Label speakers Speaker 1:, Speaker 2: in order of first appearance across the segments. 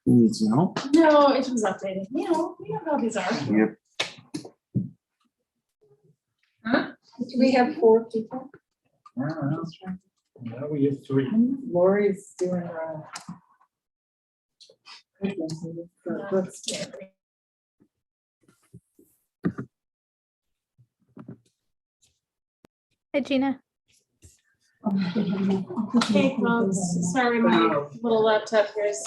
Speaker 1: Needs no.
Speaker 2: No, it was updated. You know how these are.
Speaker 1: Yep.
Speaker 2: Huh?
Speaker 3: Do we have 4 people?
Speaker 4: Now we have 3.
Speaker 3: Lori's doing
Speaker 5: Hi, Gina.
Speaker 2: Hey, folks. Sorry, my little laptop here is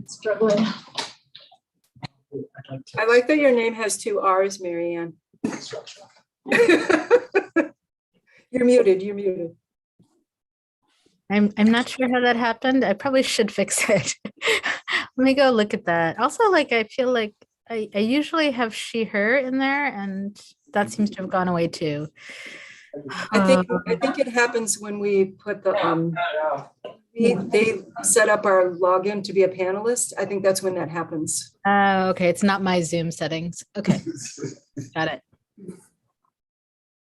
Speaker 2: struggling.
Speaker 6: I like that your name has 2 R's, Marianne. You're muted.
Speaker 5: I'm not sure how that happened. I probably should fix it. Let me go look at that. Also, like, I feel like I usually have she, her in there, and that seems to have gone away too.
Speaker 6: I think it happens when we put the they set up our login to be a panelist. I think that's when that happens.
Speaker 5: Okay, it's not my Zoom settings. Okay, got it.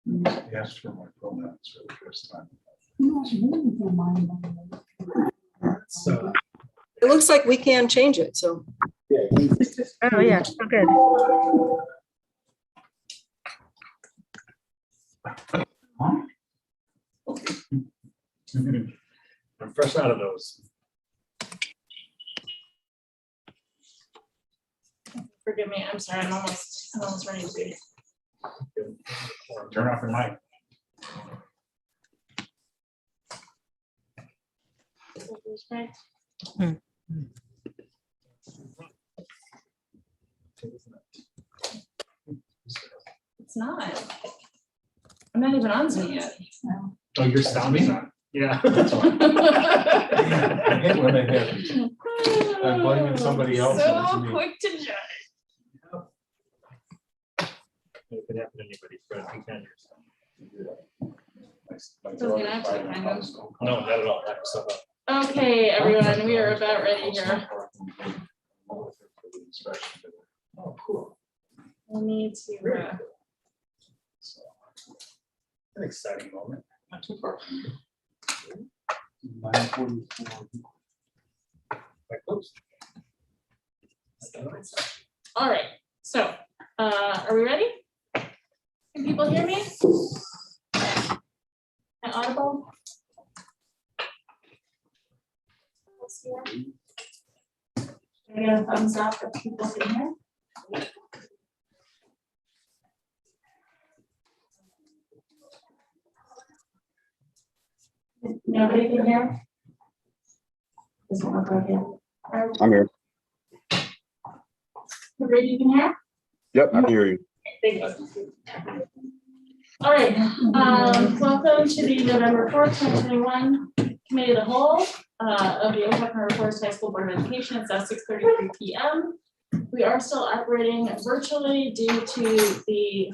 Speaker 4: He asked for my pronouns for the first time. So,
Speaker 6: It looks like we can change it, so.
Speaker 5: Oh yeah, so good.
Speaker 4: I'm fresh out of those.
Speaker 2: Forgive me. I'm sorry. I'm almost ready to do.
Speaker 4: Turn off your mic.
Speaker 2: It's not. I'm not even on Zoom yet.
Speaker 4: Oh, you're sounding? Yeah. That's why. I hate when that happens. I'm blaming somebody else.
Speaker 2: So
Speaker 4: That's me.
Speaker 2: quick to judge.
Speaker 4: It could happen to anybody, Fred. You can yourself.
Speaker 2: Doesn't have to, kind of.
Speaker 4: No, not at all. So,
Speaker 2: Okay, everyone, we are about ready here.
Speaker 4: oh, cool.
Speaker 2: We need to.
Speaker 4: An exciting moment. Not too far from you.
Speaker 1: 9:44.
Speaker 4: Quite close.
Speaker 2: All right, so are we ready? Can people hear me? Am I audible? Can I get a thumbs up if people can hear? Nobody can hear? Doesn't look like it.
Speaker 1: I'm here.
Speaker 2: Everybody you can hear?
Speaker 1: Yep, I can hear you.
Speaker 2: Thank you. All right, welcome to the November 4th, 2021 Committee of the Whole of the Oklahoma Forest High School Board of Education. It's at 6:33 p.m. We are still operating virtually due to the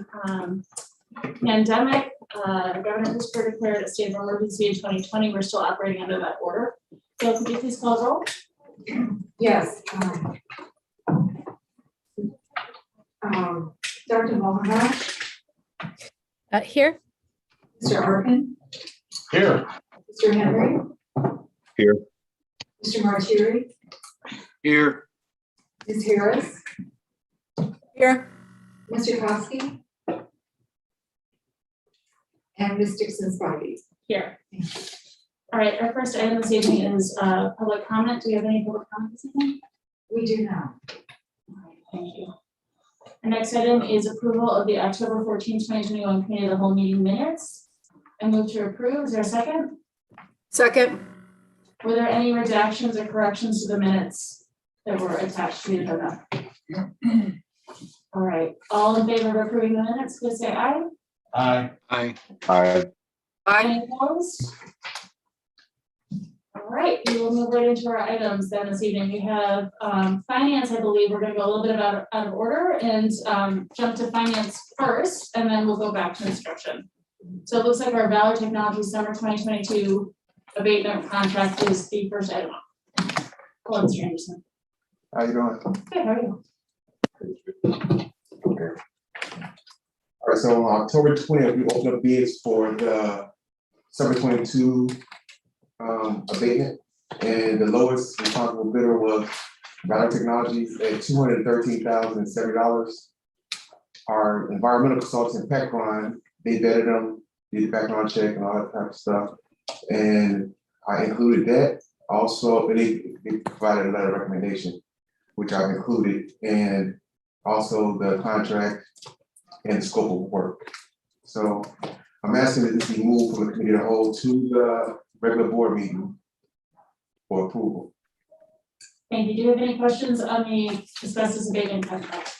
Speaker 2: pandemic. The Governor Cooper declared a state of emergency in 2020. We're still operating under that order. So could you please call the roll?
Speaker 3: Yes. Dr. Mullenhour,
Speaker 5: Here.
Speaker 3: Mr. Arkin,
Speaker 4: Here.
Speaker 3: Mr. Henry.
Speaker 1: Here.
Speaker 3: Mr. Martieri,
Speaker 1: Here.
Speaker 3: Ms. Harris,
Speaker 6: Here.
Speaker 3: Mr. Kosky, and Ms. Dixon-Spivey.
Speaker 2: Here. All right, our first item this evening is public comment. Do we have any public comment this evening?
Speaker 3: We do now.
Speaker 2: All right, thank you. The next item is approval of the October 14, 2021 Committee of the Whole meeting minutes. I move to approve. Is there a second?
Speaker 6: Second.
Speaker 2: Were there any redactions or corrections to the minutes that were attached to the agenda? All right, all in favor of approving the minutes, please say aye.
Speaker 4: Aye.
Speaker 1: Aye. Aye.
Speaker 2: Any opposed? All right, we will move right into our items then this evening. We have finance, I believe. We're going to go a little bit out of order and jump to finance first, and then we'll go back to instruction. So it looks like our Valor Technologies Summer 2022 abatement contract is the first item. Hello, Mr. Anderson.
Speaker 1: How you doing?
Speaker 2: Good, how are you?
Speaker 1: Okay. All right, so on October 20th, we opened up bids for the summer 22 abatement And the lowest responsible bidder was Valley Technologies at $213,070. Our environmental consultant, Petron, they vetted them, did the background check and all that type of stuff. And I included that. Also, they provided a letter of recommendation, which I've included, and also the contract and the scope of work. So I'm asking that this be moved from the committee of the whole to the regular board meeting for approval.
Speaker 2: Thank you. Do you have any questions on the asbestos abatement contract?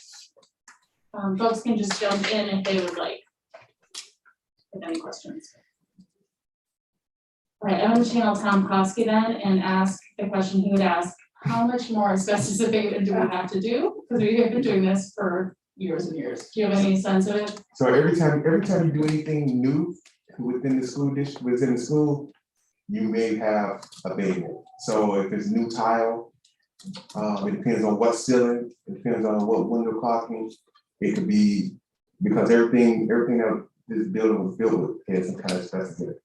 Speaker 2: Folks can just jump in if they would like. If any questions. All right, I'm going to channel Tom Kosky then and ask the question he would ask: how much more asbestos abatement do we have to do? Because we have been doing this for years and years. Do you have any sense of it?
Speaker 1: So every time you do anything new within the school district, within the school, you may have abatement. So if it's new tile, it depends on what ceiling, it depends on what window caulking. It could be, because everything that this building was built with has some kind of asbestos in it.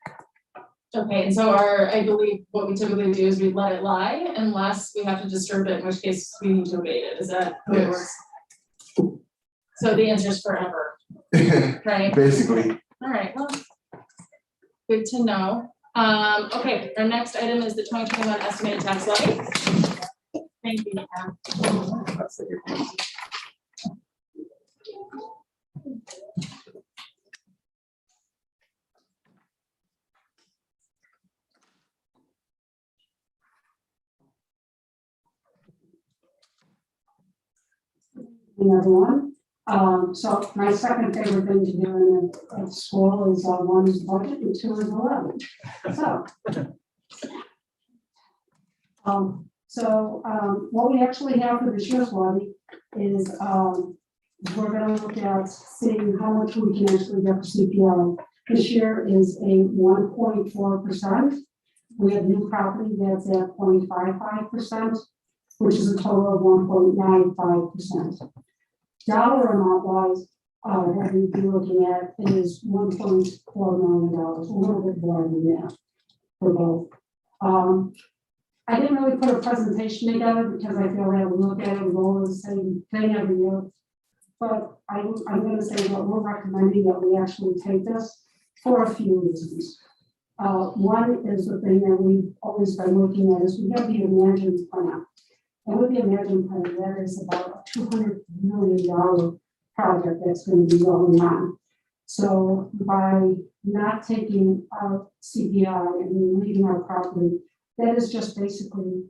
Speaker 2: Okay, and so I believe what we typically do is we let it lie unless we have to disturb it, in which case we need to abate it. Is that how it works? So the answer is forever, right?
Speaker 1: Basically.
Speaker 2: All right, well, good to know. Okay, our next item is the 2021 estimated tax levy. Thank you, Nicole.
Speaker 7: Everyone. So my second favorite thing to do at school is one is budget and two is the levy. So, what we actually have for this year's levy is we're going to look at seeing how much we can actually get for CPI. This year is a 1.4%. We have new property that's at 0.55%, which is a total of 1.95%. Dollar amount wise, what we'd be looking at is $1.4 million, a little bit more than that for both. I didn't really put a presentation together because I feel that we look at it and go over the same thing every year. But I'm going to say that we're recommending that we actually take this for a few reasons. One is the thing that we've always been looking at is we have the Imagine plan. And with the Imagine plan, that is about a $200 million project that's going to be going on. So by not taking our CPI and leaving our property, that is just basically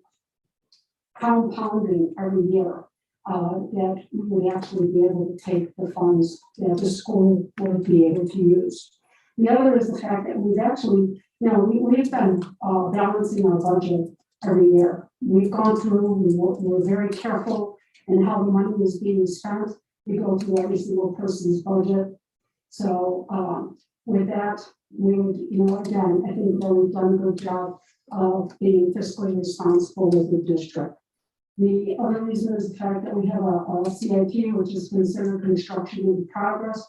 Speaker 7: compounding every year that we would actually be able to take the funds that the school would be able to use. The other is the fact that we've actually, we've been balancing our budget every year. We've gone through, we're very careful in how the money is being spent. We go through every single person's budget. So with that, we would, again, I think that we've done a good job of being fiscally responsible with the district. The other reason is the fact that we have a CIP, which is considered construction in progress,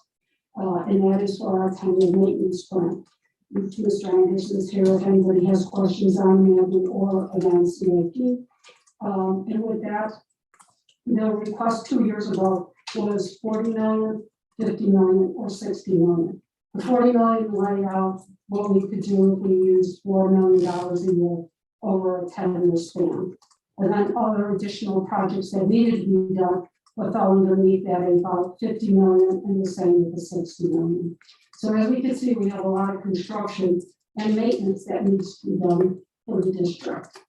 Speaker 7: and that is for our 10-year maintenance plan. Mr. Anderson is here if anybody has questions on management or again CIP. And with that, the request 2 years ago was 40 million, 50 million, or 60 million. The 40 million laid out what we could do if we used $4 million a year over a 10-year span. And then other additional projects that needed to be done fell underneath that at about 50 million, and the same with the 60 million. So as we can see, we have a lot of construction and maintenance that needs to be done for the district.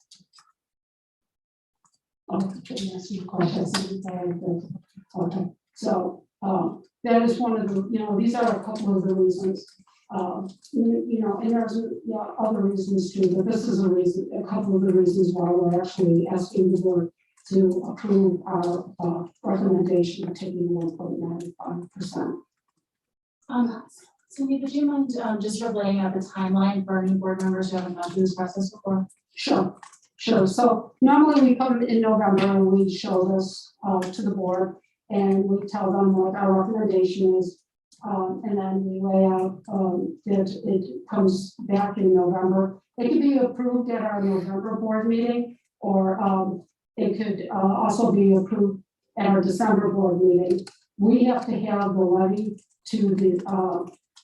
Speaker 7: Okay, so that is one of the, these are a couple of the reasons. And there's other reasons too, but this is a reason, a couple of the reasons why we're actually asking the board to approve our recommendation of taking 1.95%.
Speaker 2: Cindy, would you mind just sort of laying out the timeline for new board members who haven't gone through this process before?
Speaker 7: Sure. So normally we come in November and we show this to the board and we tell them what our recommendation is. and then we lay out, that it comes back in November. It can be approved at our November board meeting, or, it could, also be approved at our December board meeting. We have to have the levy to the,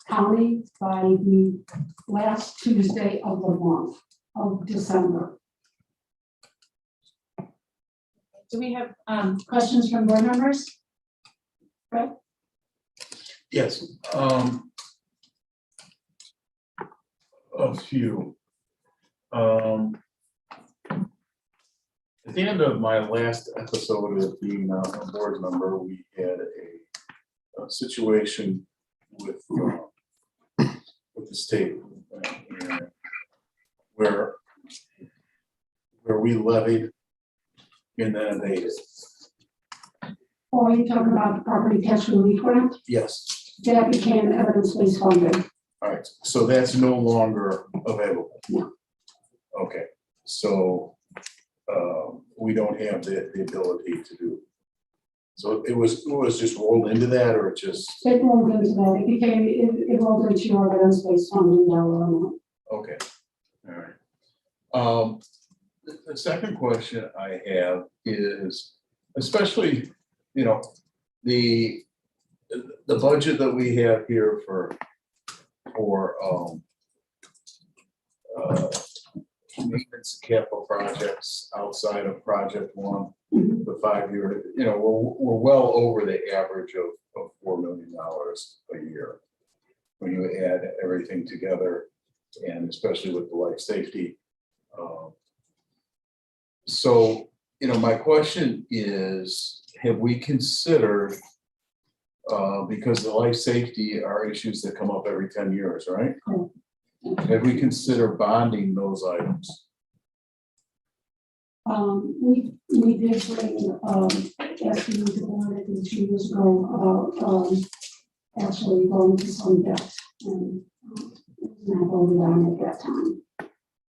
Speaker 7: county by the last Tuesday of the month of December.
Speaker 2: Do we have questions from board members?
Speaker 8: Yes, a few. At the end of my last episode of being a board member, we had a situation with the state where we levied and then abated.
Speaker 7: Or you talk about the property tax relief grant,
Speaker 8: Yes.
Speaker 7: that became evidence-based funding.
Speaker 8: All right, so that's no longer available?
Speaker 7: No.
Speaker 8: Okay, so we don't have the ability to do. So it was just rolled into that, or just,
Speaker 7: It rolled into that, it rolled into your evidence-based funding dollar amount.
Speaker 8: okay, all right. The second question I have is, especially, you know, the budget that we have here for maintenance and capital projects outside of project one, the 5-year, you know, we're well over the average of $4 million a year when you add everything together, and especially with the life safety. So, you know, my question is, have we considered, because the life safety are issues that come up every 10 years, right? Have we considered bonding those items?
Speaker 7: We did bring, asking you to board it 2 years ago, about, actually going to some debt, and not voted on at that time.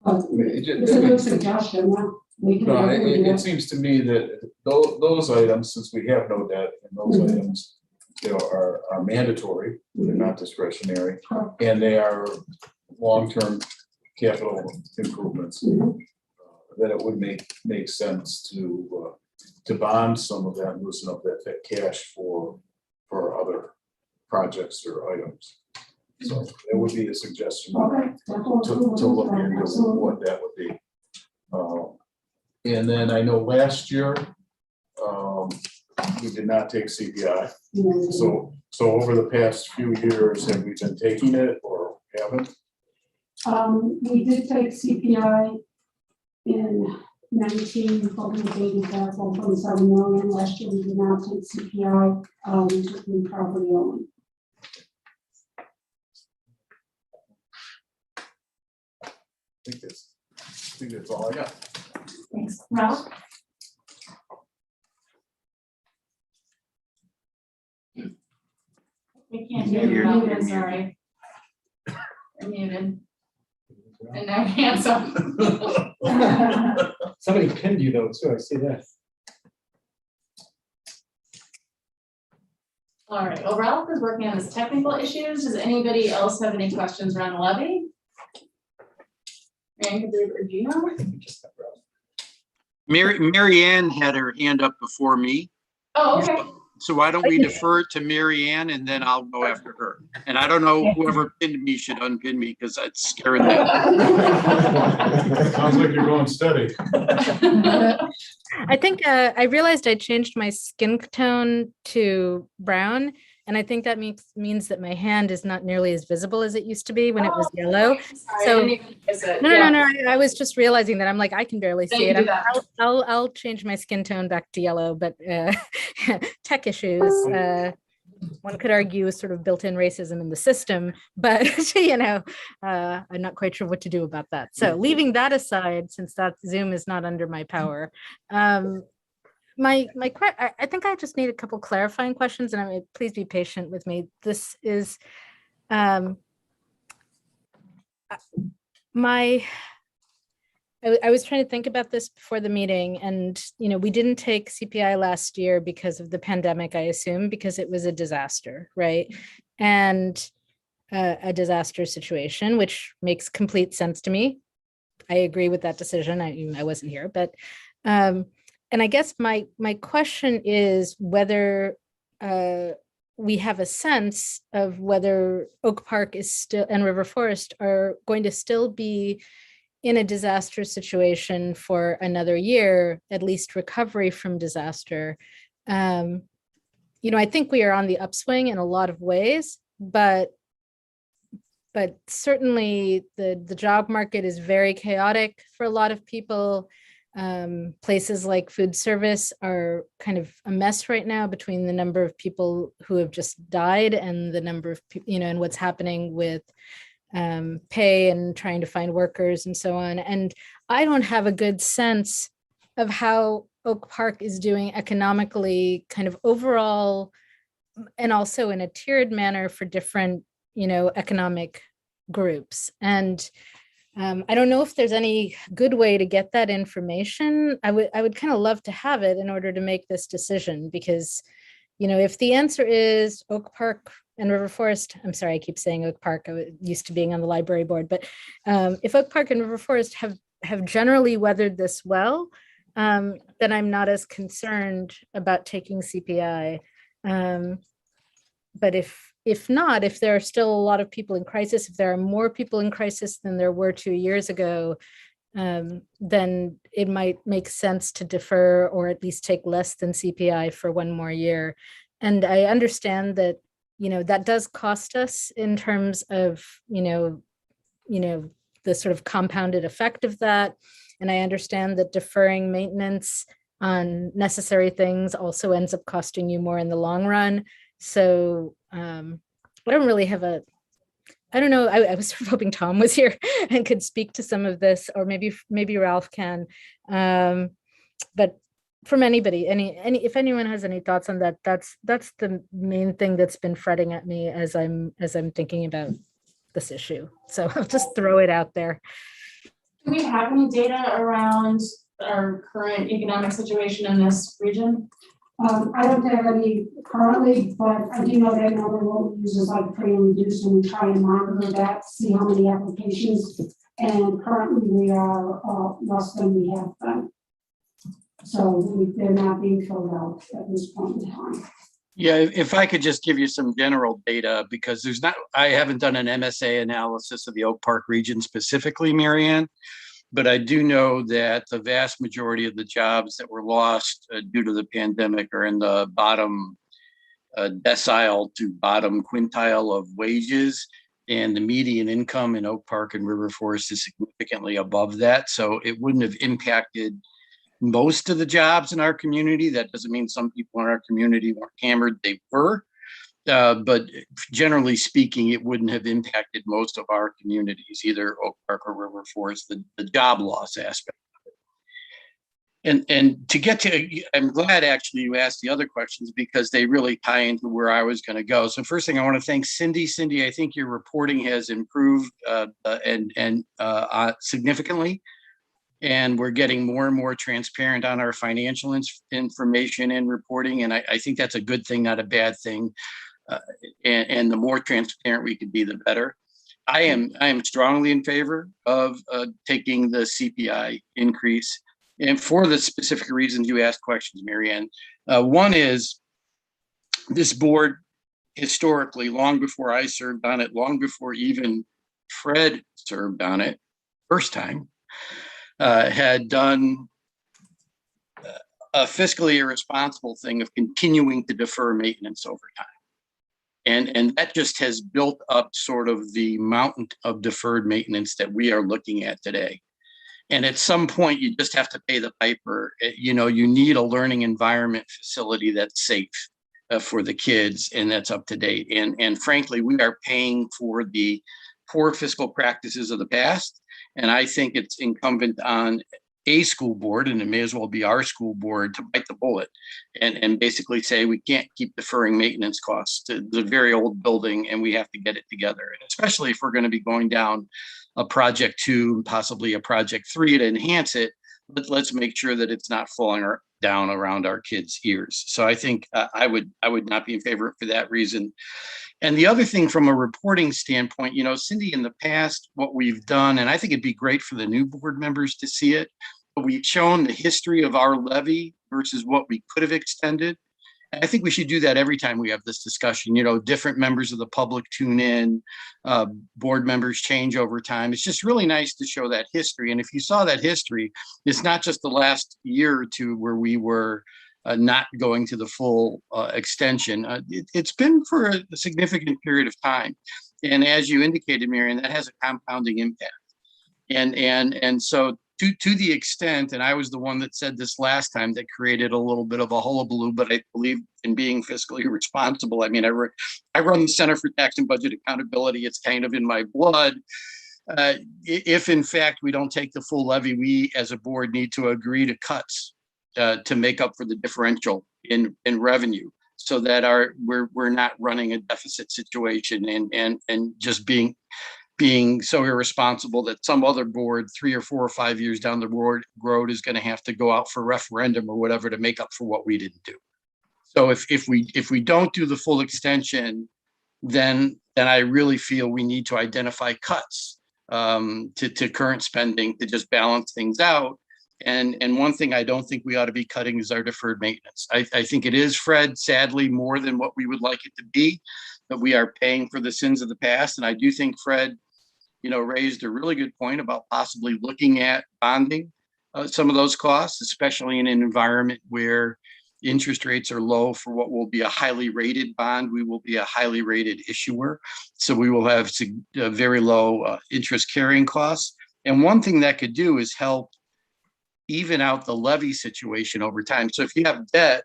Speaker 7: But it's a good suggestion, yeah. We can
Speaker 8: No,
Speaker 7: definitely do
Speaker 8: it
Speaker 7: that.
Speaker 8: seems to me that those items, since we have no debt, and those items, you know, are mandatory, they're not discretionary,
Speaker 7: Correct.
Speaker 8: and they are long-term capital improvements. That it would make sense to bond some of that and loosen up that cash for other projects or items. So it would be a suggestion
Speaker 7: Okay, definitely.
Speaker 8: to look into
Speaker 7: Absolutely.
Speaker 8: what that would be. And then I know last year, we did not take CPI. So over the past few years, have we been taking it or haven't?
Speaker 7: We did take CPI in 19, but we dated that 1.7 million. Last year, we did not take CPI, we took new property only.
Speaker 8: I think that's all I got.
Speaker 2: Thanks. Ralph? We can't hear you, Ralph, I'm sorry. You're muted. And now hands up.
Speaker 4: Somebody pinned you though, too, I see that.
Speaker 2: All right, well, Ralph is working on his technical issues. Does anybody else have any questions around the levy? Ryan, or Gino?
Speaker 9: Mary Ann had her hand up before me.
Speaker 2: Oh, okay.
Speaker 9: So why don't we defer to Mary Ann and then I'll go after her. And I don't know, whoever pinned me should unpin me because that's scaring them.
Speaker 8: Sounds like you're going steady.
Speaker 5: I think I realized I changed my skin tone to brown, and I think that means that my hand is not nearly as visible as it used to be when it was yellow.
Speaker 2: Sorry,
Speaker 5: So-
Speaker 2: I didn't even notice it.
Speaker 5: No. I was just realizing that I'm like, I can barely
Speaker 2: Then
Speaker 5: see
Speaker 2: you
Speaker 5: it.
Speaker 2: do that.
Speaker 5: I'll change my skin tone back to yellow, but tech issues. One could argue is sort of built-in racism in the system, but I'm not quite sure what to do about that. So leaving that aside, since that Zoom is not under my power, I think I just need a couple clarifying questions, and I mean, please be patient with me. This is I was trying to think about this before the meeting, and we didn't take CPI last year because of the pandemic, I assume, because it was a disaster, right? and a disaster situation, which makes complete sense to me. I agree with that decision. I wasn't here, but and I guess my question is whether we have a sense of whether Oak Park is still and River Forest are going to still be in a disaster situation for another year, at least recovery from disaster. I think we are on the upswing in a lot of ways, but certainly the job market is very chaotic for a lot of people. Places like food service are kind of a mess right now between the number of people who have just died and the number of, and what's happening with pay and trying to find workers and so on. And I don't have a good sense of how Oak Park is doing economically, kind of overall, and also in a tiered manner for different, economic groups. And I don't know if there's any good way to get that information. I would kind of love to have it in order to make this decision, because, if the answer is Oak Park and River Forest, I'm sorry, I keep saying Oak Park, I used to being on the library board, but if Oak Park and River Forest have generally weathered this well, then I'm not as concerned about taking CPI. But if not, if there are still a lot of people in crisis, if there are more people in crisis than there were 2 years ago, then it might make sense to defer or at least take less than CPI for one more year. And I understand that, that does cost us in terms of, the sort of compounded effect of that. And I understand that deferring maintenance on necessary things also ends up costing you more in the long run. So I don't really have I don't know. I was sort of hoping Tom was here and could speak to some of this, or maybe Ralph can. But from anybody, if anyone has any thoughts on that, that's the main thing that's been fretting at me as I'm thinking about this issue. So I'll just throw it out there.
Speaker 2: Do we have any data around our current economic situation in this region?
Speaker 7: I don't have any currently, but I do know that another role uses like free and reduced, and we try and monitor that, see how many applications. And currently we are less than we have been. So they're not being filled out at this point in time.
Speaker 9: Yeah, if I could just give you some general data, because I haven't done an MSA analysis of the Oak Park region specifically, Marianne. But I do know that the vast majority of the jobs that were lost due to the pandemic are in the bottom decile to bottom quintile of wages. And the median income in Oak Park and River Forest is significantly above that. So it wouldn't have impacted most of the jobs in our community. That doesn't mean some people in our community weren't hammered. They were. But generally speaking, it wouldn't have impacted most of our communities, either Oak Park or River Forest, the job loss aspect of it. And to get to, I'm glad actually you asked the other questions, because they really tie into where I was going to go. So first thing, I want to thank Cindy. Cindy, I think your reporting has improved significantly. And we're getting more and more transparent on our financial information and reporting. And I think that's a good thing, not a bad thing. And the more transparent we could be, the better. I am strongly in favor of taking the CPI increase, and for the specific reasons you asked questions, Marianne. One is this board historically, long before I served on it, long before even Fred served on it first time, had done a fiscally irresponsible thing of continuing to defer maintenance over time. And that just has built up sort of the mountain of deferred maintenance that we are looking at today. And at some point, you just have to pay the piper. You need a learning environment facility that's safe for the kids and that's up to date. And frankly, we are paying for the poor fiscal practices of the past. And I think it's incumbent on a school board, and it may as well be our school board, to bite the bullet and basically say we can't keep deferring maintenance costs to the very old building, and we have to get it together. And especially if we're going to be going down a project 2, possibly a project 3 to enhance it, let's make sure that it's not falling down around our kids' ears. So I think I would not be in favor for that reason. And the other thing from a reporting standpoint, Cindy, in the past, what we've done, and I think it'd be great for the new board members to see it, but we've shown the history of our levy versus what we could have extended. And I think we should do that every time we have this discussion. Different members of the public tune in, board members change over time. It's just really nice to show that history. And if you saw that history, it's not just the last year or two where we were not going to the full extension. It's been for a significant period of time. And as you indicated, Marion, that has a compounding impact. And so to the extent, and I was the one that said this last time, that created a little bit of a hullabaloo, but I believe in being fiscally responsible. I mean, I run the Center for Tax and Budget Accountability. It's kind of in my blood. If in fact we don't take the full levy, we as a board need to agree to cuts to make up for the differential in revenue, so that we're not running a deficit situation and just being so irresponsible that some other board 3 or 4 or 5 years down the road is going to have to go out for referendum or whatever to make up for what we didn't do. So if we don't do the full extension, then I really feel we need to identify cuts to current spending to just balance things out. And one thing I don't think we ought to be cutting is our deferred maintenance. I think it is, Fred, sadly, more than what we would like it to be, that we are paying for the sins of the past. And I do think Fred, raised a really good point about possibly looking at bonding some of those costs, especially in an environment where interest rates are low for what will be a highly rated bond. We will be a highly rated issuer. So we will have very low interest carrying costs. And one thing that could do is help even out the levy situation over time. So if you have debt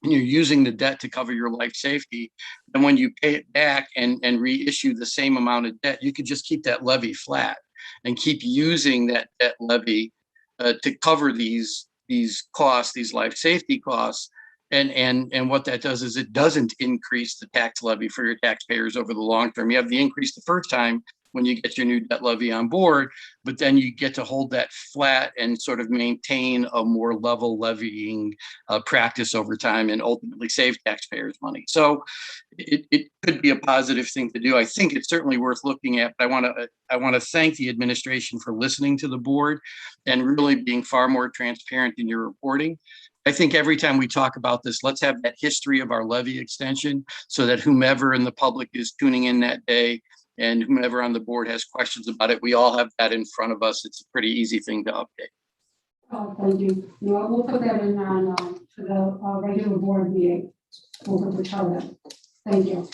Speaker 9: and you're using the debt to cover your life safety, and when you pay it back and reissue the same amount of debt, you could just keep that levy flat and keep using that debt levy to cover these costs, these life safety costs. And what that does is it doesn't increase the tax levy for your taxpayers over the long term. You have the increase the first time when you get your new debt levy on board, but then you get to hold that flat and sort of maintain a more level levying practice over time and ultimately save taxpayers money. So it could be a positive thing to do. I think it's certainly worth looking at. But I want to thank the administration for listening to the board and really being far more transparent in your reporting. I think every time we talk about this, let's have that history of our levy extension so that whomever in the public is tuning in that day and whomever on the board has questions about it, we all have that in front of us. It's a pretty easy thing to update.
Speaker 7: Oh, thank you. We'll put that in on for the regular board meeting. We'll tell them. Thank you.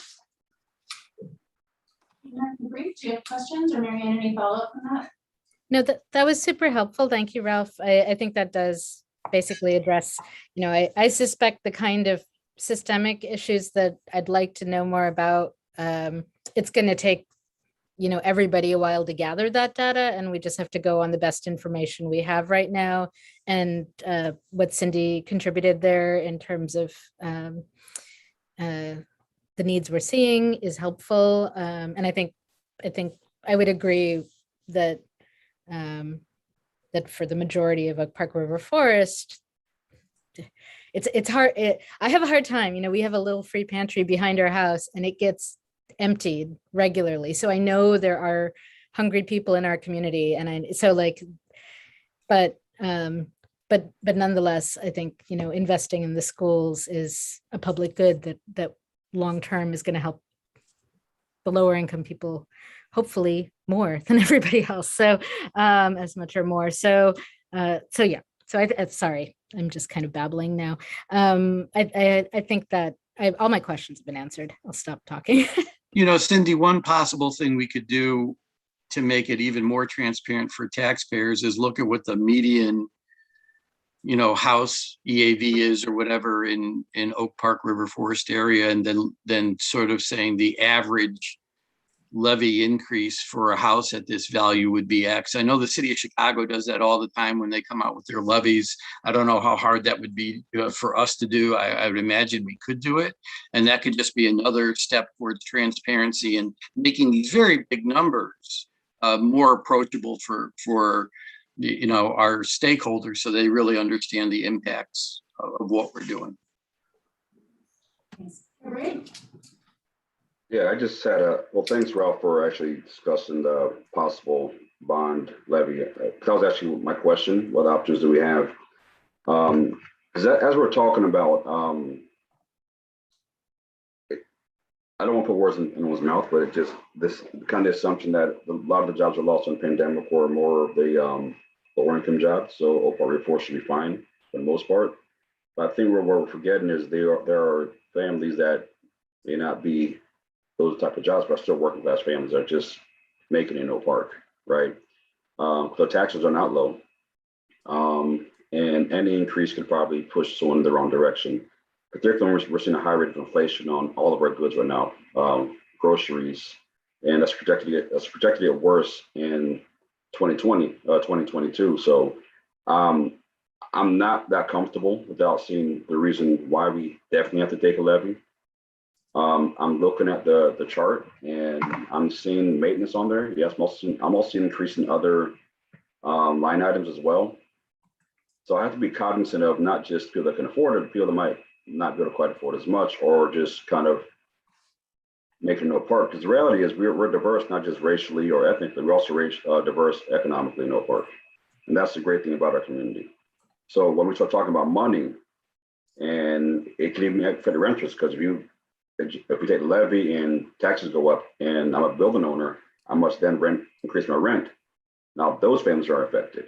Speaker 2: Great. Do you have questions, or Marianne, any follow-up on that?
Speaker 5: No, that was super helpful. Thank you, Ralph. I think that does basically address, I suspect the kind of systemic issues that I'd like to know more about. It's going to take, everybody a while to gather that data, and we just have to go on the best information we have right now. And what Cindy contributed there in terms of the needs we're seeing is helpful. And I think I would agree that that for the majority of a Park River Forest, it's hard. I have a hard time. We have a little free pantry behind our house, and it gets emptied regularly. So I know there are hungry people in our community, and but nonetheless, I think investing in the schools is a public good that long term is going to help the lower income people, hopefully more than everybody else. So as much or more. So yeah. So sorry, I'm just kind of babbling now. I think that all my questions have been answered. I'll stop talking.
Speaker 9: Cindy, one possible thing we could do to make it even more transparent for taxpayers is look at what the median, house EAV is or whatever in Oak Park River Forest area, and then sort of saying the average levy increase for a house at this value would be X. I know the city of Chicago does that all the time when they come out with their levies. I don't know how hard that would be for us to do. I would imagine we could do it. And that could just be another step towards transparency and making these very big numbers more approachable for our stakeholders so they really understand the impacts of what we're doing.
Speaker 2: Great.
Speaker 10: Yeah, I just had well, thanks Ralph for actually discussing the possible bond levy. That was actually my question. What options do we have? Because as we're talking about, I don't want to put words in anyone's mouth, but it just this kind of assumption that a lot of the jobs are lost in the pandemic or more of the lower income jobs. So workforce should be fine for the most part. But I think what we're forgetting is there are families that may not be those type of jobs, but are still working class families that are just making it in no park, right? So taxes are not low. And any increase could probably push someone in the wrong direction. Particularly when we're seeing a high rate of inflation on all of our goods right now, groceries, and that's projected to get worse in 2022. So I'm not that comfortable without seeing the reason why we definitely have to take a levy. I'm looking at the chart and I'm seeing maintenance on there. Yes, I'm also seeing an increase in other line items as well. So I have to be cognizant of not just people that can afford it, but people that might not be able to quite afford as much, or just kind of making no part. Because the reality is we're diverse, not just racially or ethnically, we're also diverse economically in no part. And that's the great thing about our community. So when we start talking about money, and it can even affect the renters, because if we take the levy and taxes go up and I'm a building owner, I must then increase my rent. Now those families are affected.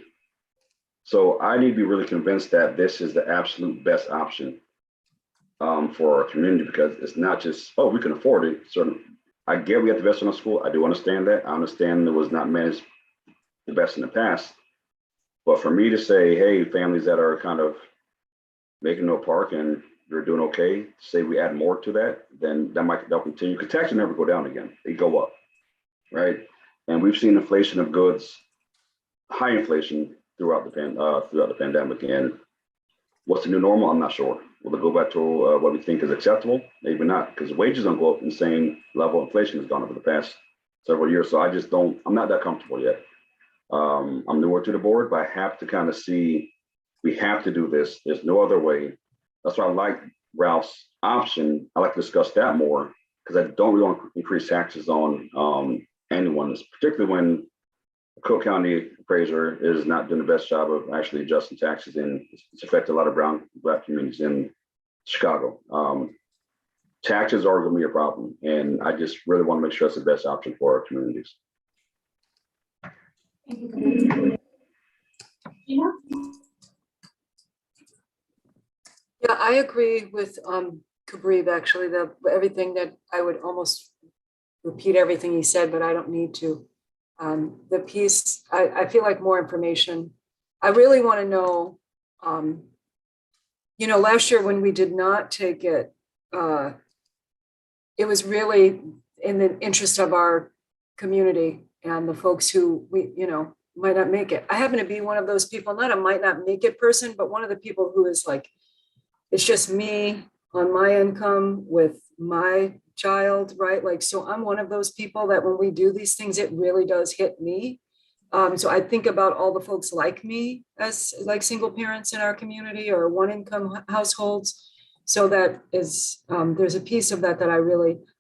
Speaker 10: So I need to be really convinced that this is the absolute best option for our community, because it's not just, oh, we can afford it. So I get we have to invest in a school. I do understand that. I understand it was not managed the best in the past. But for me to say, hey, families that are kind of making no park and they're doing okay, say we add more to that, then they'll continue, because taxes never go down again. They go up, right? And we've seen inflation of goods, high inflation throughout the pandemic. And what's the new normal? I'm not sure. Will it go back to what we think is acceptable? Maybe not, because wages don't go up the same level. Inflation has gone over the past several years. So I'm not that comfortable yet. I'm newer to the board, but I have to kind of see, we have to do this. There's no other way. That's why I like Ralph's option. I like to discuss that more, because I don't really want to increase taxes on anyone, particularly when the Cook County appraiser is not doing the best job of actually adjusting taxes, and it's affected a lot of Black communities in Chicago. Taxes are going to be a problem, and I just really want to make sure it's the best option for our communities.
Speaker 2: Gina?
Speaker 6: Yeah, I agree with Kabrib, actually, everything that I would almost repeat everything he said, but I don't need to. The piece, I feel like more information. I really want to know, last year when we did not take it, it was really in the interest of our community and the folks who might not make it. I happen to be one of those people, not a might not make it person, but one of the people who is like, it's just me on my income with my child, right? Like, so I'm one of those people that when we do these things, it really does hit me. So I think about all the folks like me as like single parents in our community or one income households. So that is, there's a piece of that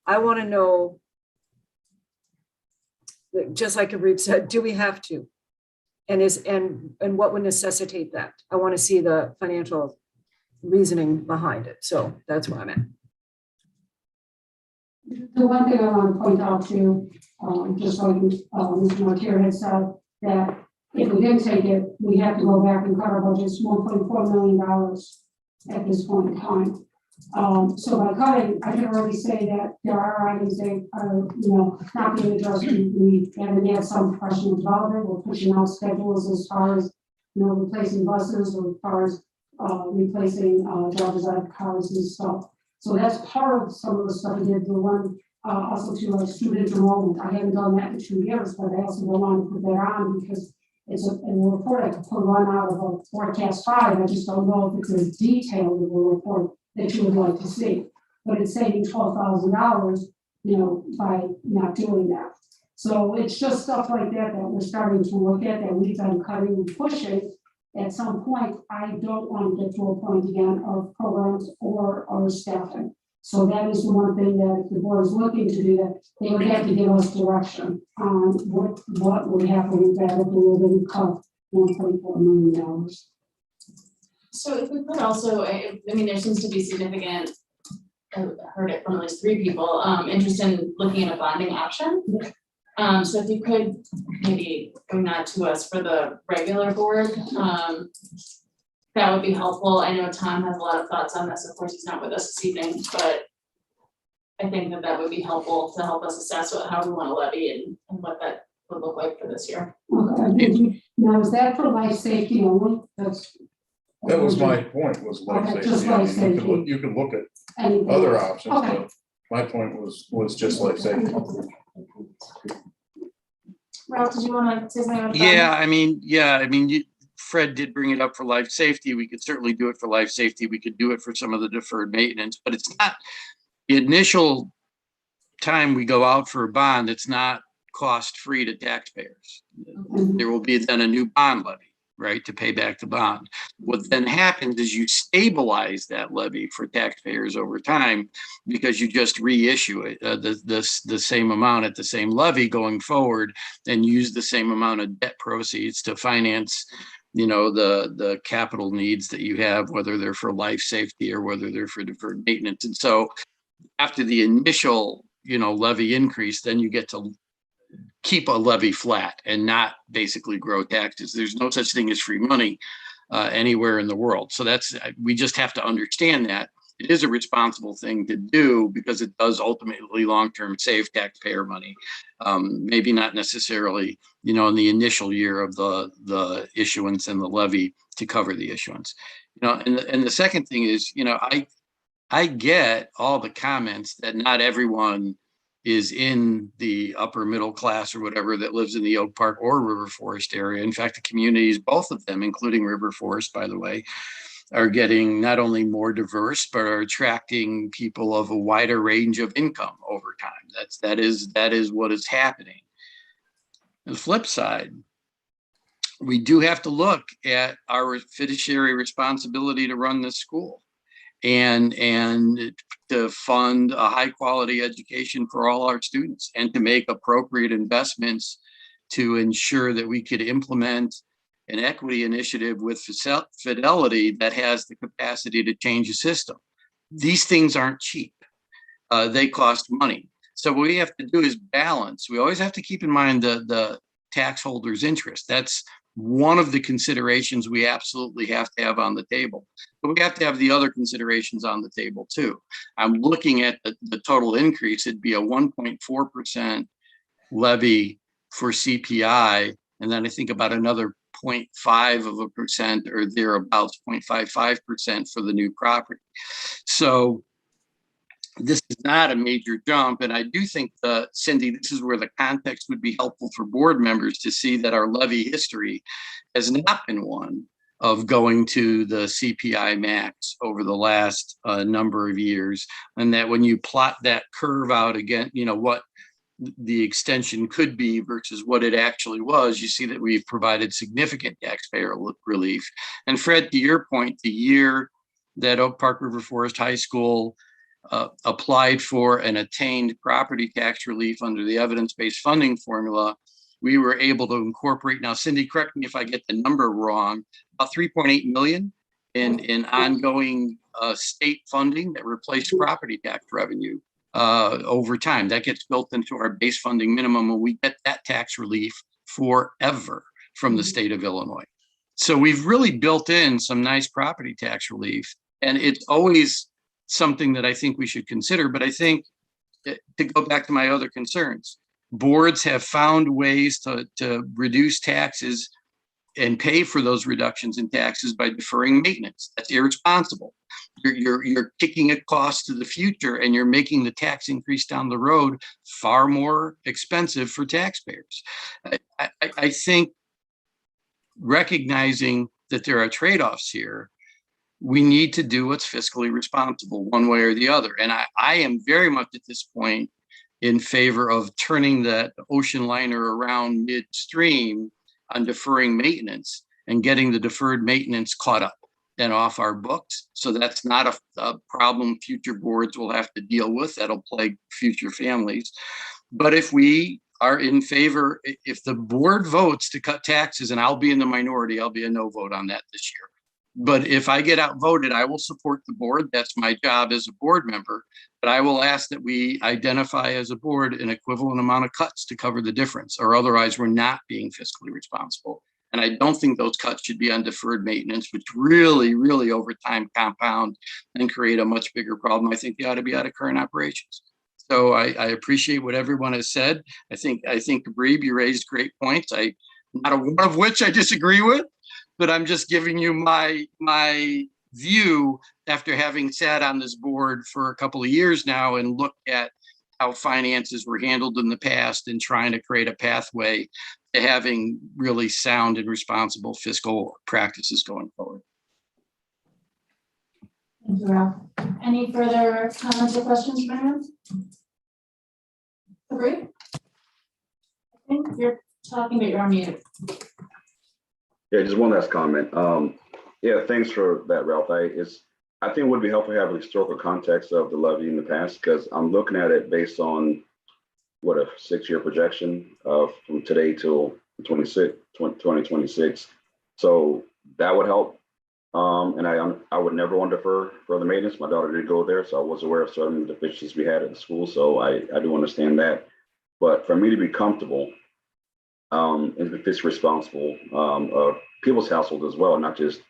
Speaker 6: I want to know, just like Kabrib said, do we have to? And what would necessitate that? I want to see the financial reasoning behind it. So that's where I'm at.
Speaker 7: The one thing I want to point out too, just like Mr. Martier had said, that if we didn't take it, we have to go back and cut our budgets $1.4 million at this point in time. So by cutting, I can already say that there are items that are, not being addressed. We haven't had some professional development. We're pushing out schedules as far as, replacing buses, or as far as replacing drivers out of cars and stuff. So that's part of some of the stuff we did. The one also to student enrollment. I haven't done that in 2 years, but I also don't want to put that on because it's a report I could put one out of a forecast 5. I just don't know if it's as detailed of a report that you would like to see. But it's saving $12,000, by not doing that. So it's just stuff like that that we're starting to look at, that we've been cutting and pushing. At some point, I don't want to get to a point again of programs or staffing. So that is the one thing that if the board is looking to do, that they would have to give us direction on what would happen with that if we were going to cut $1.4 million.
Speaker 2: So if we could also, I mean, there seems to be significant, I heard it from at least 3 people, interest in looking at a bonding option. So if you could maybe bring that to us for the regular board, that would be helpful. I know Tom has a lot of thoughts on this. Of course, he's not with us this evening, but I think that would be helpful to help us assess how we want to levy and what that would look like for this year.
Speaker 7: Okay. Now, is that for life safety only?
Speaker 8: That was my point, was life
Speaker 7: Okay,
Speaker 8: safety.
Speaker 7: just
Speaker 8: I mean,
Speaker 7: life safety.
Speaker 8: You can look at
Speaker 7: Anything
Speaker 8: other
Speaker 7: else?
Speaker 8: options,
Speaker 7: Okay.
Speaker 8: but my point was just life safety.
Speaker 2: Ralph, did you want to say something about that?
Speaker 9: Yeah, I mean, Fred did bring it up for life safety. We could certainly do it for life safety. We could do it for some of the deferred maintenance, but it's not the initial time we go out for a bond. It's not cost-free to taxpayers. There will be then a new bond levy, right, to pay back the bond. What then happens is you stabilize that levy for taxpayers over time because you just reissue it, the same amount at the same levy going forward, and use the same amount of debt proceeds to finance, you know, the capital needs that you have, whether they're for life safety or whether they're for deferred maintenance. And so after the initial, you know, levy increase, then you get to keep a levy flat and not basically grow taxes. There's no such thing as free money anywhere in the world. So we just have to understand that it is a responsible thing to do because it does ultimately long-term save taxpayer money. Maybe not necessarily, you know, in the initial year of the issuance and the levy to cover the issuance. You know, and the second thing is, you know, I get all the comments that not everyone is in the upper middle class or whatever that lives in the Oak Park or River Forest area. In fact, the communities, both of them, including River Forest, by the way, are getting not only more diverse, but are attracting people of a wider range of income over time. That is what is happening. On the flip side, we do have to look at our fiduciary responsibility to run this school and to fund a high quality education for all our students and to make appropriate investments to ensure that we could implement an equity initiative with fidelity that has the capacity to change the system. These things aren't cheap. They cost money. So what we have to do is balance. We always have to keep in mind the tax holders' interest. That's one of the considerations we absolutely have to have on the table. But we have to have the other considerations on the table too. I'm looking at the total increase. It'd be a 1.4% levy for CPI. And then I think about another 0.5% or thereabouts, 0.55% for the new property. So this is not a major jump. And I do think, Cindy, this is where the context would be helpful for board members to see that our levy history has not been one of going to the CPI max over the last number of years. And that when you plot that curve out again, you know, what the extension could be versus what it actually was, you see that we've provided significant taxpayer relief. And Fred, to your point, the year that Oak Park River Forest High School applied for and attained property tax relief under the evidence-based funding formula, we were able to incorporate, now Cindy, correct me if I get the number wrong, about 3.8 million in ongoing state funding that replaced property tax revenue over time. That gets built into our base funding minimum, and we get that tax relief forever from the state of Illinois. So we've really built in some nice property tax relief, and it's always something that I think we should consider. But I think, to go back to my other concerns, boards have found ways to reduce taxes and pay for those reductions in taxes by deferring maintenance. That's irresponsible. You're kicking a cost to the future, and you're making the tax increase down the road far more expensive for taxpayers. I think recognizing that there are trade-offs here, we need to do what's fiscally responsible one way or the other. And I am very much at this point in favor of turning that ocean liner around midstream on deferring maintenance and getting the deferred maintenance caught up and off our books. So that's not a problem future boards will have to deal with. That'll plague future families. But if we are in favor, if the board votes to cut taxes, and I'll be in the minority, I'll be a no vote on that this year. But if I get outvoted, I will support the board. That's my job as a board member. But I will ask that we identify as a board an equivalent amount of cuts to cover the difference, or otherwise we're not being fiscally responsible. And I don't think those cuts should be on deferred maintenance, which really, really over time compound and create a much bigger problem. I think they ought to be out of current operations. So I appreciate what everyone has said. I think Bree, you raised great points. Not a one of which I disagree with, but I'm just giving you my view after having sat on this board for a couple of years now and looked at how finances were handled in the past and trying to create a pathway to having really sound and responsible fiscal practices going forward.
Speaker 2: Thank you, Ralph. Any further comments or questions from anyone? Agree? I think you're talking, but you're on mute.
Speaker 10: Yeah, just one last comment. Yeah, thanks for that, Ralph. I think it would be helpful to have a historical context of the levy in the past, because I'm looking at it based on what, a 6-year projection of from today till 2026. So that would help. And I would never want to defer further maintenance. My daughter did go there, so I was aware of certain deficiencies we had at the school. So I do understand that. But for me to be comfortable and be fiscally responsible of people's households as well, not just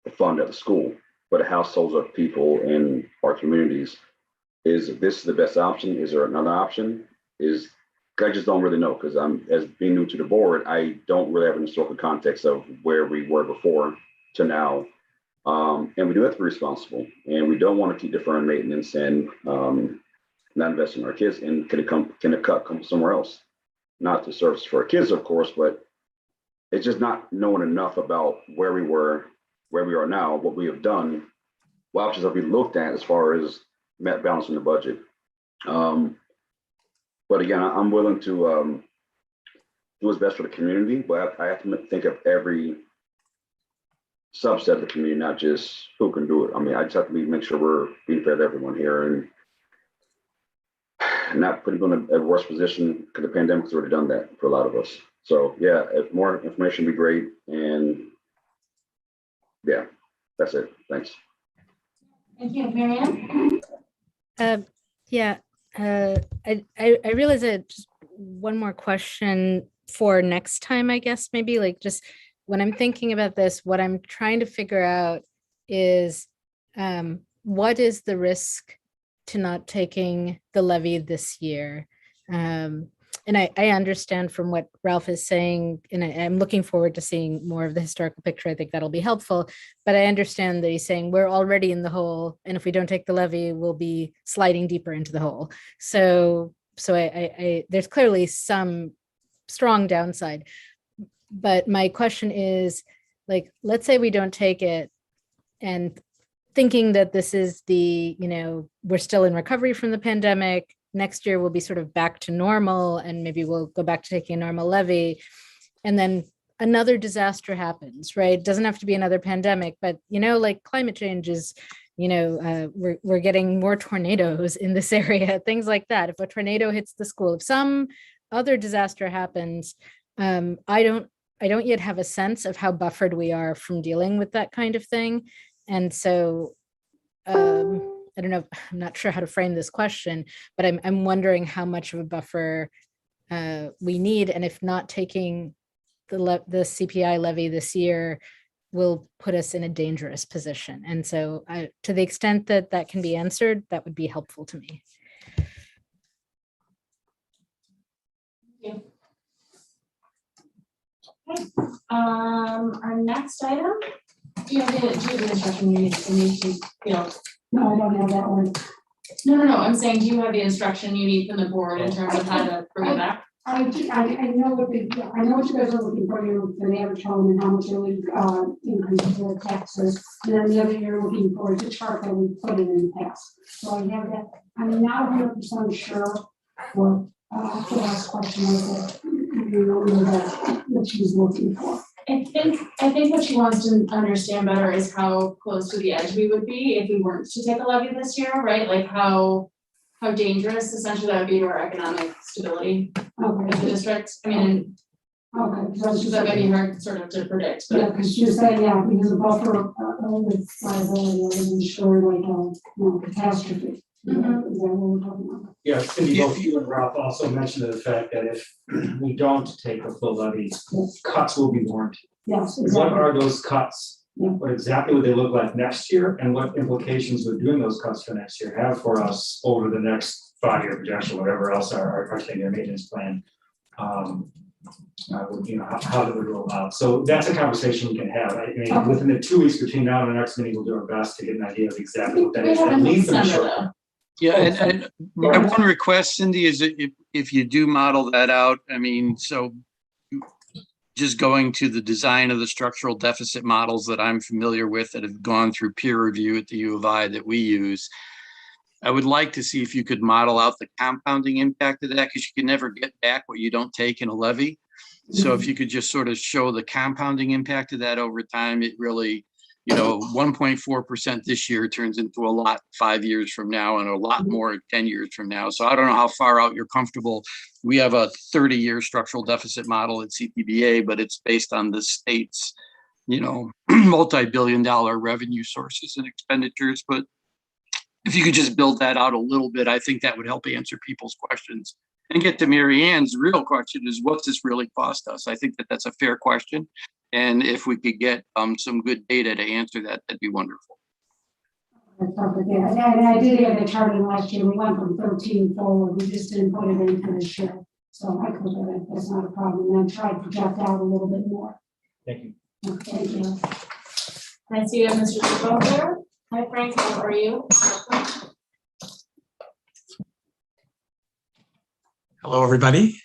Speaker 10: the fund at the school, but households of people in our communities, is this the best option? Is there another option? I just don't really know, because as being new to the board, I don't really have an historical context of where we were before to now. And we do have to be responsible, and we don't want to keep deferring maintenance and not investing in our kids. And can a cut come somewhere else? Not to service for our kids, of course, but it's just not knowing enough about where we were, where we are now, what we have done, what options have we looked at as far as balancing the budget. But again, I'm willing to do what's best for the community, but I have to think of every subset of the community, not just who can do it. I mean, I just have to make sure we're being fair to everyone here and not putting people in a worse position, because the pandemic's already done that for a lot of us. So yeah, if more information would be great. And yeah, that's it. Thanks.
Speaker 2: Thank you, Marianne.
Speaker 5: Yeah, I realize that just one more question for next time, I guess, maybe, like, just when I'm thinking about this, what I'm trying to figure out is what is the risk to not taking the levy this year? And I understand from what Ralph is saying, and I'm looking forward to seeing more of the historical picture. I think that'll be helpful, but I understand that he's saying we're already in the hole, and if we don't take the levy, we'll be sliding deeper into the hole. So there's clearly some strong downside. But my question is, like, let's say we don't take it, and thinking that this is we're still in recovery from the pandemic. Next year we'll be sort of back to normal, and maybe we'll go back to taking a normal levy. And then another disaster happens, right? It doesn't have to be another pandemic, but like climate change is, we're getting more tornadoes in this area, things like that. If a tornado hits the school, if some other disaster happens, I don't yet have a sense of how buffered we are from dealing with that kind of thing. And so I don't know, I'm not sure how to frame this question, but I'm wondering how much of a buffer we need, and if not taking the CPI levy this year will put us in a dangerous position. And so to the extent that that can be answered, that would be helpful to me.
Speaker 2: Thank you. Okay. Our next item, do you have the instruction you need to
Speaker 7: No, I don't have that one.
Speaker 2: No. I'm saying, do you have the instruction you need from the board in terms of how to bring it back?
Speaker 7: I know what you guys are looking for, the average home and how much it would increase the taxes. And then the other you're looking for is a chart that we put in the past. So I have that. I'm not 100% sure for the last question was that, you know, that she's looking for.
Speaker 2: I think what she wants to understand better is how close to the edge we would be if we weren't to take a levy this year, right? Like how dangerous essentially that would be to our economic stability of the
Speaker 7: Okay,
Speaker 2: district. I mean,
Speaker 7: okay, because
Speaker 2: that might be hard sort of to predict,
Speaker 7: yeah,
Speaker 2: but
Speaker 7: because she was saying, yeah, because a buffer, with liability, I was ensuring like, you know, catastrophe. Is that what we're talking about?
Speaker 4: Yeah, Cindy, both you and Ralph also mentioned the fact that if we don't take a full levy, cuts will be warranted.
Speaker 7: Yes,
Speaker 4: What
Speaker 7: exactly.
Speaker 4: are those cuts?
Speaker 7: Yeah.
Speaker 4: What exactly would they look like next year, and what implications would doing those cuts for next year have for us over the next 5-year projection, whatever else our 10-year maintenance plan would, you know, how that would roll out. So that's a conversation we can have. I mean,
Speaker 7: Okay.
Speaker 4: within the 2 weeks between now and the next meeting, we'll do our best to get an idea of exactly what that
Speaker 2: we
Speaker 4: is,
Speaker 2: have
Speaker 4: at
Speaker 2: until
Speaker 4: least in the
Speaker 2: December
Speaker 4: short
Speaker 2: though.
Speaker 4: term.
Speaker 9: Yeah, and my one request, Cindy, is that if you do model that out, I mean, so just going to the design of the structural deficit models that I'm familiar with that have gone through peer review at the U of I that we use, I would like to see if you could model out the compounding impact of that, because you can never get back what you don't take in a levy. So if you could just sort of show the compounding impact of that over time, it really, you know, 1.4% this year turns into a lot 5 years from now and a lot more 10 years from now. So I don't know how far out you're comfortable. We have a 30-year structural deficit model at CTBA, but it's based on the state's, you know, multi-billion-dollar revenue sources and expenditures. But if you could just build that out a little bit, I think that would help answer people's questions. And get to Mary Ann's real question is, what's this really cost us? I think that that's a fair question. And if we could get some good data to answer that, that'd be wonderful.
Speaker 7: That's perfect, yeah, and I did get the chart in last year, we went from 13 forward, we just didn't put it in for this year. So I could do it, that's not a problem, and try to project out a little bit more.
Speaker 4: Thank you.
Speaker 7: Thank you.
Speaker 2: I see you have Mr. Dubois there. Hi Frank, how are you?
Speaker 11: Hello, everybody.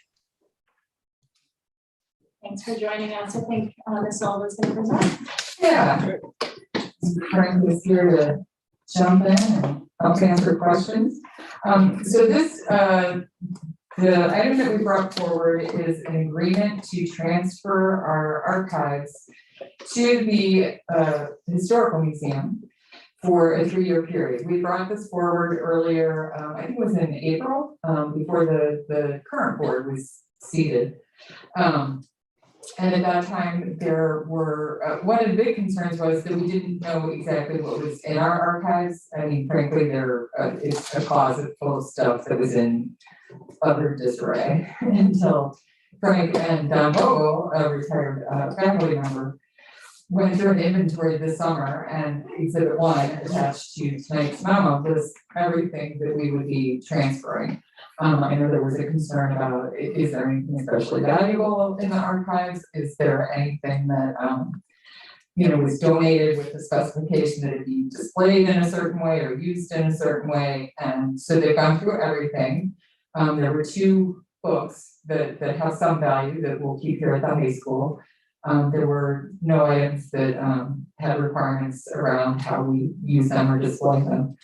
Speaker 2: Thanks for joining us. I think Ms. Silva is going to present.
Speaker 12: Yeah. Frank is here to jump in and help answer questions. So this, the item that we brought forward is an agreement to transfer our archives to the Historical Museum for a 3-year period. We brought this forward earlier, I think it was in April, before the current board was seated. And at that time, there were, one of the big concerns was that we didn't know exactly what was in our archives. I mean, frankly, there is a closet full of stuff that was in utter disarray until Frank and Don Vogel, a retired faculty member, went through an inventory this summer, and Exhibit 1 attached to tonight's memo was everything that we would be transferring. I know there was a concern about, is there anything especially valuable in the archives? Is there anything that, you know, was donated with the specification that it be displayed in a certain way or used in a certain way? And so they've gone through everything. There were 2 books that have some value that we'll keep here at the high school. There were no items that had requirements around how we use them or display them.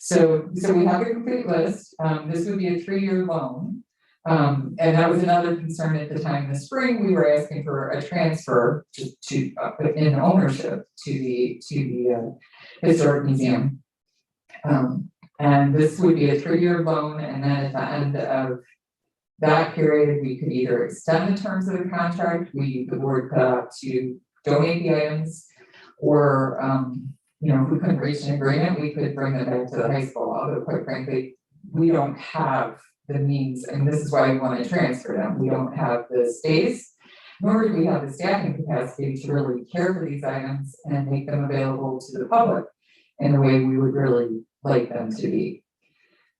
Speaker 12: So we have a complete list. This would be a 3-year loan. And that was another concern at the time in the spring. We were asking for a transfer to in ownership to the Historic Museum. And this would be a 3-year loan, and then at the end of that period, we could either extend the terms of the contract, the board put out to donate the items, or you know, if we couldn't reach an agreement, we could bring them back to the high school. Although quite frankly, we don't have the means, and this is why we want to transfer them. We don't have the space, nor do we have the staffing capacity to really care for these items and make them available to the public in the way we would really like them to be.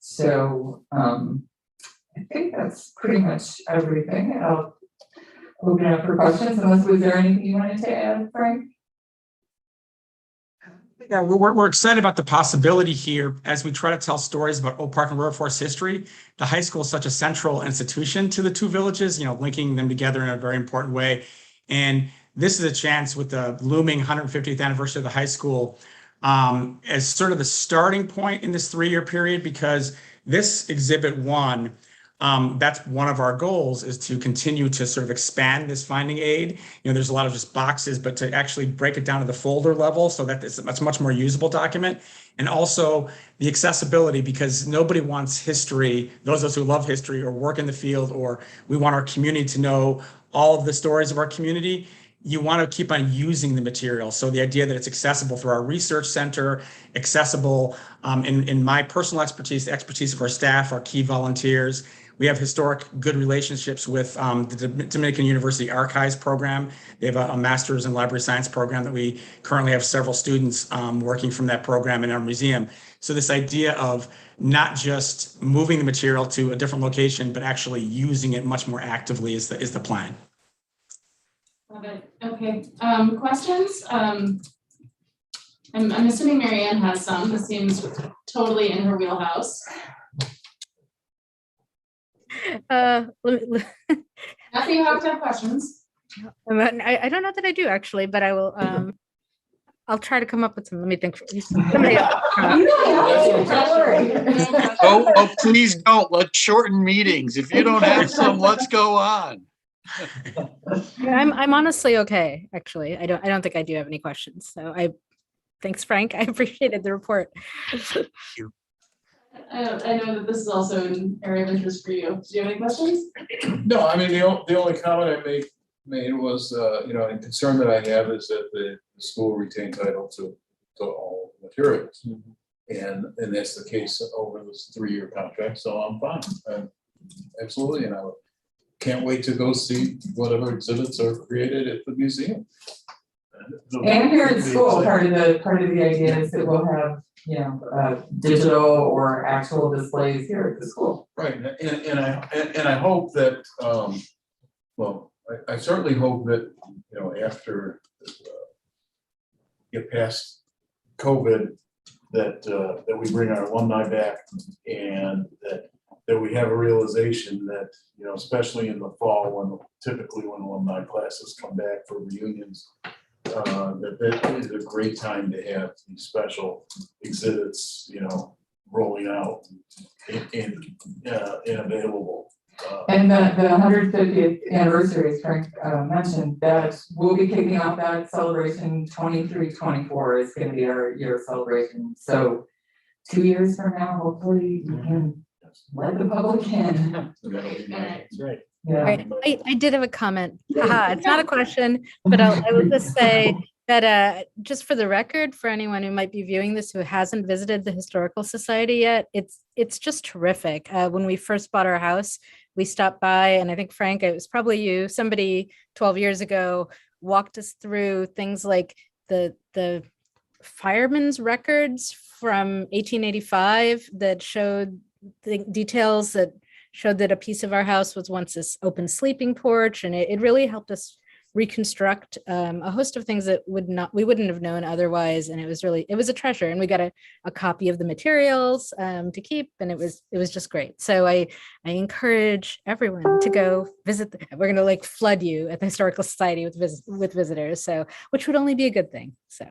Speaker 12: So I think that's pretty much everything. I'll open it up for questions, unless was there anything you wanted to add, Frank?
Speaker 11: Yeah, we're excited about the possibility here as we try to tell stories about Oak Park and River Forest history. The high school is such a central institution to the 2 villages, you know, linking them together in a very important way. And this is a chance with the looming 150th anniversary of the high school as sort of the starting point in this 3-year period, because this Exhibit 1 that's one of our goals, is to continue to sort of expand this finding aid. There's a lot of just boxes, but to actually break it down to the folder level so that it's a much more usable document. And also the accessibility, because nobody wants history, those of us who love history or work in the field, or we want our community to know all of the stories of our community. You want to keep on using the material. So the idea that it's accessible through our research center, accessible in my personal expertise, the expertise of our staff, our key volunteers. We have historic good relationships with the Dominican University Archives program. They have a master's in library science program that we currently have several students working from that program in our museum. So this idea of not just moving the material to a different location, but actually using it much more actively is the plan.
Speaker 2: Love it. Okay. Questions? I'm assuming Mary Ann has some. This seems totally in her wheelhouse. Nothing, you have to have questions.
Speaker 5: I don't know that I do actually, but I will. I'll try to come up with some. Let me think. Somebody else.
Speaker 9: Oh, please don't. Let's shorten meetings. If you don't have some, let's go on.
Speaker 5: I'm honestly okay. Actually, I don't think I do have any questions. So thanks, Frank. I appreciated the report.
Speaker 2: I know that this is also an area of interest for you. Do you have any questions?
Speaker 8: No, I mean, the only comment I made was, a concern that I have is that the school retain title to all materials. And that's the case over this 3-year contract, so I'm fine. Absolutely, and I can't wait to go see whatever exhibits are created at the museum.
Speaker 12: And here at school, part of the idea is that we'll have, digital or actual displays here at the school.
Speaker 8: Right, and I hope that, I certainly hope that, after get past COVID, that we bring our alumni back, and that we have a realization that, especially in the fall, typically when alumni classes come back for reunions, that is a great time to have these special exhibits, rolling out and available.
Speaker 12: And the 150th anniversary, as Frank mentioned, that we'll be kicking off that celebration. 23-24 is going to be our year celebration. So 2 years from now, hopefully we can let the public in.
Speaker 8: That's right.
Speaker 12: Yeah.
Speaker 5: Right. I did have a comment. It's not a question, but I will just say that just for the record, for anyone who might be viewing this who hasn't visited the Historical Society yet, it's just terrific. When we first bought our house, we stopped by, and I think, Frank, it was probably you, somebody 12 years ago walked us through things like the firemen's records from 1885 that showed the details that showed that a piece of our house was once this open sleeping porch, and it really helped us reconstruct a host of things that we wouldn't have known otherwise. And it was a treasure, and we got a copy of the materials to keep, and it was just great. So I encourage everyone to go visit. We're going to flood you at the Historical Society with visitors, so which would only be a good thing. So.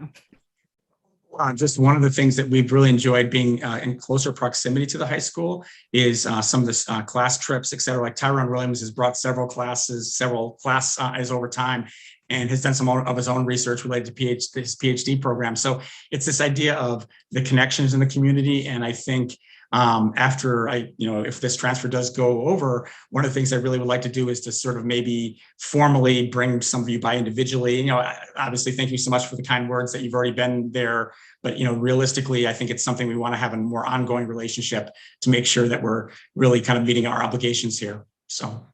Speaker 11: Just one of the things that we've really enjoyed being in closer proximity to the high school is some of the class trips, et cetera. Like Tyrone Williams has brought several classes over time, and has done some of his own research related to his PhD program. So it's this idea of the connections in the community. And I think after if this transfer does go over, one of the things I really would like to do is to sort of maybe formally bring some of you by individually. Obviously, thank you so much for the kind words that you've already been there. But realistically, I think it's something we want to have a more ongoing relationship to make sure that we're really kind of meeting our obligations here. So.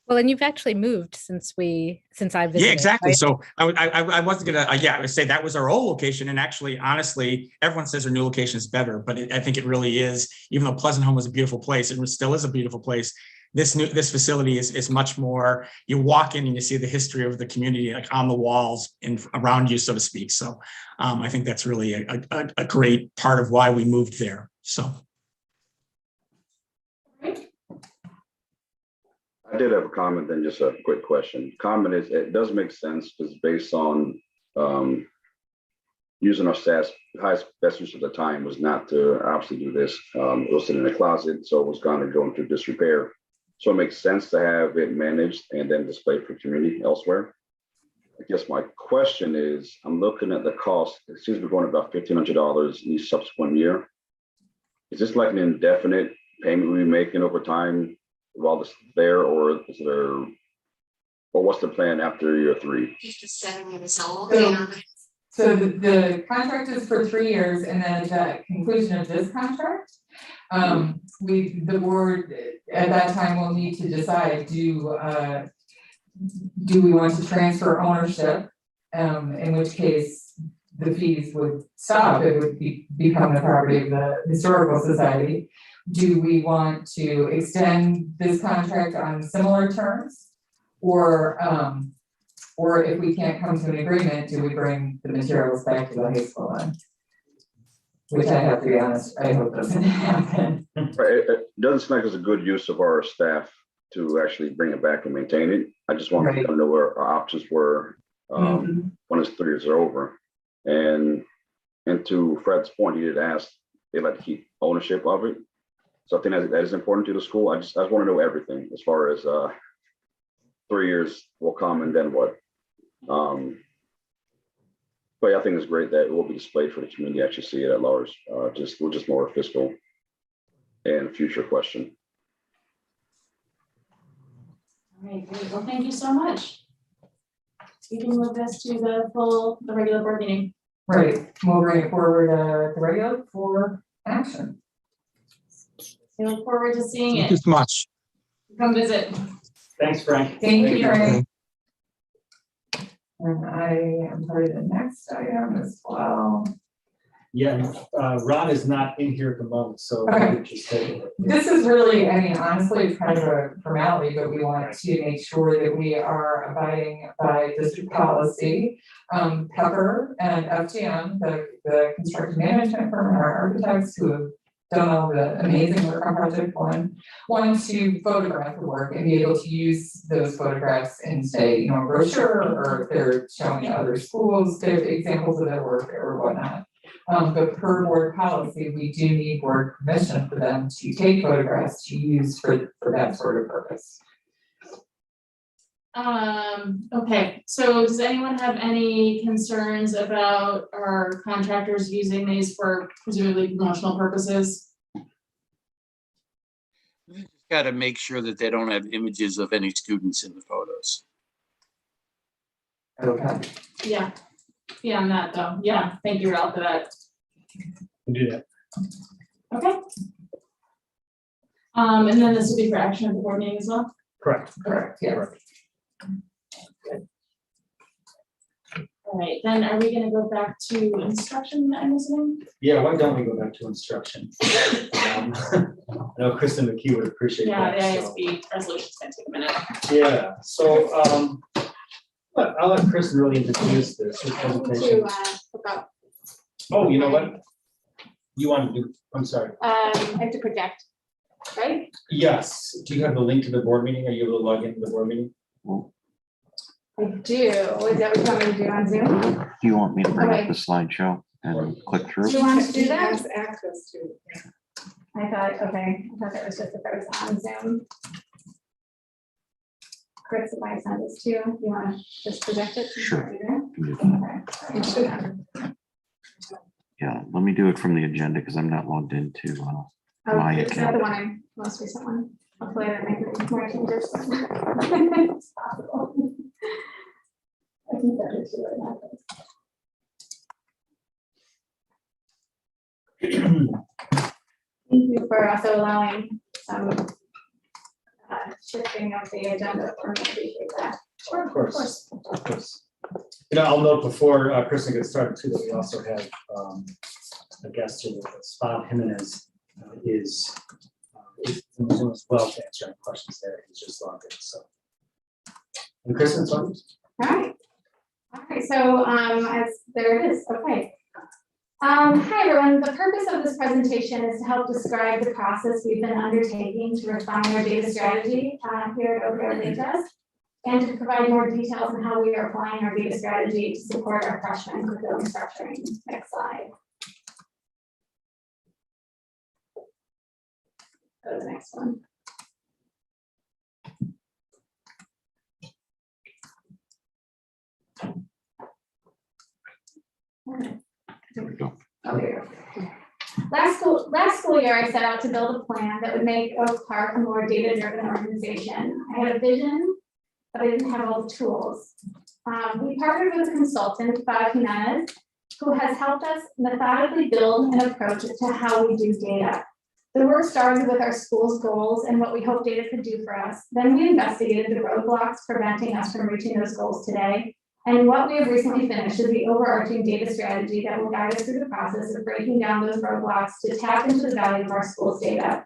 Speaker 5: Well, and you've actually moved since I visited.
Speaker 11: Yeah, exactly.
Speaker 5: Right?
Speaker 11: So I wasn't gonna. I would say that was our old location, and actually, honestly, everyone says our new location is better, but I think it really is. Even though Pleasant Home was a beautiful place, it still is a beautiful place. This facility is much more. You walk in and you see the history of the community on the walls and around you, so to speak. So I think that's really a great part of why we moved there. So.
Speaker 10: I did have a comment, then just a quick question. Comment is, it does make sense because based on using our stats, highest best use of the time was not to obviously do this. It was sitting in the closet, so it was going to go into disrepair. So it makes sense to have it managed and then displayed for community elsewhere. I guess my question is, I'm looking at the cost. It seems to be going about $1,500 each subsequent year. Is this like an indefinite payment we're making over time while it's there, or is there, or what's the plan after year 3?
Speaker 12: So the contract is for 3 years, and then at the conclusion of this contract, the board at that time will need to decide, do we want to transfer ownership? In which case the fees would stop, it would become the property of the Historical Society. Do we want to extend this contract on similar terms? Or if we can't come to an agreement, do we bring the materials back to the high school then? Which I have to be honest, I hope doesn't happen.
Speaker 10: Right, it doesn't seem like it's a good use of our staff to actually bring it back and maintain it. I just wanted to kind of know where our options were when it's 3 years are over. And to Fred's point, he did ask, they like to keep ownership of it. So I think that is important to the school. I just want to know everything as far as 3 years will come and then what. But yeah, I think it's great that it will be displayed for the community to actually see it at large. Just more fiscal and future question.
Speaker 2: All right, great. Well, thank you so much. We can move this to the regular board meeting.
Speaker 12: Right, we'll bring it forward the regular for action.
Speaker 2: We look forward to seeing
Speaker 11: Thank you
Speaker 2: it.
Speaker 11: so much.
Speaker 2: Come visit.
Speaker 4: Thanks, Frank.
Speaker 12: Thank you, Frank. And I am part of the next item as well.
Speaker 4: Yeah, Ron is not in here at the moment, so.
Speaker 12: Okay.
Speaker 4: Just take it.
Speaker 12: This is really, I mean, honestly, it's kind of a formality, but we want to make sure that we are abiding by district policy. Pepper and FGM, the construction management firm, and our architects who have done all the amazing work on Project One, want to photograph the work and be able to use those photographs in, say, a brochure, or if they're showing other schools, their examples of their work or whatnot. But per board policy, we do need board permission for them to take photographs to use for that sort of purpose.
Speaker 2: Okay, so does anyone have any concerns about our contractors using these for presumably promotional purposes?
Speaker 9: Got to make sure that they don't have images of any students in the photos.
Speaker 12: Okay.
Speaker 2: Yeah, beyond that though, yeah, thank you, Ralph, for that.
Speaker 4: We'll do that.
Speaker 2: Okay. And then this will be for action at the board meeting as well?
Speaker 4: Correct.
Speaker 12: Correct, yes.
Speaker 2: All right, then are we gonna go back to instruction, I'm assuming?
Speaker 4: Yeah, why don't we go back to instruction? I know Kristen McKee would appreciate
Speaker 2: Yeah,
Speaker 4: that.
Speaker 2: the ISB resolution's gonna take a minute.
Speaker 4: Yeah, so, I'll let Kristen really introduce this presentation. Oh, you know what? You want to do, I'm sorry.
Speaker 13: I have to project, right?
Speaker 4: Yes, do you have the link to the board meeting? Are you able to log into the board meeting?
Speaker 13: I do. Is that what you want me to do on Zoom?
Speaker 14: Do you want me to bring
Speaker 13: Okay.
Speaker 14: up the slideshow and click through?
Speaker 13: Do you want to do
Speaker 3: He
Speaker 13: that?
Speaker 3: has access to it.
Speaker 13: I thought that was just if I was on Zoom. Chris, if I send this to you, you want to just project it?
Speaker 14: Sure.
Speaker 13: Okay.
Speaker 3: It should have.
Speaker 14: Yeah, let me do it from the agenda because I'm not logged into
Speaker 13: Oh,
Speaker 14: my
Speaker 13: is that
Speaker 14: account.
Speaker 13: the one, most recent one? Hopefully I don't make more changes. It's possible. I can send it to you right now. Thank you for also allowing some shifting of the agenda for me. I appreciate that.
Speaker 4: Sure, of course. Of course. You know, I'll note before Kristen gets started too, that we also have a guest here, Spot Jimenez is in Zoom as well to answer any questions there. He's just logged in, so. And Kristen, sorry.
Speaker 13: All right, so as there it is, okay. Hi everyone, the purpose of this presentation is to help describe the process we've been undertaking to refine our data strategy here at Reorganization, and to provide more details on how we are applying our data strategy to support our freshman curriculum structuring. Next slide. Go to the next one.
Speaker 14: There we go.
Speaker 13: Oh, there you go. Last school year, I set out to build a plan that would make Oak Park a more data-driven organization. I had a vision, but I didn't have all the tools. We partnered with a consultant, Bob Jimenez, who has helped us methodically build an approach to how we do data. The work started with our school's goals and what we hope data could do for us. Then we investigated the roadblocks preventing us from reaching those goals today. And what we have recently finished is the overarching data strategy that will guide us through the process of breaking down those roadblocks to tap into the value of our school's data.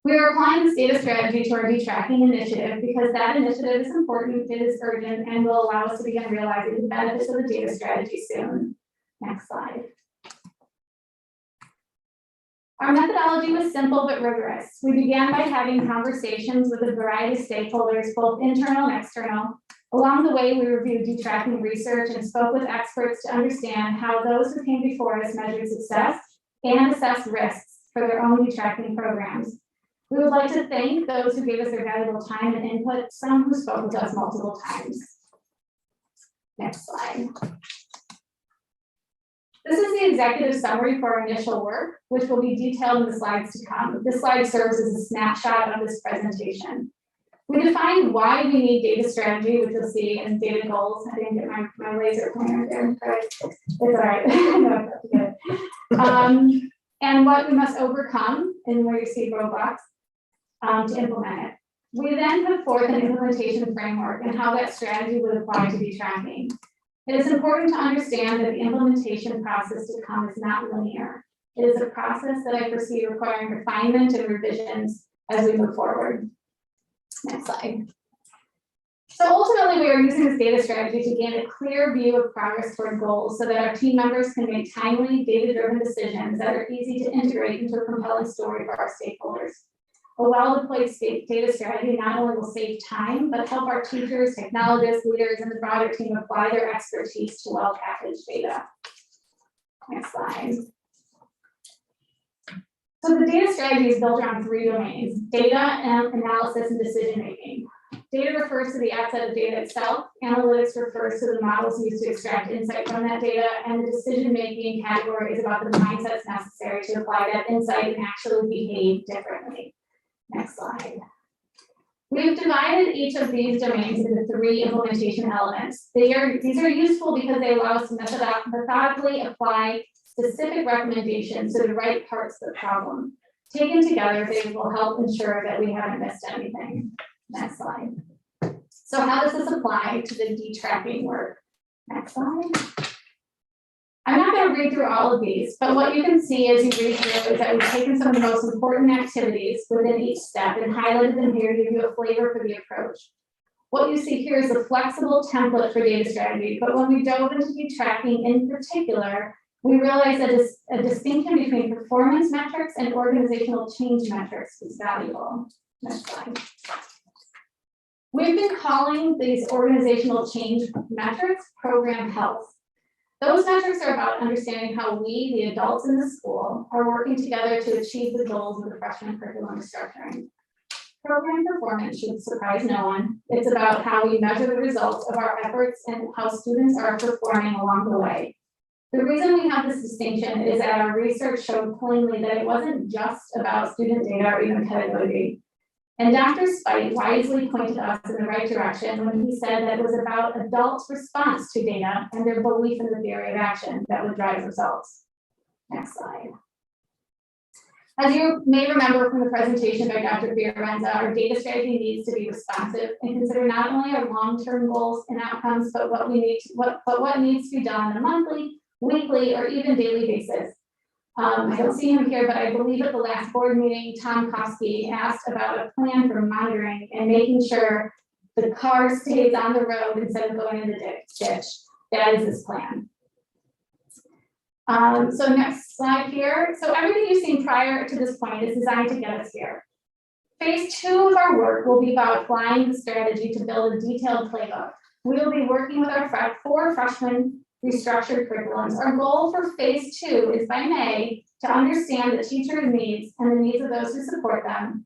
Speaker 13: We are applying this data strategy to our detracking initiative because that initiative is important, it is urgent, and will allow us to begin realizing the benefits of the data strategy soon. Next slide. Our methodology was simple but rigorous. We began by having conversations with a variety of stakeholders, both internal and external. Along the way, we reviewed detracking research and spoke with experts to understand how those who came before us measured success and assessed risks for their own detracking programs. We would like to thank those who gave us their valuable time and input, some who spoke with us multiple times. Next slide. This is the executive summary for our initial work, which will be detailed in the slides to come. This slide serves as a snapshot of this presentation. We defined why we need data strategy, which you'll see in data goals. I didn't get my laser pointer there, but it's all right. No, that's good. And what we must overcome and where you see roadblocks to implement it. We then put forth an implementation framework and how that strategy would apply to detracking. It is important to understand that the implementation process to come is not linear. It is a process that I foresee requiring refinement and revisions as we move forward. Next slide. So ultimately, we are using this data strategy to gain a clear view of progress toward goals so that our team members can make timely, data-driven decisions that are easy to integrate into a compelling story for our stakeholders. A well-deployed data strategy not only will save time, but help our teachers, technologists, leaders, and the broader team apply their expertise to well-packaged data. Next slide. So the data strategy is built around 3 domains: data, analysis, and decision-making. Data refers to the asset of data itself. Analytics refers to the models used to extract insight from that data. And the decision-making category is about the mindsets necessary to apply that insight and actually behave differently. Next slide. We've divided each of these domains into 3 implementation elements. These are useful because they allow us to methodically apply specific recommendations to the right parts of the problem. Taken together, they will help ensure that we haven't missed anything. Next slide. So how does this apply to the detracking work? Next slide. I'm not going to read through all of these, but what you can see as you read through is that we've taken some of the most important activities within each step and highlighted them here to give you a flavor for the approach. What you see here is a flexible template for data strategy, but when we dove into detracking in particular, we realized that a distinction between performance metrics and organizational change metrics is valuable. Next slide. We've been calling these organizational change metrics program health. Those metrics are about understanding how we, the adults in the school, are working together to achieve the goals of the freshman curriculum restructuring. Program performance should surprise no one. It's about how we measure the results of our efforts and how students are performing along the way. The reason we have this distinction is that our research showed plainly that it wasn't just about student data or even pedagogy. And Dr. Spite wisely pointed us in the right direction when he said that it was about adults' response to data and their belief in the theory of action that would drive results. Next slide. As you may remember from the presentation by Dr. Fiorenza, our data strategy needs to be responsive and consider not only our long-term goals and outcomes, but what needs to be done on a monthly, weekly, or even daily basis. I don't see him here, but I believe at the last board meeting, Tom Kosky asked about a plan for monitoring and making sure the car stays on the road instead of going in the ditch. That is his plan. So next slide here. So everything you've seen prior to this point is designed to get us here. Phase 2 of our work will be about applying the strategy to build a detailed playbook. We will be working with our 4 freshmen restructured curriculums. Our goal for phase 2 is by May to understand the teacher's needs and the needs of those who support them,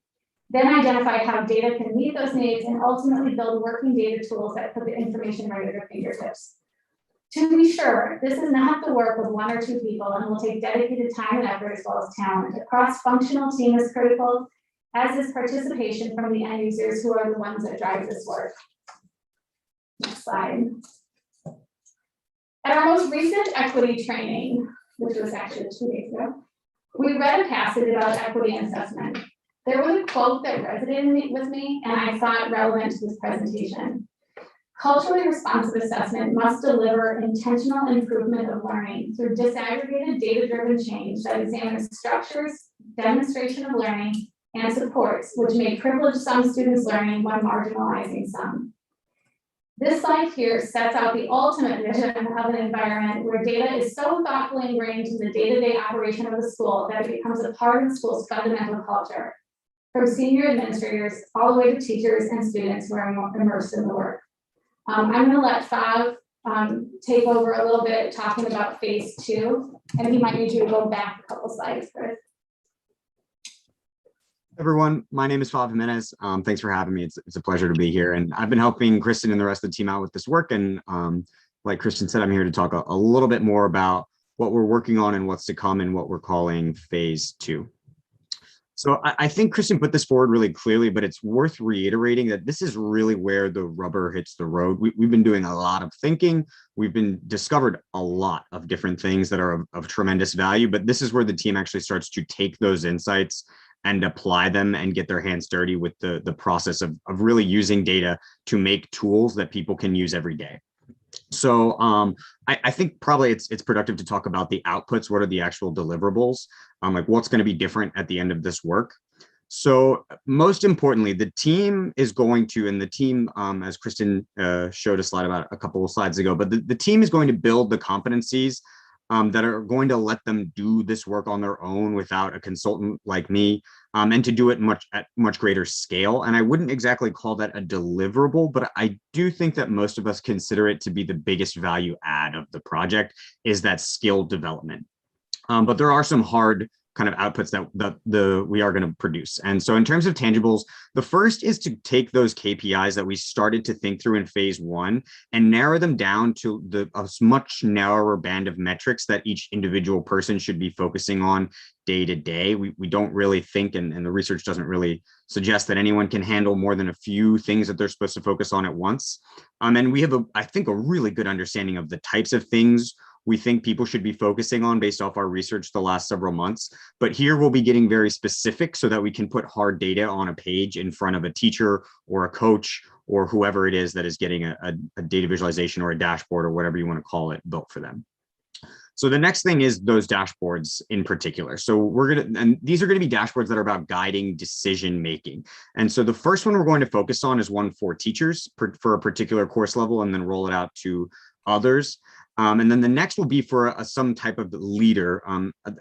Speaker 13: then identify how data can meet those needs, and ultimately build working data tools that put the information right at our fingertips. To be sure, this is not the work of one or two people and will take dedicated time and effort as well as talent. A cross-functional team is critical, as is participation from the end users who are the ones that drive this work. Next slide. At our most recent equity training, which was actually 2 days ago, we read a passage about equity and assessment. There was a quote that resonated with me and I thought relevant to this presentation. Culturally responsive assessment must deliver intentional improvement of learning through disaggregated data-driven change that examines structures, demonstration of learning, and supports which may privilege some students' learning while marginalizing some. This slide here sets out the ultimate vision of an environment where data is so thoughtfully ingrained in the day-to-day operation of the school that it becomes a part of the school's fundamental culture, from senior administrators all the way to teachers and students who are immersed in the work. I'm going to let Fav take over a little bit, talking about phase 2, and he might need you to go back a couple slides first.
Speaker 15: Everyone, my name is Fav Jimenez. Thanks for having me. It's a pleasure to be here. And I've been helping Kristen and the rest of the team out with this work. And like Kristen said, I'm here to talk a little bit more about what we're working on and what's to come and what we're calling phase 2. So I think Kristen put this forward really clearly, but it's worth reiterating that this is really where the rubber hits the road. We've been doing a lot of thinking. We've been discovered a lot of different things that are of tremendous value, but this is where the team actually starts to take those insights and apply them and get their hands dirty with the process of really using data to make tools that people can use every day. So I think probably it's productive to talk about the outputs. What are the actual deliverables? Like what's going to be different at the end of this work? So most importantly, the team is going to, and the team, as Kristen showed a slide about a couple of slides ago, but the team is going to build the competencies that are going to let them do this work on their own without a consultant like me, and to do it at much greater scale. And I wouldn't exactly call that a deliverable, but I do think that most of us consider it to be the biggest value add of the project is that skill development. But there are some hard kind of outputs that we are going to produce. And so in terms of tangibles, the first is to take those KPIs that we started to think through in phase 1 and narrow them down to a much narrower band of metrics that each individual person should be focusing on day to day. We don't really think, and the research doesn't really suggest that anyone can handle more than a few things that they're supposed to focus on at once. And we have, I think, a really good understanding of the types of things we think people should be focusing on based off our research the last several months. But here we'll be getting very specific so that we can put hard data on a page in front of a teacher or a coach or whoever it is that is getting a data visualization or a dashboard or whatever you want to call it built for them. So the next thing is those dashboards in particular. So and these are going to be dashboards that are about guiding decision making. And so the first one we're going to focus on is one for teachers for a particular course level, and then roll it out to others. And then the next will be for some type of leader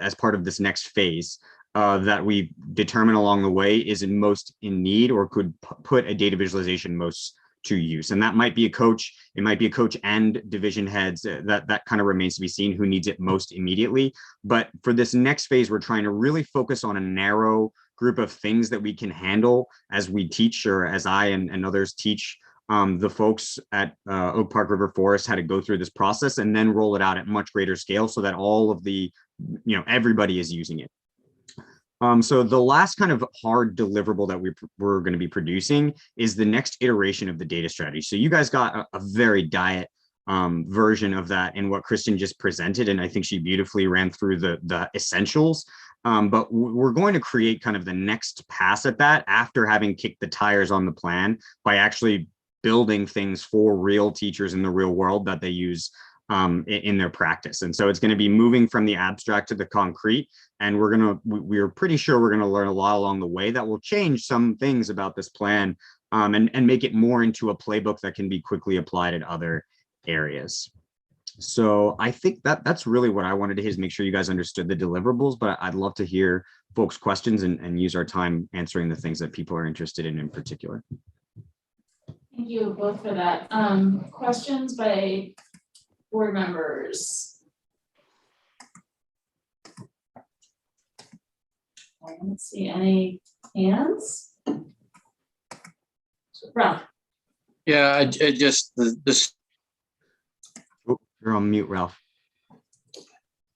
Speaker 15: as part of this next phase that we determine along the way is most in need or could put a data visualization most to use. And that might be a coach. It might be a coach and division heads. That kind of remains to be seen who needs it most immediately. But for this next phase, we're trying to really focus on a narrow group of things that we can handle as we teach, or as I and others teach the folks at Oak Park River Forest how to go through this process and then roll it out at much greater scale so that all of the, everybody is using it. So the last kind of hard deliverable that we're going to be producing is the next iteration of the data strategy. So you guys got a very diet version of that in what Kristen just presented, and I think she beautifully ran through the essentials. But we're going to create kind of the next pass at that after having kicked the tires on the plan by actually building things for real teachers in the real world that they use in their practice. And so it's going to be moving from the abstract to the concrete. And we're pretty sure we're going to learn a lot along the way that will change some things about this plan and make it more into a playbook that can be quickly applied in other areas. So I think that's really what I wanted to hear, is make sure you guys understood the deliverables, but I'd love to hear folks' questions and use our time answering the things that people are interested in particular.
Speaker 2: Thank you both for that. Questions by board members? I don't see any hands. Rob.
Speaker 9: Yeah, I just this.
Speaker 15: You're on mute, Ralph.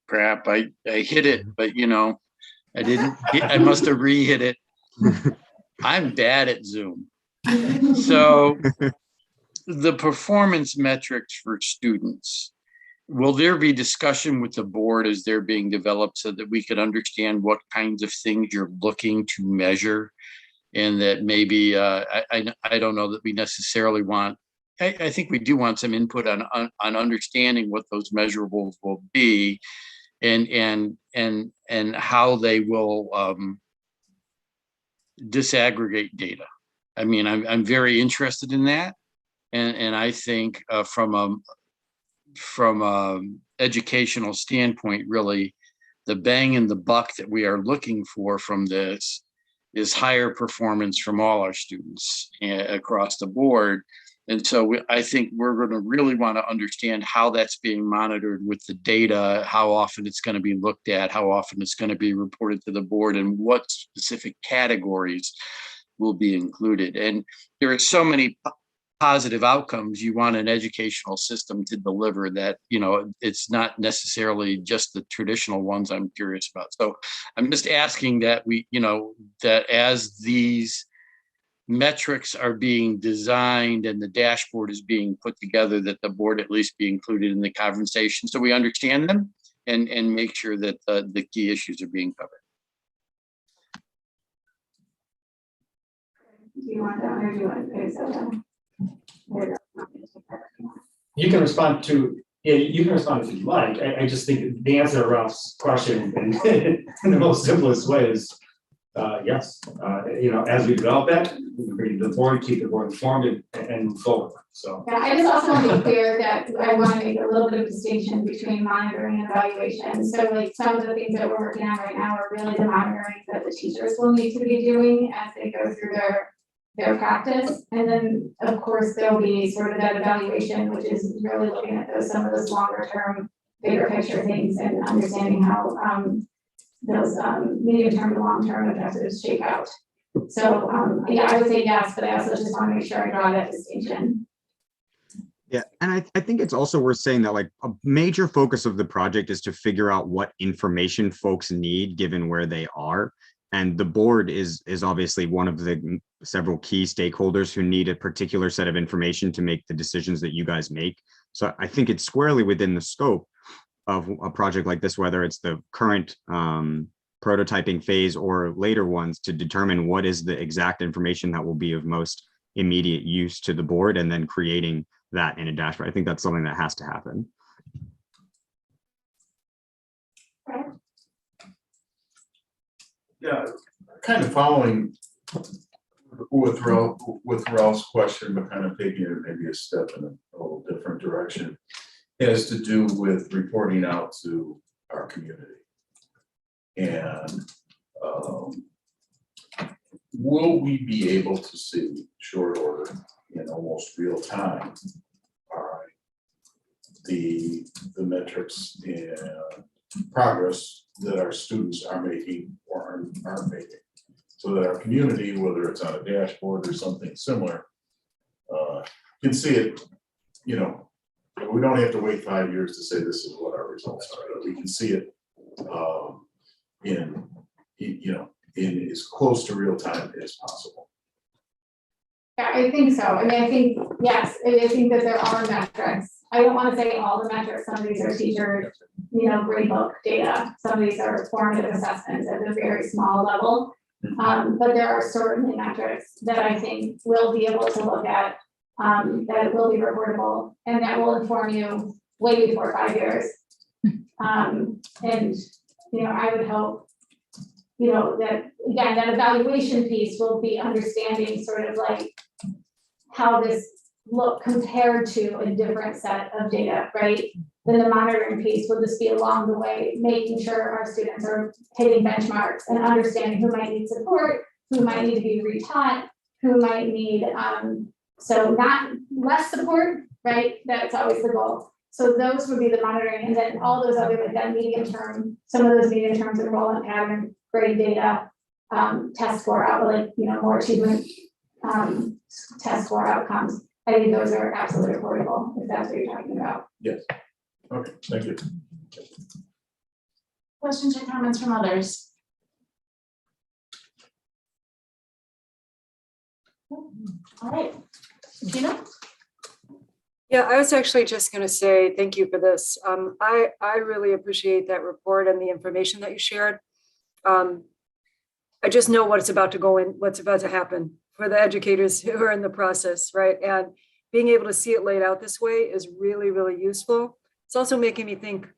Speaker 9: Crap, I hit it, but you know, I didn't, I must have re-hit it. I'm bad at Zoom. So the performance metrics for students, will there be discussion with the board as they're being developed so that we could understand what kinds of things you're looking to measure? And that maybe, I don't know that we necessarily want, I think we do want some input on understanding what those measurables will be and how they will disaggregate data. I mean, I'm very interested in that. And I think from a educational standpoint, really, the bang in the buck that we are looking for from this is higher performance from all our students across the board. And so I think we're going to really want to understand how that's being monitored with the data, how often it's going to be looked at, how often it's going to be reported to the board, and what specific categories will be included. And there are so many positive outcomes you want an educational system to deliver that, you know, it's not necessarily just the traditional ones I'm curious about. So I'm just asking that we, you know, that as these metrics are being designed and the dashboard is being put together, that the board at least be included in the conversation so we understand them and make sure that the key issues are being covered.
Speaker 13: Do you want that or do you want to put something?
Speaker 4: You can respond to, yeah, you can respond if you like. I just think the answer to Ralph's question in the most simplest way is yes. You know, as we develop that, we can bring it to the board, keep the board informed and move forward. So.
Speaker 13: Yeah, I just also want to be clear that I want to make a little bit of distinction between monitoring and evaluation. So like some of the things that we're working on right now are really the monitoring that the teachers will need to be doing as they go through their practice. And then of course, there'll be sort of that evaluation, which is really looking at some of those longer term, bigger picture things and understanding how those medium term to long term objectives shake out. So yeah, I would say yes, but I also just want to make sure I draw that distinction.
Speaker 15: Yeah, and I think it's also worth saying that like a major focus of the project is to figure out what information folks need given where they are. And the board is obviously one of the several key stakeholders who need a particular set of information to make the decisions that you guys make. So I think it's squarely within the scope of a project like this, whether it's the current prototyping phase or later ones, to determine what is the exact information that will be of most immediate use to the board and then creating that in a dashboard. I think that's something that has to happen.
Speaker 8: Yeah, kind of following with Ralph's question, but kind of taking it maybe a step in a little different direction, has to do with reporting out to our community. And will we be able to see short order in almost real time, all right, the metrics and progress that our students are making or aren't making, so that our community, whether it's on a dashboard or something similar, can see it. You know, we don't have to wait 5 years to say this is what our results are. We can see it in as close to real time as possible.
Speaker 13: Yeah, I think so. I mean, I think, yes, I think that there are metrics. I don't want to say all the metrics. Some of these are teacher, grade book data. Some of these are formative assessments at a very small level. But there are certainly metrics that I think we'll be able to look at, that will be reportable and that will inform you way before 5 years. And, I would hope, that again, that evaluation piece will be understanding sort of like how this look compared to a different set of data, right? Then the monitoring piece will just be along the way, making sure our students are hitting benchmarks and understanding who might need support, who might need to be retaught, who might need, so not less support, right? That's always the goal. So those would be the monitoring, and then all those other, like that medium term, some of those medium terms, enrollment pattern, grade data, test score out, like, more achievement, test score outcomes. I think those are absolutely reportable, if that's what you're talking about.
Speaker 8: Yes. Okay, thank you.
Speaker 2: Questions or comments from others? All right, Gina?
Speaker 6: Yeah, I was actually just going to say thank you for this. I really appreciate that report and the information that you shared. I just know what's about to go in, what's about to happen for the educators who are in the process, right? And being able to see it laid out this way is really, really useful. It's also making me think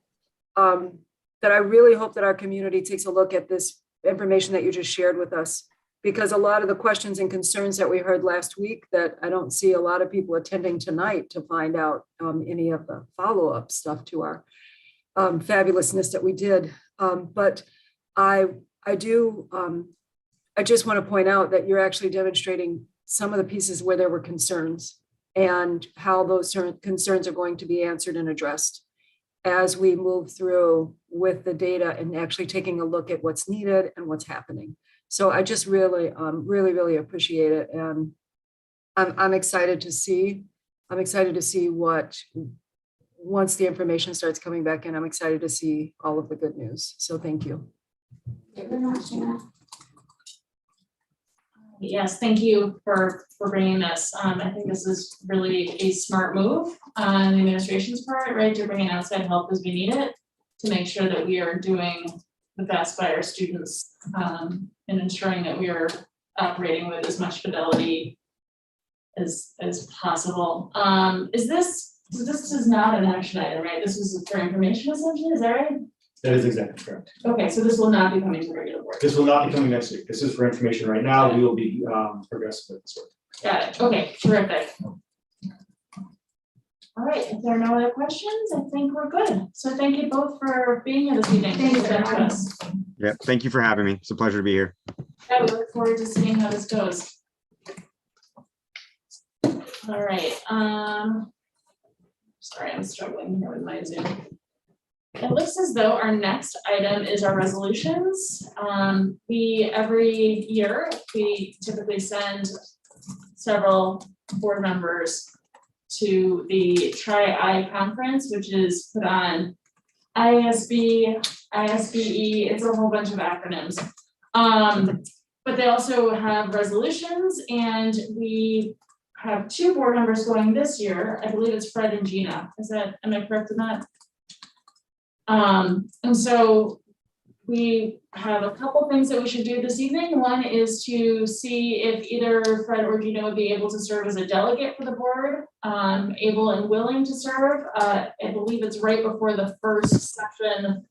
Speaker 6: that I really hope that our community takes a look at this information that you just shared with us, because a lot of the questions and concerns that we heard last week that I don't see a lot of people attending tonight to find out any of the follow-up stuff to our fabulousness that we did. But I just want to point out that you're actually demonstrating some of the pieces where there were concerns and how those concerns are going to be answered and addressed as we move through with the data and actually taking a look at what's needed and what's happening. So I just really, really appreciate it. And I'm excited to see what, once the information starts coming back in, I'm excited to see all of the good news. So thank you.
Speaker 13: Thank you very much, Gina.
Speaker 2: Yes, thank you for bringing this. I think this is really a smart move on the administration's part, right? To bring in outside help as we need it, to make sure that we are doing the best by our students, and ensuring that we are operating with as much fidelity as possible. This is not an action item, right? This is for information essentially, is that right?
Speaker 4: That is exactly correct.
Speaker 2: Okay, so this will not be coming to the regular board.
Speaker 4: This will not be coming next week. This is for information right now. We will be progressive with this work.
Speaker 2: Got it. Okay, terrific. All right, if there are no other questions, I think we're good. So thank you both for being here this evening.
Speaker 13: Thank you.
Speaker 2: For us.
Speaker 15: Yeah, thank you for having me. It's a pleasure to be here.
Speaker 2: Yeah, we look forward to seeing how this goes. All right, sorry, I'm struggling here with my Zoom. It looks as though our next item is our resolutions. Every year, we typically send several board members to the Tri-I conference, which is put on ISB, ISBE, it's a whole bunch of acronyms. But they also have resolutions, and we have 2 board members going this year. I believe it's Fred and Gina. Am I correct in that? And so we have a couple things that we should do this evening. One is to see if either Fred or Gina would be able to serve as a delegate for the board, able and willing to serve. I believe it's right before the first session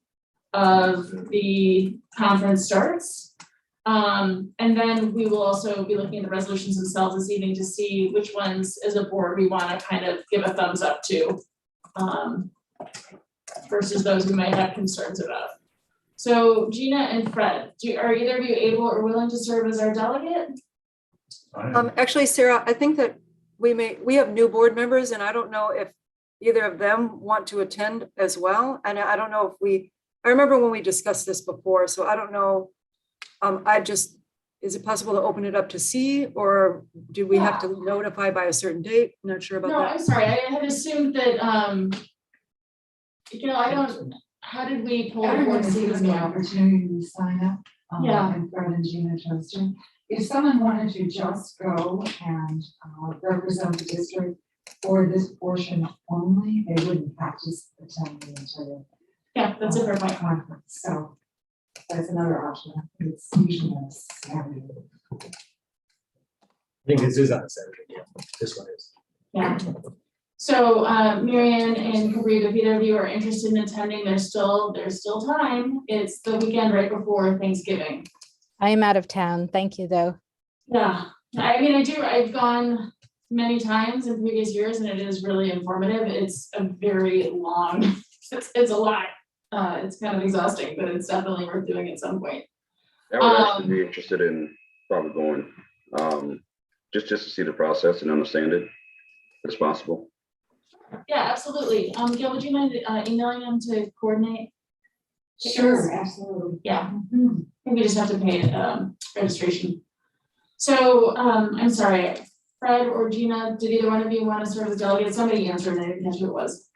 Speaker 2: of the conference starts. And then we will also be looking at the resolutions themselves this evening to see which ones as a board we want to kind of give a thumbs up to. Versus those we might have concerns about. So Gina and Fred, are either of you able or willing to serve as our delegate?
Speaker 6: Actually, Sarah, I think that we have new board members, and I don't know if either of them want to attend as well. And I don't know if I remember when we discussed this before, so I don't know. Is it possible to open it up to see, or do we have to notify by a certain date? I'm not sure about that.
Speaker 2: No, I'm sorry, I had assumed that, how did we pull the
Speaker 12: Everyone
Speaker 2: board
Speaker 12: is
Speaker 2: seats?
Speaker 12: given the opportunity to sign up.
Speaker 2: Yeah.
Speaker 12: And Fred and Gina chose to. If someone wanted to just go and represent the district for this portion only, they wouldn't have to attend the entire.
Speaker 2: Yeah, that's a fair point.
Speaker 12: Conference, so that's another option. It's usually on Saturday.
Speaker 4: I think this is on Saturday. Yeah, this one is.
Speaker 2: Yeah. So Marianne and Kabreed, if either of you are interested in attending, there's still time. It's the weekend right before Thanksgiving.
Speaker 5: I am out of town. Thank you, though.
Speaker 2: Yeah, I mean, I've gone many times in previous years, and it is really informative. It's a very long, it's a lot. It's kind of exhausting, but it's definitely worth doing at some point.
Speaker 10: I would actually be interested in probably going, just to see the process and understand it, if it's possible.
Speaker 2: Yeah, absolutely. Gail, would you mind emailing them to coordinate?
Speaker 12: Sure, absolutely.
Speaker 2: Yeah, I think we just have to pay registration. So I'm sorry, Fred or Gina, did either one of you want to serve as delegate? Somebody answered and I didn't catch who it was.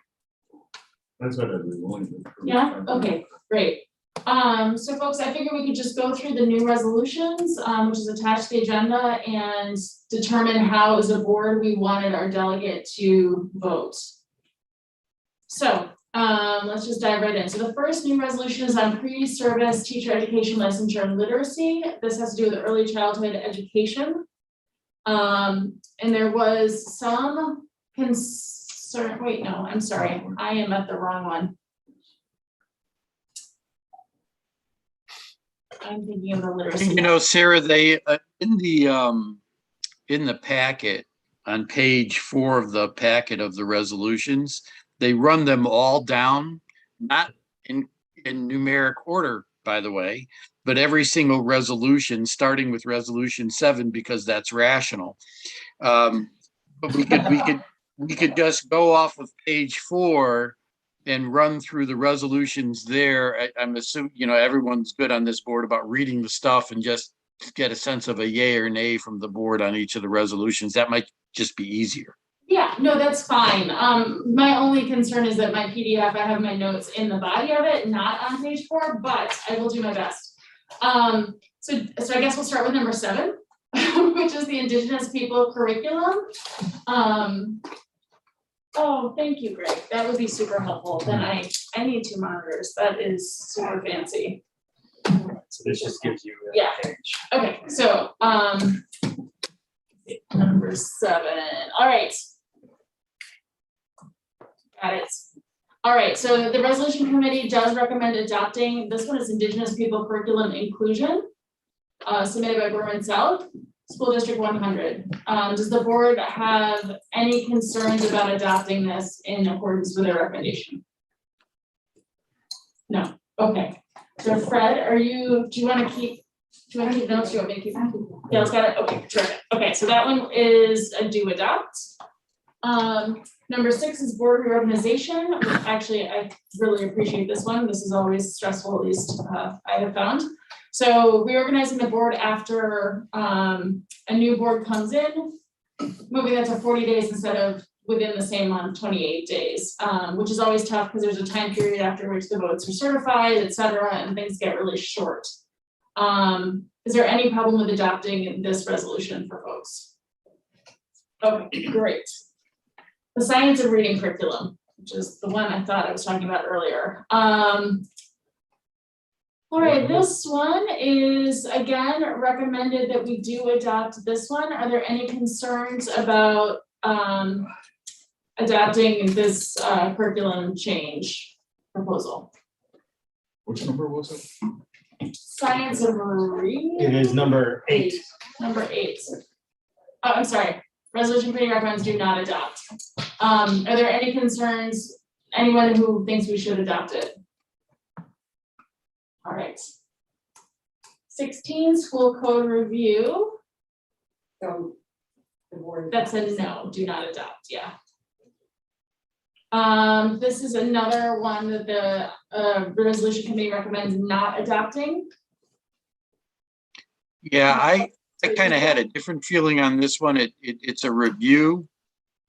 Speaker 8: That's what I'd be willing to. approve.
Speaker 2: Yeah, okay, great. So folks, I figure we could just go through the new resolutions, which is attached to the agenda, and determine how as a board we wanted our delegate to vote. So, let's just dive right in. So the first new resolution is on pre-service teacher education, licensure, and literacy. This has to do with early childhood education. And there was some concern, wait, no, I'm sorry, I am at the wrong one. I'm thinking of the literacy.
Speaker 9: You know, Sarah, they, in the packet, on page 4 of the packet of the resolutions, they run them all down, not in numeric order, by the way, but every single resolution, starting with resolution 7, because that's rational. But we could just go off of page 4 and run through the resolutions there. I'm assuming, you know, everyone's good on this board about reading the stuff and just get a sense of a yay or nay from the board on each of the resolutions. That might just be easier.
Speaker 2: Yeah, no, that's fine. My only concern is that my PDF, I have my notes in the body of it, not on page 4, but I will do my best. So I guess we'll start with number 7, which is the Indigenous People curriculum. Oh, thank you, Greg. That would be super helpful. Then I need 2 monitors. That is super fancy.
Speaker 4: So this just gives you a
Speaker 2: Yeah.
Speaker 4: page.
Speaker 2: Okay, so number 7. All right. Got it. All right, so the resolution committee does recommend adopting, this one is Indigenous People Curriculum Inclusion, submitted by Berman South, School District 100. Does the board have any concerns about adopting this in accordance with their recommendation? No, okay. So Fred, do you want to keep notes? Do you want me to keep? Yeah, let's got it. Okay, terrific. Okay, so that one is a do adopt. Number 6 is board reorganization. Actually, I really appreciate this one. This is always stressful, at least I have found. So reorganizing the board after a new board comes in, moving that to 40 days instead of within the same month, 28 days, which is always tough because there's a time period after which the votes are certified, et cetera, and things get really short. Is there any problem with adopting this resolution for folks? Okay, great. The science of reading curriculum, which is the one I thought I was talking about earlier. All right, this one is again recommended that we do adopt this one. Are there any concerns about adopting this curriculum change proposal?
Speaker 8: Which number was it?
Speaker 2: Science of reading.
Speaker 4: It is number 8.
Speaker 2: Number 8. Oh, I'm sorry. Resolution committee recommends do not adopt. Are there any concerns? Anyone who thinks we should adopt it? All right. 16, school code review.
Speaker 3: So the board.
Speaker 2: That's a no, do not adopt, yeah. This is another one that the resolution committee recommends not adopting.
Speaker 9: Yeah, I kind of had a different feeling on this one. It's a review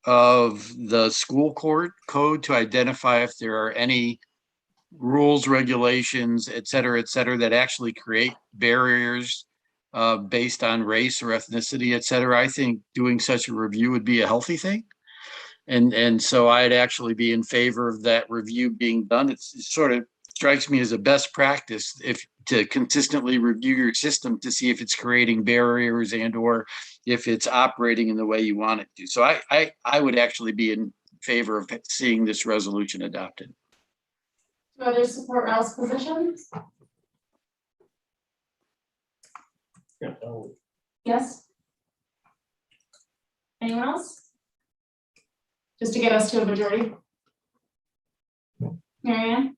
Speaker 9: of the school code to identify if there are any rules, regulations, et cetera, that actually create barriers based on race or ethnicity, et cetera. I think doing such a review would be a healthy thing. And so I'd actually be in favor of that review being done. It sort of strikes me as a best practice to consistently review your system to see if it's creating barriers and or if it's operating in the way you want it to. So I would actually be in favor of seeing this resolution adopted.
Speaker 2: Do others support Ralph's position?
Speaker 4: Yeah.
Speaker 2: Yes? Anyone else? Just to get us to a majority? Mary Ann?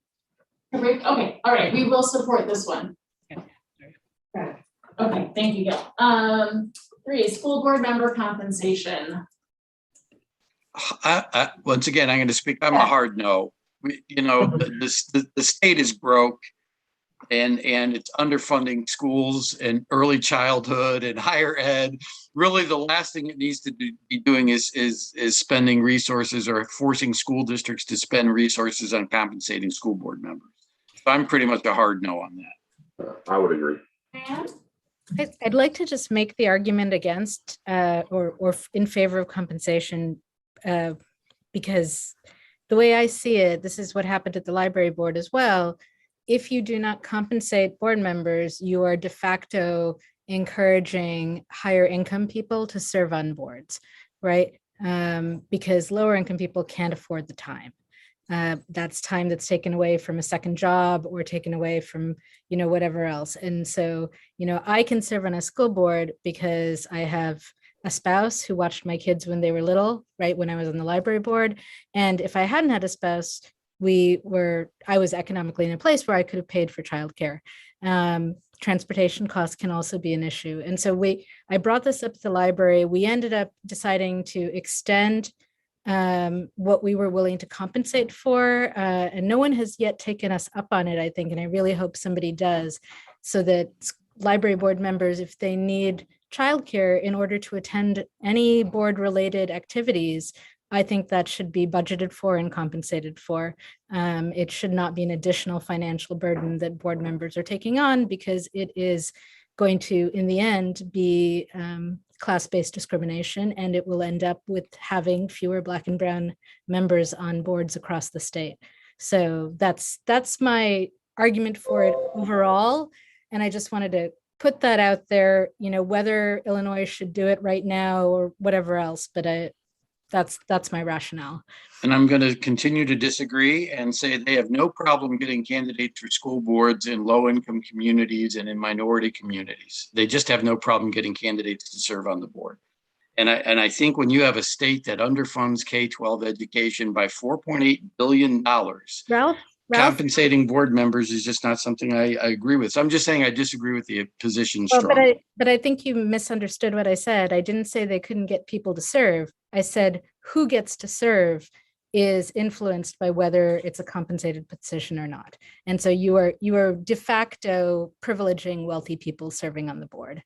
Speaker 2: Okay, all right, we will support this one. Okay, thank you, Gail. 3, school board member compensation.
Speaker 9: Once again, I'm going to speak, I'm a hard no. The state is broke. and it's underfunding schools and early childhood and higher ed. Really, the last thing it needs to be doing is spending resources or forcing school districts to spend resources on compensating school board members. So I'm pretty much a hard no on that.
Speaker 10: I would agree.
Speaker 5: I'd like to just make the argument against or in favor of compensation because the way I see it, this is what happened at the library board as well. If you do not compensate board members, you are de facto encouraging higher income people to serve on boards, right? Because lower income people can't afford the time. That's time that's taken away from a second job or taken away from, whatever else. And so, I can serve on a school board because I have a spouse who watched my kids when they were little, right? When I was on the library board. And if I hadn't had a spouse, I was economically in a place where I could have paid for childcare. Transportation costs can also be an issue. And so I brought this up to the library. We ended up deciding to extend what we were willing to compensate for. And no one has yet taken us up on it, I think. And I really hope somebody does, so that library board members, if they need childcare in order to attend any board related activities, I think that should be budgeted for and compensated for. It should not be an additional financial burden that board members are taking on, because it is going to, in the end, be class-based discrimination, and it will end up with having fewer Black and brown members on boards across the state. So that's my argument for it overall. And I just wanted to put that out there, whether Illinois should do it right now or whatever else, but that's my rationale.
Speaker 9: And I'm going to continue to disagree and say they have no problem getting candidates for school boards in low-income communities and in minority communities. They just have no problem getting candidates to serve on the board. And I think when you have a state that underfunds K-12 education by $4.8 billion,
Speaker 5: Ralph?
Speaker 9: compensating board members is just not something I agree with. So I'm just saying I disagree with the position strongly.
Speaker 5: But I think you misunderstood what I said. I didn't say they couldn't get people to serve. I said who gets to serve is influenced by whether it's a compensated position or not. And so you are de facto privileging wealthy people serving on the board.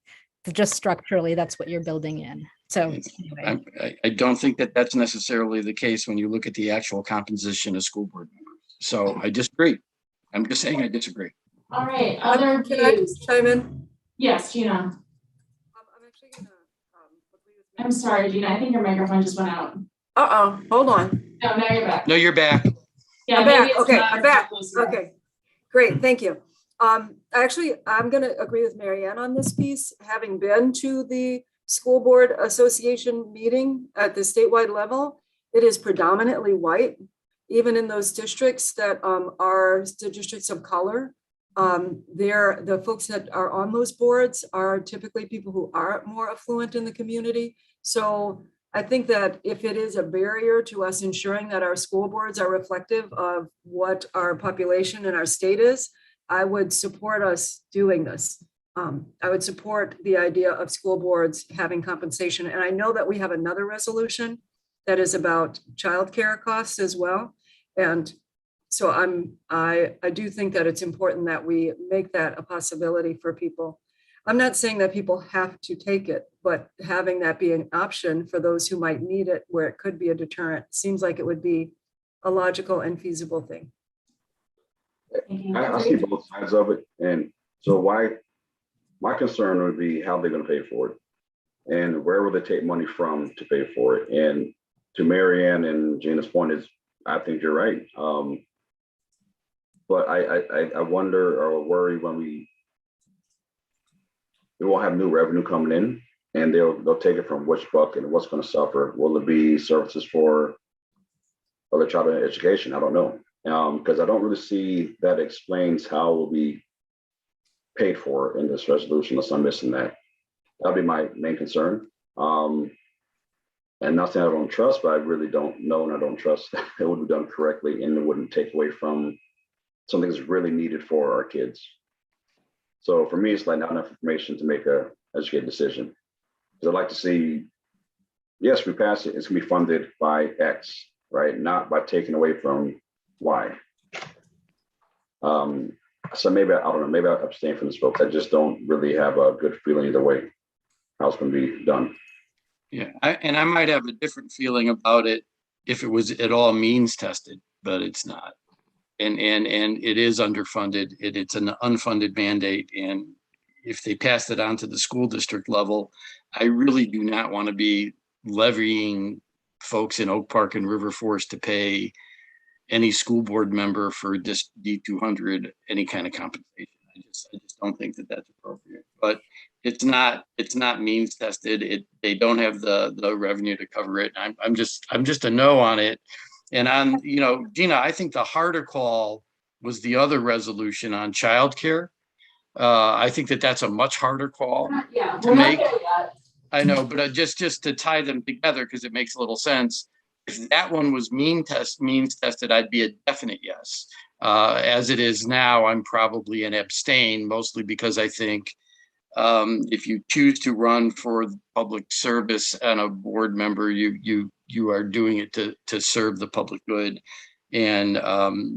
Speaker 5: Just structurally, that's what you're building in. So anyway.
Speaker 9: I don't think that that's necessarily the case when you look at the actual composition of school board members. So I disagree. I'm just saying I disagree.
Speaker 2: All right, other
Speaker 6: Can I
Speaker 2: views?
Speaker 6: just chime in?
Speaker 2: Yes, Gina.
Speaker 6: I'm actually gonna,
Speaker 2: I'm sorry, Gina, I think your microphone just went out.
Speaker 6: hold on.
Speaker 2: No, now you're back.
Speaker 9: No, you're back.
Speaker 2: Yeah,
Speaker 6: I'm
Speaker 2: maybe
Speaker 6: back.
Speaker 2: it's
Speaker 6: Okay,
Speaker 2: not
Speaker 6: I'm back.
Speaker 2: close enough.
Speaker 6: Okay, great, thank you. Actually, I'm gonna agree with Marianne on this piece. Having been to the School Board Association meeting at the statewide level, it is predominantly white, even in those districts that are the districts of color. The folks that are on those boards are typically people who are more affluent in the community. So I think that if it is a barrier to us ensuring that our school boards are reflective of what our population and our state is, I would support us doing this. I would support the idea of school boards having compensation. And I know that we have another resolution that is about childcare costs as well. And so I do think that it's important that we make that a possibility for people. I'm not saying that people have to take it, but having that be an option for those who might need it, where it could be a deterrent, seems like it would be a logical and feasible thing.
Speaker 10: I see both sides of it. And so my concern would be how they're going to pay for it and where will they take money from to pay for it. And to Marianne and Gina's point is, I think you're right. But I wonder or worry when we won't have new revenue coming in, and they'll take it from which bucket and what's going to suffer. Will it be services for other child education? I don't know, because I don't really see that explains how it will be paid for in this resolution, unless I'm missing that. That'll be my main concern. And not saying I don't trust, but I really don't know, and I don't trust that it would be done correctly, and it wouldn't take away from something that's really needed for our kids. So for me, it's like not enough information to make a educated decision. Because I'd like to see, yes, we pass it, it's gonna be funded by X, right? Not by taking away from Y. So maybe, I don't know, maybe I abstain from this vote. I just don't really have a good feeling either way how it's going to be done.
Speaker 9: Yeah, I might have a different feeling about it if it was at all means tested, but it's not. And it is underfunded. It's an unfunded mandate. And if they passed it on to the school district level, I really do not want to be levying folks in Oak Park and River Forest to pay any school board member for this D200 any kind of compensation. I just don't think that that's appropriate. But it's not means tested. They don't have the revenue to cover it. I'm just a no on it. And on, Gina, I think the harder call was the other resolution on childcare. I think that's a much harder call
Speaker 2: Yeah,
Speaker 9: to
Speaker 2: we're not
Speaker 9: make.
Speaker 2: there yet.
Speaker 9: I know, but just to tie them together, because it makes a little sense. If that one was means tested, I'd be a definite yes. As it is now, I'm probably an abstain, mostly because I think if you choose to run for public service and a board member, you are doing it to serve the public good. And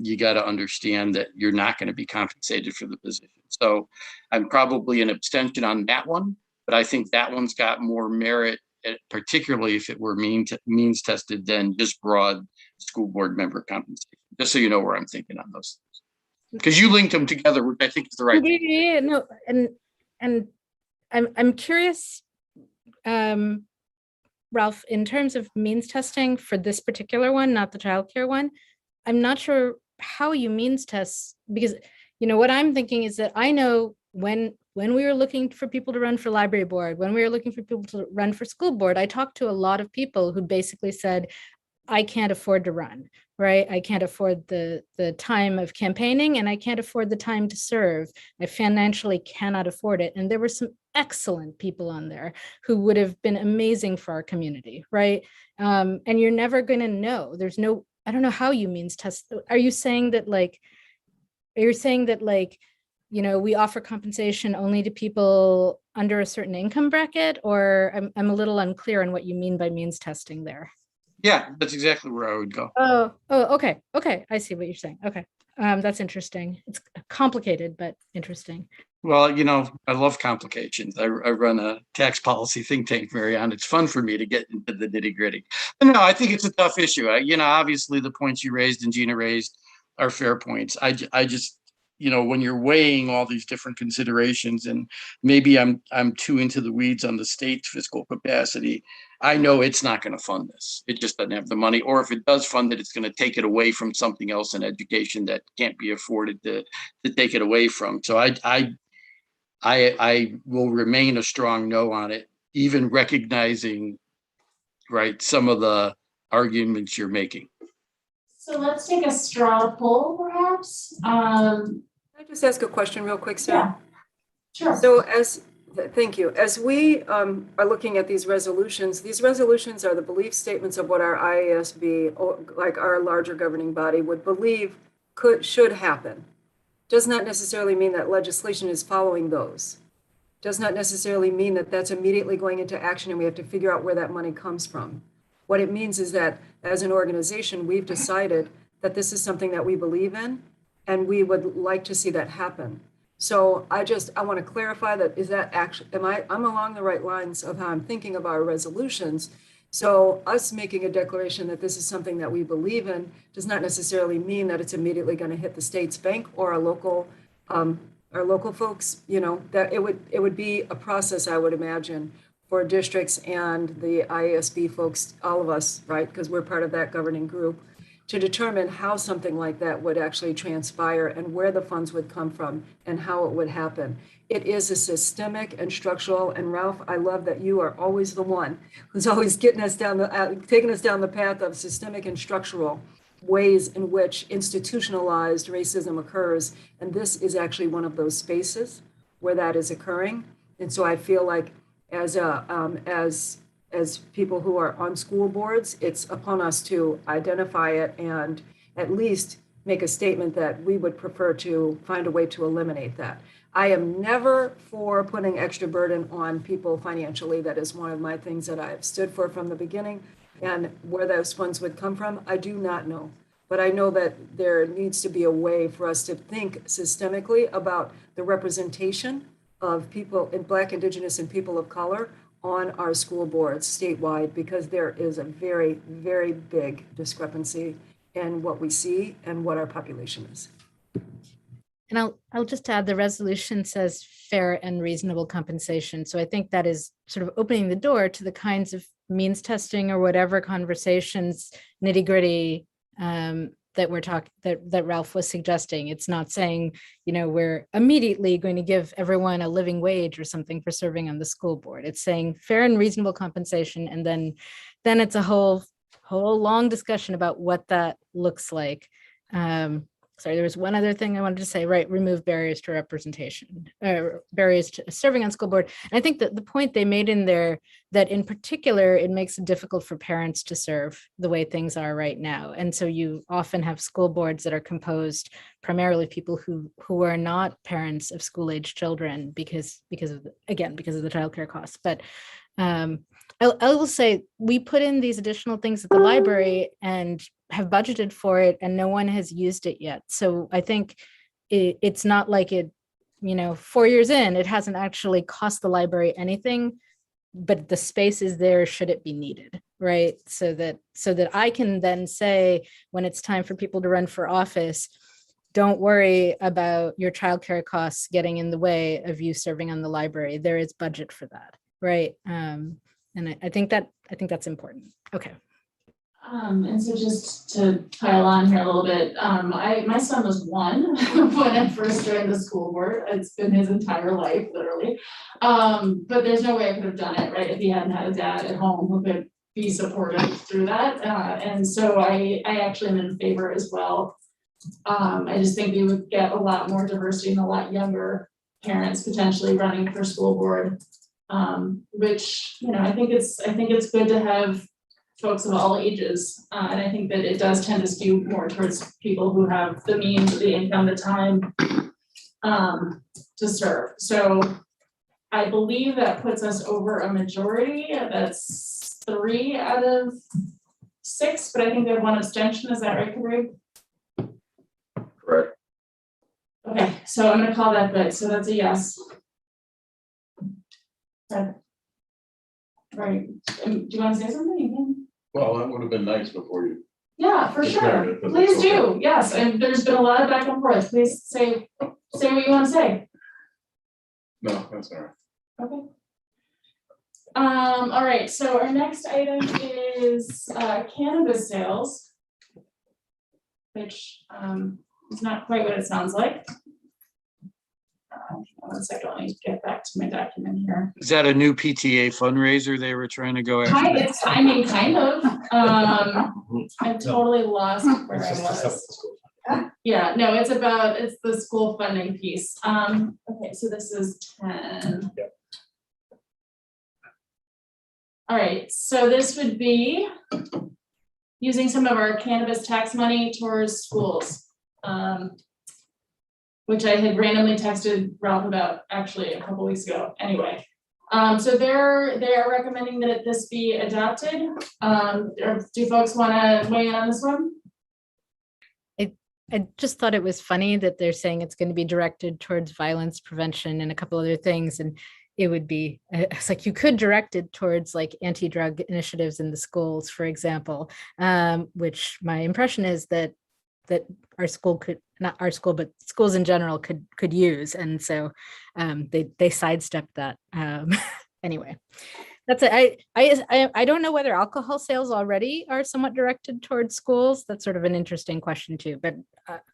Speaker 9: you got to understand that you're not going to be compensated for the position. So I'm probably an abstention on that one, but I think that one's got more merit, particularly if it were means tested than just broad school board member compensation. Just so you know where I'm thinking on those things. Because you linked them together, which I think is the right thing.
Speaker 5: Yeah, no, and I'm curious, Ralph, in terms of means testing for this particular one, not the childcare one, I'm not sure how you means test, because what I'm thinking is that I know when we were looking for people to run for library board, when we were looking for people to run for school board, I talked to a lot of people who basically said, I can't afford to run, right? I can't afford the time of campaigning, and I can't afford the time to serve. I financially cannot afford it. And there were some excellent people on there who would have been amazing for our community, right? And you're never going to know. I don't know how you means test. Are you saying that we offer compensation only to people under a certain income bracket? Or I'm a little unclear on what you mean by means testing there.
Speaker 9: Yeah, that's exactly where I would go.
Speaker 5: Oh, okay. I see what you're saying. Okay. That's interesting. It's complicated, but interesting.
Speaker 9: Well, I love complications. I run a tax policy think tank, Marianne. It's fun for me to get into the nitty gritty. But no, I think it's a tough issue. Obviously the points you raised and Gina raised are fair points. I just, when you're weighing all these different considerations, and maybe I'm too into the weeds on the state's fiscal capacity, I know it's not going to fund this. It just doesn't have the money. Or if it does fund it, it's going to take it away from something else in education that can't be afforded to take it away from. So I will remain a strong no on it, even recognizing, right, some of the arguments you're making.
Speaker 2: So let's take a straw poll, perhaps.
Speaker 6: Can I just ask a question real quick, Sarah?
Speaker 2: Yeah, sure.
Speaker 6: So thank you. As we are looking at these resolutions are the belief statements of what our IASB, or like our larger governing body, would believe should happen. Does not necessarily mean that legislation is following those. Does not necessarily mean that that's immediately going into action and we have to figure out where that money comes from. What it means is that as an organization, we've decided that this is something that we believe in, and we would like to see that happen. So I want to clarify that, is that actually, I'm along the right lines of how I'm thinking of our resolutions. So us making a declaration that this is something that we believe in does not necessarily mean that it's immediately going to hit the state's bank or our local folks, that it would be a process, I would imagine, for districts and the IASB folks, all of us, right? Because we're part of that governing group, to determine how something like that would actually transpire and where the funds would come from and how it would happen. It is a systemic and structural, and Ralph, I love that you are always the one who's always taking us down the path of systemic and structural ways in which institutionalized racism occurs. And this is actually one of those spaces where that is occurring. And so I feel like as people who are on school boards, it's upon us to identify it and at least make a statement that we would prefer to find a way to eliminate that. I am never for putting extra burden on people financially. That is one of my things that I have stood for from the beginning. And where those funds would come from, I do not know. But I know that there needs to be a way for us to think systemically about the representation of people in Black, Indigenous, and people of color on our school boards statewide, because there is a very, very big discrepancy in what we see and what our population is.
Speaker 5: And I'll just add, the resolution says fair and reasonable compensation. So I think that is sort of opening the door to the kinds of means testing or whatever conversations, nitty gritty, that we're talking, that Ralph was suggesting. It's not saying, you know, we're immediately going to give everyone a living wage or something for serving on the school board. It's saying fair and reasonable compensation. And then it's a whole long discussion about what that looks like. Sorry, there was one other thing I wanted to say, right? Remove barriers to representation, barriers to serving on school board. And I think that the point they made in there, that in particular, it makes it difficult for parents to serve the way things are right now. And so you often have school boards that are composed primarily people who are not parents of school age children because of the childcare costs. But I will say, we put in these additional things at the library and have budgeted for it, and no one has used it yet. So I think it's not like it, 4 years in, it hasn't actually cost the library anything, but the space is there should it be needed, right? So that I can then say, when it's time for people to run for office, don't worry about your childcare costs getting in the way of you serving on the library. There is budget for that, right? And I think that's important. Okay.
Speaker 2: And so just to pile on here a little bit, my son was 1 when I first joined the school board. It's been his entire life, literally. But there's no way I could have done it, right, if he hadn't had a dad at home who could be supportive through that. And so I actually am in favor as well. I just think we would get a lot more diversity and a lot younger parents potentially running for school board. Which, I think it's good to have folks of all ages. And I think that it does tend to skew more towards people who have the means, the income, the time to serve. So I believe that puts us over a majority. That's 3 out of 6, but I think they have 1 abstention. Is that right, Kabir?
Speaker 10: Correct.
Speaker 2: Okay, so I'm gonna call that good. So that's a yes. Okay. Right, do you want to say something? You can.
Speaker 8: Well, that would have been nice before you.
Speaker 2: Yeah, for
Speaker 8: declared
Speaker 2: sure.
Speaker 8: it, but
Speaker 2: Please
Speaker 8: that's okay.
Speaker 2: do, yes, and there's been a lot of back and forth. Please say what you want to say.
Speaker 8: No, that's all right.
Speaker 2: Okay. All right, so our next item is cannabis sales, which is not quite what it sounds like. 1 second, let me get back to my document here.
Speaker 9: Is that a new PTA fundraiser they were trying to go after?
Speaker 2: Kind of. I've totally lost where I was. Yeah, no, it's the school funding piece. Okay, so this is 10.
Speaker 4: Yep.
Speaker 2: All right, so this would be using some of our cannabis tax money towards schools. Which I had randomly texted Ralph about actually a couple weeks ago. Anyway, so they are recommending that this be adopted. Or do folks want to weigh in on this one?
Speaker 5: I just thought it was funny that they're saying it's going to be directed towards violence prevention and a couple other things. And it would be, it's like you could direct it towards like anti-drug initiatives in the schools, for example, which my impression is that our school could, not our school, but schools in general could use. And so they sidestepped that. Anyway, that's it. I don't know whether alcohol sales already are somewhat directed towards schools. That's sort of an interesting question too, but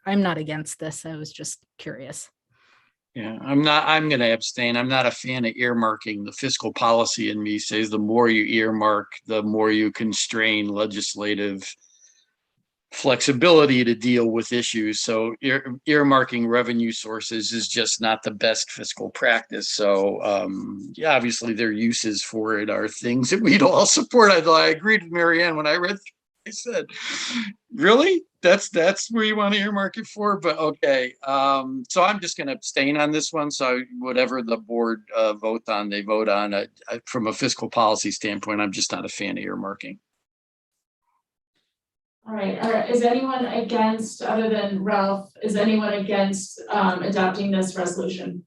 Speaker 5: I'm not against this. I was just curious.
Speaker 9: Yeah, I'm going to abstain. I'm not a fan of earmarking. The fiscal policy in me says the more you earmark, the more you constrain legislative flexibility to deal with issues. So earmarking revenue sources is just not the best fiscal practice. So yeah, obviously their uses for it are things that we'd all support. I agreed with Marianne when I read, I said, really? That's where you want to earmark it for? But okay. So I'm just going to abstain on this one. So whatever the board vote on, they vote on. From a fiscal policy standpoint, I'm just not a fan of earmarking.
Speaker 2: All right, is anyone against, other than Ralph, is anyone against adopting this resolution?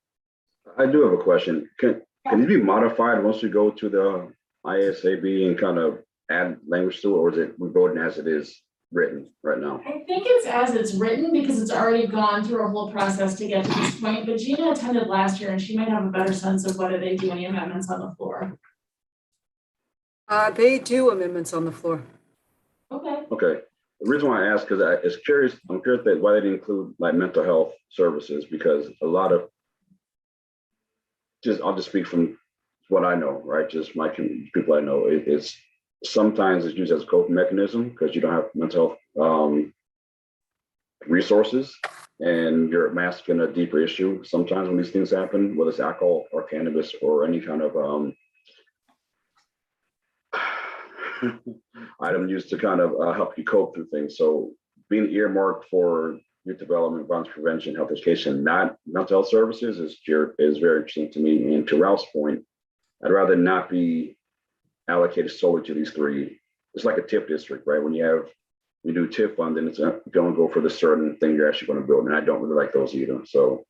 Speaker 10: I do have a question. Can it be modified once we go to the ISAB and kind of add language to it, or is it we're voting as it is written right now?
Speaker 2: I think it's as it's written because it's already gone through a whole process to get to this point, but Gina attended last year and she might have a better sense of whether they do any amendments on the floor.
Speaker 6: They do amendments on the floor.
Speaker 2: Okay.
Speaker 10: Okay. The reason why I ask, because I'm curious that why they didn't include like mental health services, because a lot of, I'll just speak from what I know, right? Just my people I know, it's sometimes it's used as a coping mechanism because you don't have mental health resources and you're masking a deeper issue. Sometimes when these things happen, whether it's alcohol or cannabis or any kind of item used to kind of help you cope through things. So being earmarked for youth development, violence prevention, health education, not mental health services is very interesting to me. And to Ralph's point, I'd rather not be allocated solely to these three. It's like a TIP district, right? When you do TIP fund, then it's going to go for the certain thing you're actually going to build. And I don't really like those either. So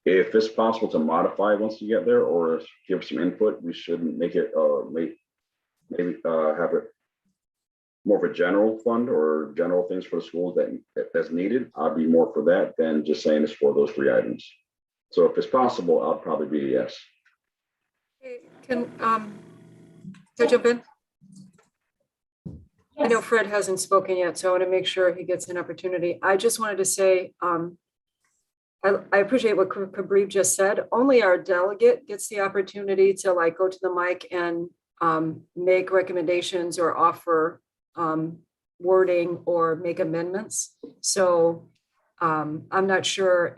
Speaker 10: if it's possible to modify once you get there or give some input, we should make it maybe have it more of a general fund or general things for the schools that's needed. I'd be more for that than just saying it's for those three items. So if it's possible, I'll probably be a yes.
Speaker 6: Can I jump in? I know Fred hasn't spoken yet, so I want to make sure he gets an opportunity. I just wanted to say, I appreciate what Kabrib just said. Only our delegate gets the opportunity to like go to the mic and make recommendations or offer wording or make amendments. So I'm not sure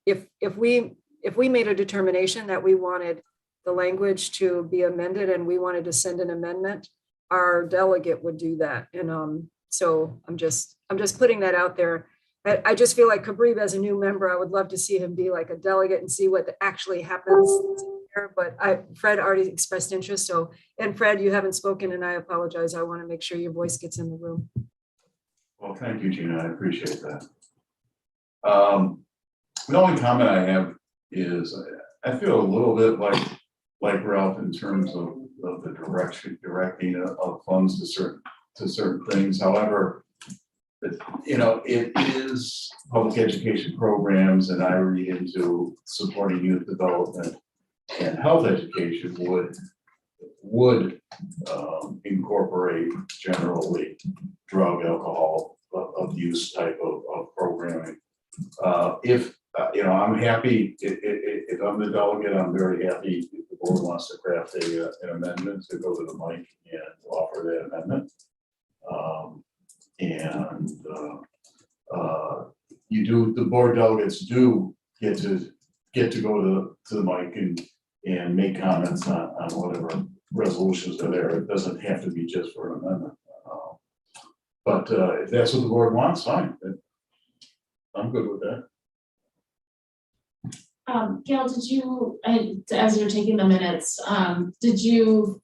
Speaker 6: if we made a determination that we wanted the language to be amended and we wanted to send an amendment, our delegate would do that. And so I'm just putting that out there. I just feel like Kabrib as a new member, I would love to see him be like a delegate and see what actually happens here. But Fred already expressed interest. So, and Fred, you haven't spoken and I apologize. I want to make sure your voice gets in the room.
Speaker 8: Well, thank you, Gina. I appreciate that. The only comment I have is I feel a little bit like Ralph in terms of the directing of funds to certain things. However, it is public education programs, and I read into supporting youth development and health education would incorporate generally drug, alcohol abuse type of programming. I'm happy if I'm the delegate, I'm very happy if the board wants to craft an amendment to go to the mic and offer that amendment. The board delegates do get to go to the mic and make comments on whatever resolutions are there. It doesn't have to be just for an amendment. But if that's what the board wants, fine. I'm good with that.
Speaker 2: Gail, did you, as you're taking the minutes, did you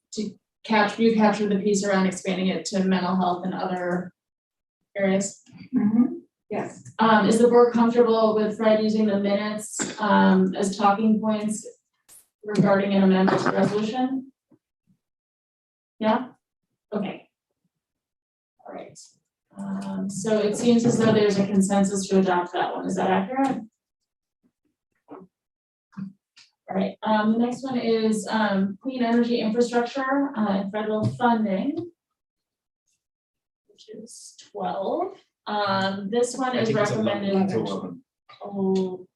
Speaker 2: capture the piece around expanding it to mental health and other areas?
Speaker 3: Mm-hmm. Yes.
Speaker 2: Is the board comfortable with Fred using the minutes as talking points regarding an amendment to resolution? Yeah? Okay. All right. So it seems as though there's a consensus to adopt that one. Is that accurate? All right. The next one is clean energy infrastructure and federal funding, which is 12. This one is recommended.
Speaker 4: 11.
Speaker 2: 11.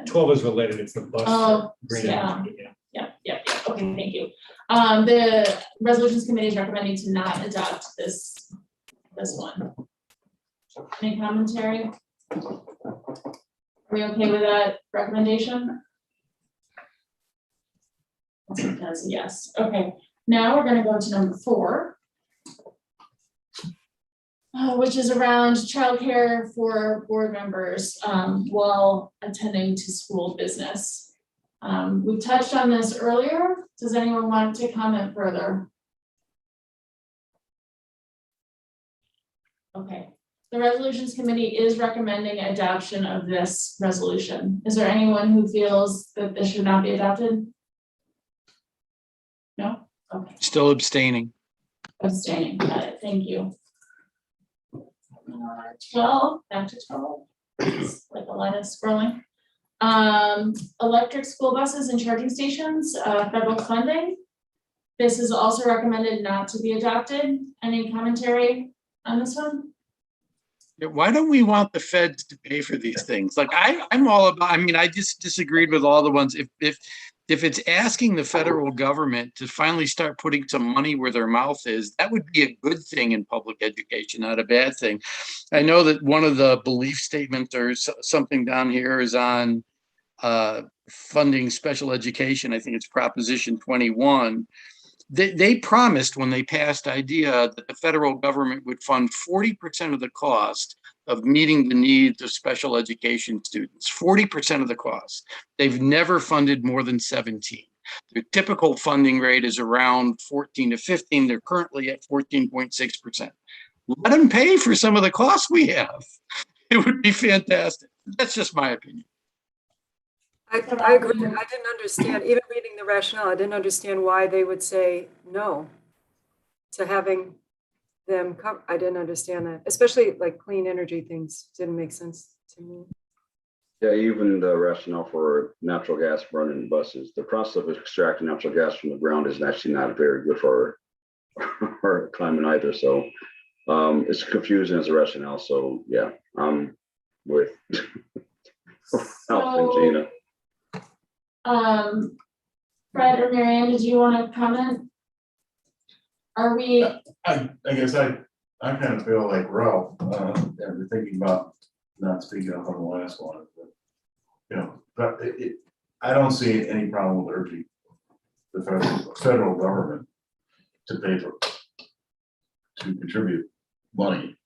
Speaker 4: 12 is related, it's the bus.
Speaker 2: Oh,
Speaker 4: green
Speaker 2: yeah.
Speaker 4: energy,
Speaker 2: Yeah. Okay, thank you. The resolutions committee is recommending to not adopt this one. Any commentary? Are we okay with that recommendation? That's a yes. Okay, now we're going to go to number 4. Which is around childcare for board members while attending to school business. We touched on this earlier. Does anyone want to comment further? Okay, the resolutions committee is recommending adoption of this resolution. Is there anyone who feels that this should not be adopted? No? Okay,
Speaker 9: Still abstaining.
Speaker 2: abstaining, got it, thank you. 12, back to 12, It's like a line of scrolling. Electric school buses and charging stations, federal funding. This is also recommended not to be adopted. Any commentary on this one?
Speaker 9: Yeah, why don't we want the feds to pay for these things? Like I'm all about, I mean, I just disagreed with all the ones. If it's asking the federal government to finally start putting some money where their mouth is, that would be a good thing in public education, not a bad thing. I know that one of the belief statements or something down here is on funding special education. I think it's Proposition 21. They promised when they passed IDEA that the federal government would fund 40% of the cost of meeting the needs of special education students, 40% of the cost. They've never funded more than 17. Their typical funding rate is around 14 to 15. They're currently at 14.6%. Let them pay for some of the costs we have. It would be fantastic. That's just my opinion.
Speaker 6: I agree. I didn't understand, even reading the rationale, I didn't understand why they would say no to having them come. I didn't understand that, especially like clean energy things didn't make sense to me.
Speaker 10: Yeah, even the rationale for natural gas burning buses, the process of extracting natural gas from the ground is actually not very good for our climate either. So it's confusing as a rationale. So yeah, I'm with Alf and Gina.
Speaker 2: Fred or Marianne, did you want to comment? Are we?
Speaker 8: I guess I kind of feel like Ralph, and we're thinking about not speaking up on the last one, but you know, but I don't see any problem with urging the federal government to contribute money,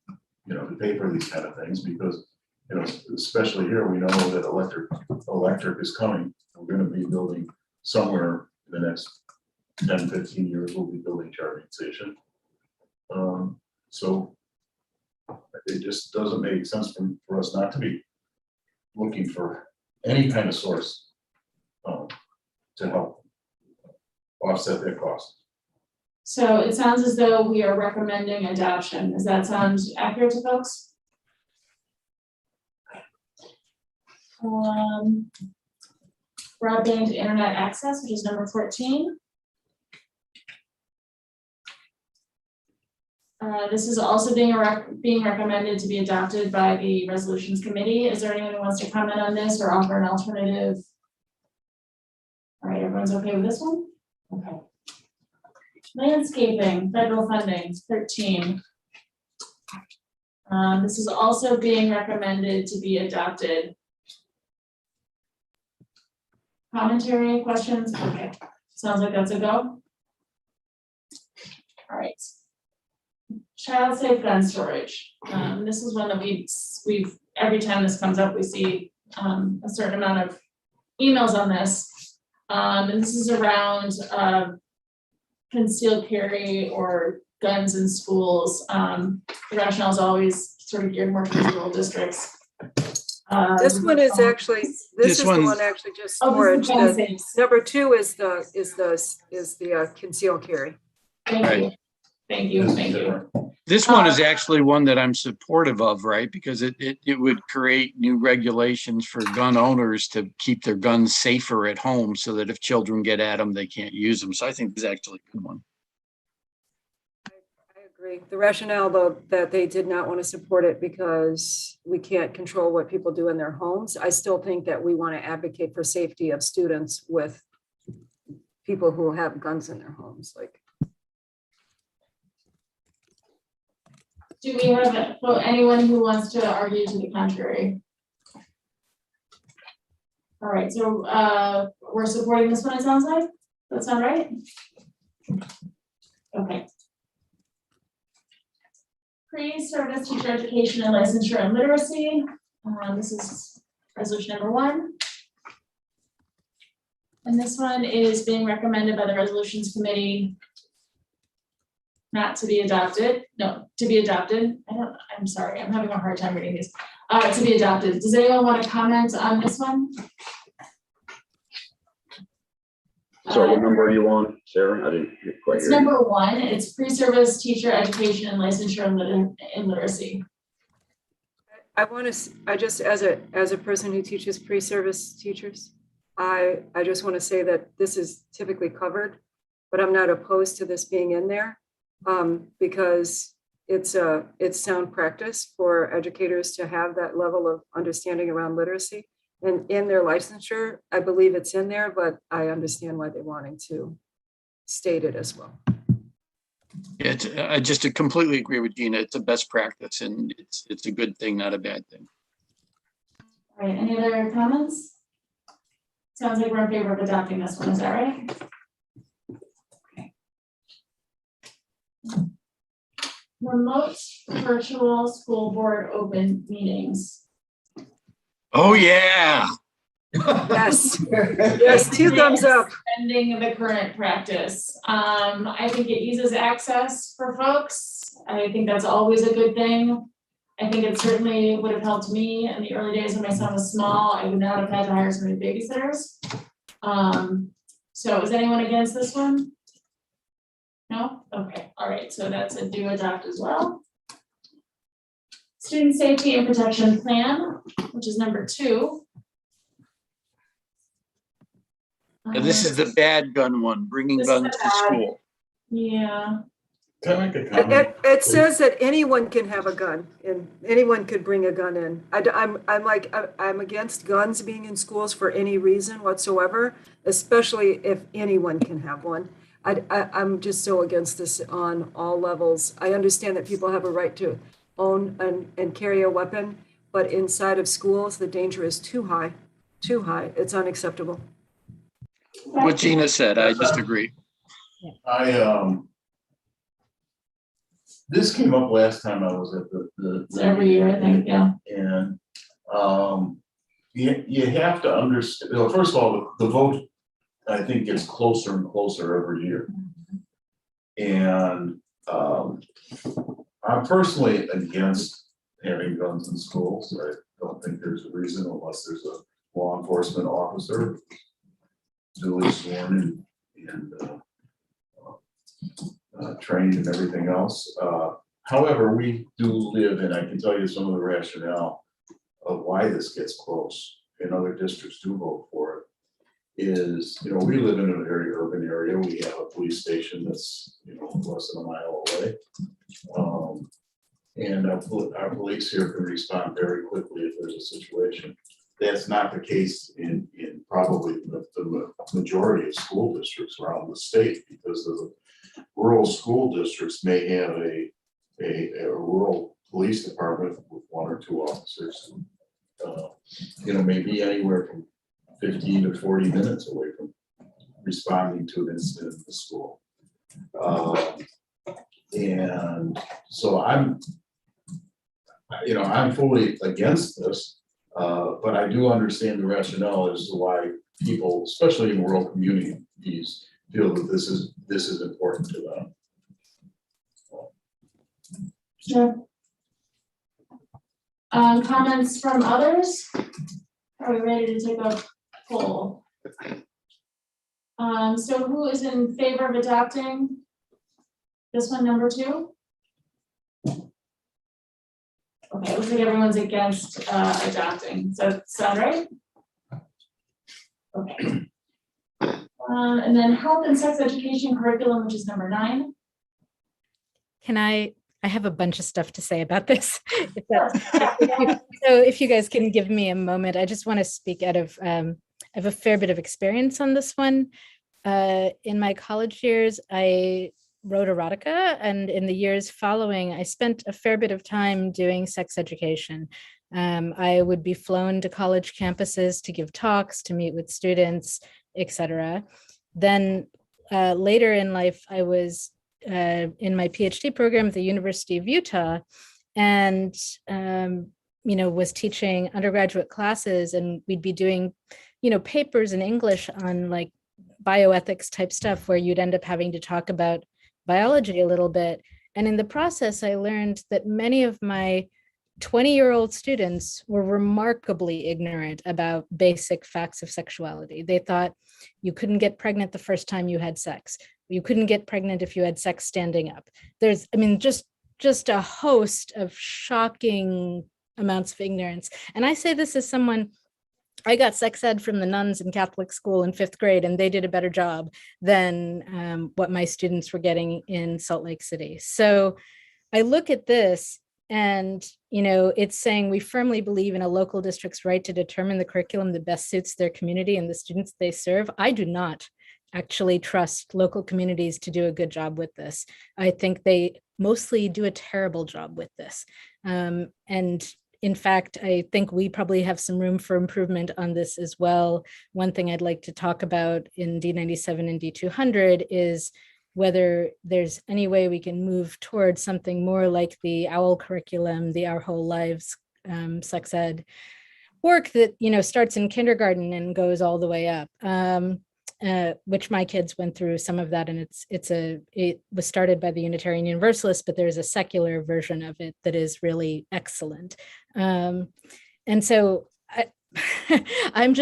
Speaker 8: you know, to pay for these kind of things, because you know, especially here, we know that electric is coming. We're going to be building somewhere in the next 10, 15 years, we'll be building charging station. So it just doesn't make sense for us not to be looking for any kind of source to help offset that cost.
Speaker 2: So it sounds as though we are recommending adoption. Does that sound accurate to folks? Broadband internet access, which is number 14. This is also being recommended to be adopted by the resolutions committee. Is there anyone who wants to comment on this or offer an alternative? All right, everyone's okay with this one? Okay. Landscaping, federal funding, 13. This is also being recommended to be adopted. Commentary, questions? Okay, sounds like that's a go. All right. Child safe gun storage. This is one that we've every time this comes up, we see a certain amount of emails on this. And this is around concealed carry or guns in schools. The rationale is always sort of geared more towards rural districts.
Speaker 6: This one is actually, this is the one actually just storage. Number 2 is the concealed carry.
Speaker 2: Thank you. Thank you. Thank you.
Speaker 9: This one is actually one that I'm supportive of, right? Because it would create new regulations for gun owners to keep their guns safer at home so that if children get at them, they can't use them. So I think this is actually a good one.
Speaker 6: I agree. The rationale, though, that they did not want to support it because we can't control what people do in their homes. I still think that we want to advocate for safety of students with people who have guns in their homes, like.
Speaker 2: Do we have anyone who wants to argue to the contrary? All right, so we're supporting this one, it sounds like. Does that sound right? Okay. Pre-service teacher education and licensure and literacy. This is resolution number 1. And this one is being recommended by the resolutions committee not to be adopted, no, to be adopted. I'm sorry, I'm having a hard time reading these. To be adopted. Does anyone want to comment on this one?
Speaker 10: Sorry, what number are you on, Sarah? I didn't quite
Speaker 2: It's
Speaker 10: hear you.
Speaker 2: number 1. It's pre-service teacher education and licensure and literacy.
Speaker 6: I want to, I just, as a person who teaches pre-service teachers, I just want to say that this is typically covered, but I'm not opposed to this being in there, because it's sound practice for educators to have that level of understanding around literacy. And in their licensure, I believe it's in there, but I understand why they're wanting to state it as well.
Speaker 9: It's, I just completely agree with Gina. It's a best practice and it's a good thing, not a bad thing.
Speaker 2: All right, any other comments? Sounds like we're in favor of adopting this one, is that right? Okay. Remote virtual school board open meetings.
Speaker 9: Oh, yeah.
Speaker 6: Yes, yes, 2 thumbs up.
Speaker 2: Ending the current practice. I think it eases access for folks. I think that's always a good thing. I think it certainly would have helped me in the early days when my son was small. I would not have had to hire so many babysitters. So is anyone against this one? No? Okay, all right, so that's a do adopt as well. Student safety and protection plan, which is number 2.
Speaker 9: This is the bad gun one, bringing
Speaker 2: This is
Speaker 9: guns
Speaker 2: the
Speaker 9: to
Speaker 2: bad-
Speaker 9: school.
Speaker 2: Yeah,
Speaker 8: Can I make a comment?
Speaker 6: It says that anyone can have a gun and anyone could bring a gun in. I'm against guns being in schools for any reason whatsoever, especially if anyone can have one. I'm just so against this on all levels. I understand that people have a right to own and carry a weapon, but inside of schools, the danger is too high, too high. It's unacceptable.
Speaker 9: What Gina said, I just agree.
Speaker 8: This came up last time I was at the.
Speaker 2: it's every year, I think, yeah.
Speaker 8: And you have to understand, well, first of all, the vote, I think, gets closer and closer every year. And I'm personally against having guns in schools. I don't think there's a reason unless there's a law enforcement officer duly sworn and trained and everything else. However, we do live, and I can tell you some of the rationale of why this gets close, and other districts do vote for it, is, we live in a very urban area. We have a police station that's, less than a mile away. And our police here can respond very quickly if there's a situation. That's not the case in probably the majority of school districts around the state, because the rural school districts may have a rural police department with 1 or 2 officers. Maybe anywhere from 15 to 40 minutes away from responding to an incident in the school. And so I'm fully against this, but I do understand the rationale as to why people, especially in rural communities, feel that this is important to them.
Speaker 2: Sure. Comments from others? Are we ready to take a poll? So who is in favor of adopting this one, number 2? Okay, it looks like everyone's against adopting. Does that sound right? Okay. And then health and sex education curriculum, which is number 9.
Speaker 5: Can I have a bunch of stuff to say about this. So if you guys can give me a moment, I just want to speak out of, I have a fair bit of experience on this one. In my college years, I wrote erotica, and in the years following, I spent a fair bit of time doing sex education. I would be flown to college campuses to give talks, to meet with students, etc. Then later in life, I was in my PhD program at the University of Utah, and was teaching undergraduate classes, and we'd be doing papers in English on like bioethics type stuff, where you'd end up having to talk about biology a little bit. And in the process, I learned that many of my 20-year-old students were remarkably ignorant about basic facts of sexuality. They thought you couldn't get pregnant the first time you had sex. You couldn't get pregnant if you had sex standing up. There's, I mean, just a host of shocking amounts of ignorance. And I say this as someone, I got sex ed from the nuns in Catholic school in 5th grade, and they did a better job than what my students were getting in Salt Lake City. So I look at this and, you know, it's saying we firmly believe in a local district's right to determine the curriculum that best suits their community and the students they serve. I do not actually trust local communities to do a good job with this. I think they mostly do a terrible job with this. And in fact, I think we probably have some room for improvement on this as well. One thing I'd like to talk about in D97 and D200 is whether there's any way we can move towards something more like the OWL curriculum, the Our Whole Lives sex ed work that, you know, starts in kindergarten and goes all the way up, which my kids went through some of that. And it was started by the Unitarian Universalists, but there's a secular version of it that is really excellent. And so I'm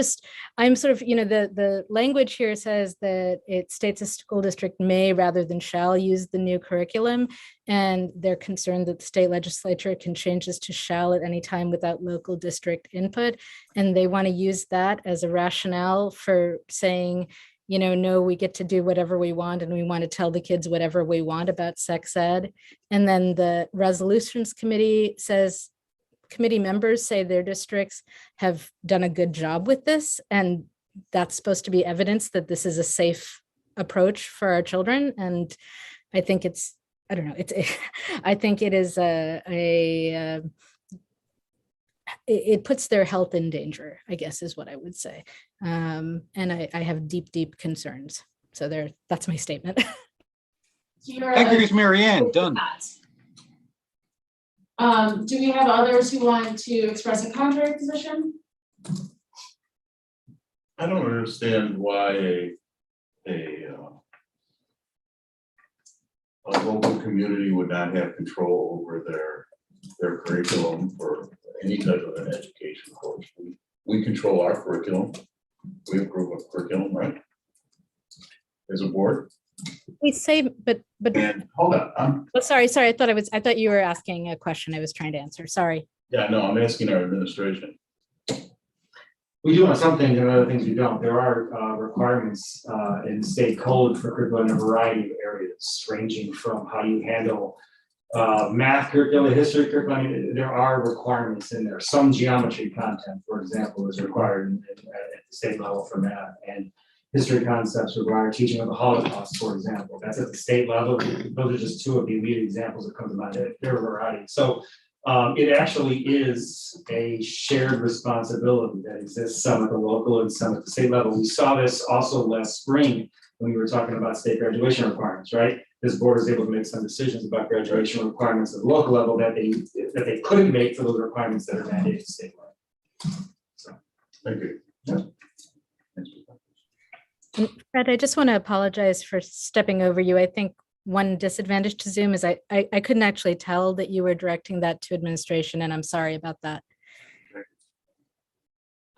Speaker 5: sort of, you know, the language here says that it states a school district may rather than shall use the new curriculum. And they're concerned that the state legislature can change this to shall at any time without local district input. And they want to use that as a rationale for saying, you know, no, we get to do whatever we want and we want to tell the kids whatever we want about sex ed. And then the resolutions committee says, committee members say their districts have done a good job with this, and that's supposed to be evidence that this is a safe approach for our children. And I think it's, I don't know, I think it is it puts their health in danger, I guess is what I would say. And I have deep, deep concerns. So that's my statement.
Speaker 9: I agree with Mary Ann, done.
Speaker 2: Do we have others who want to express a contrary position?
Speaker 8: I don't understand why a local community would not have control over their curriculum for any type of an education course. We control our curriculum. We approve of curriculum, right? As a board.
Speaker 5: We say, but
Speaker 8: and hold on.
Speaker 5: Sorry. I thought you were asking a question I was trying to answer. Sorry.
Speaker 8: Yeah, no, I'm asking our administration.
Speaker 4: We do on some things and other things we don't. There are requirements in state code for curriculum in a variety of areas, ranging from how you handle math curriculum, history curriculum. I mean, there are requirements in there. Some geometry content, for example, is required at the state level for math, and history concepts require teaching of the Holocaust, for example. That's at the state level. Those are just two of the immediate examples that come to mind. There are a variety. So it actually is a shared responsibility that exists, some at the local and some at the state level. We saw this also last spring when we were talking about state graduation requirements, right? This board is able to make some decisions about graduation requirements at the local level that they couldn't make for those requirements that are mandated statewide. So,
Speaker 8: thank you.
Speaker 4: Yeah.
Speaker 5: And Fred, I just want to apologize for stepping over you. I think one disadvantage to Zoom is I couldn't actually tell that you were directing that to administration, and I'm sorry about that.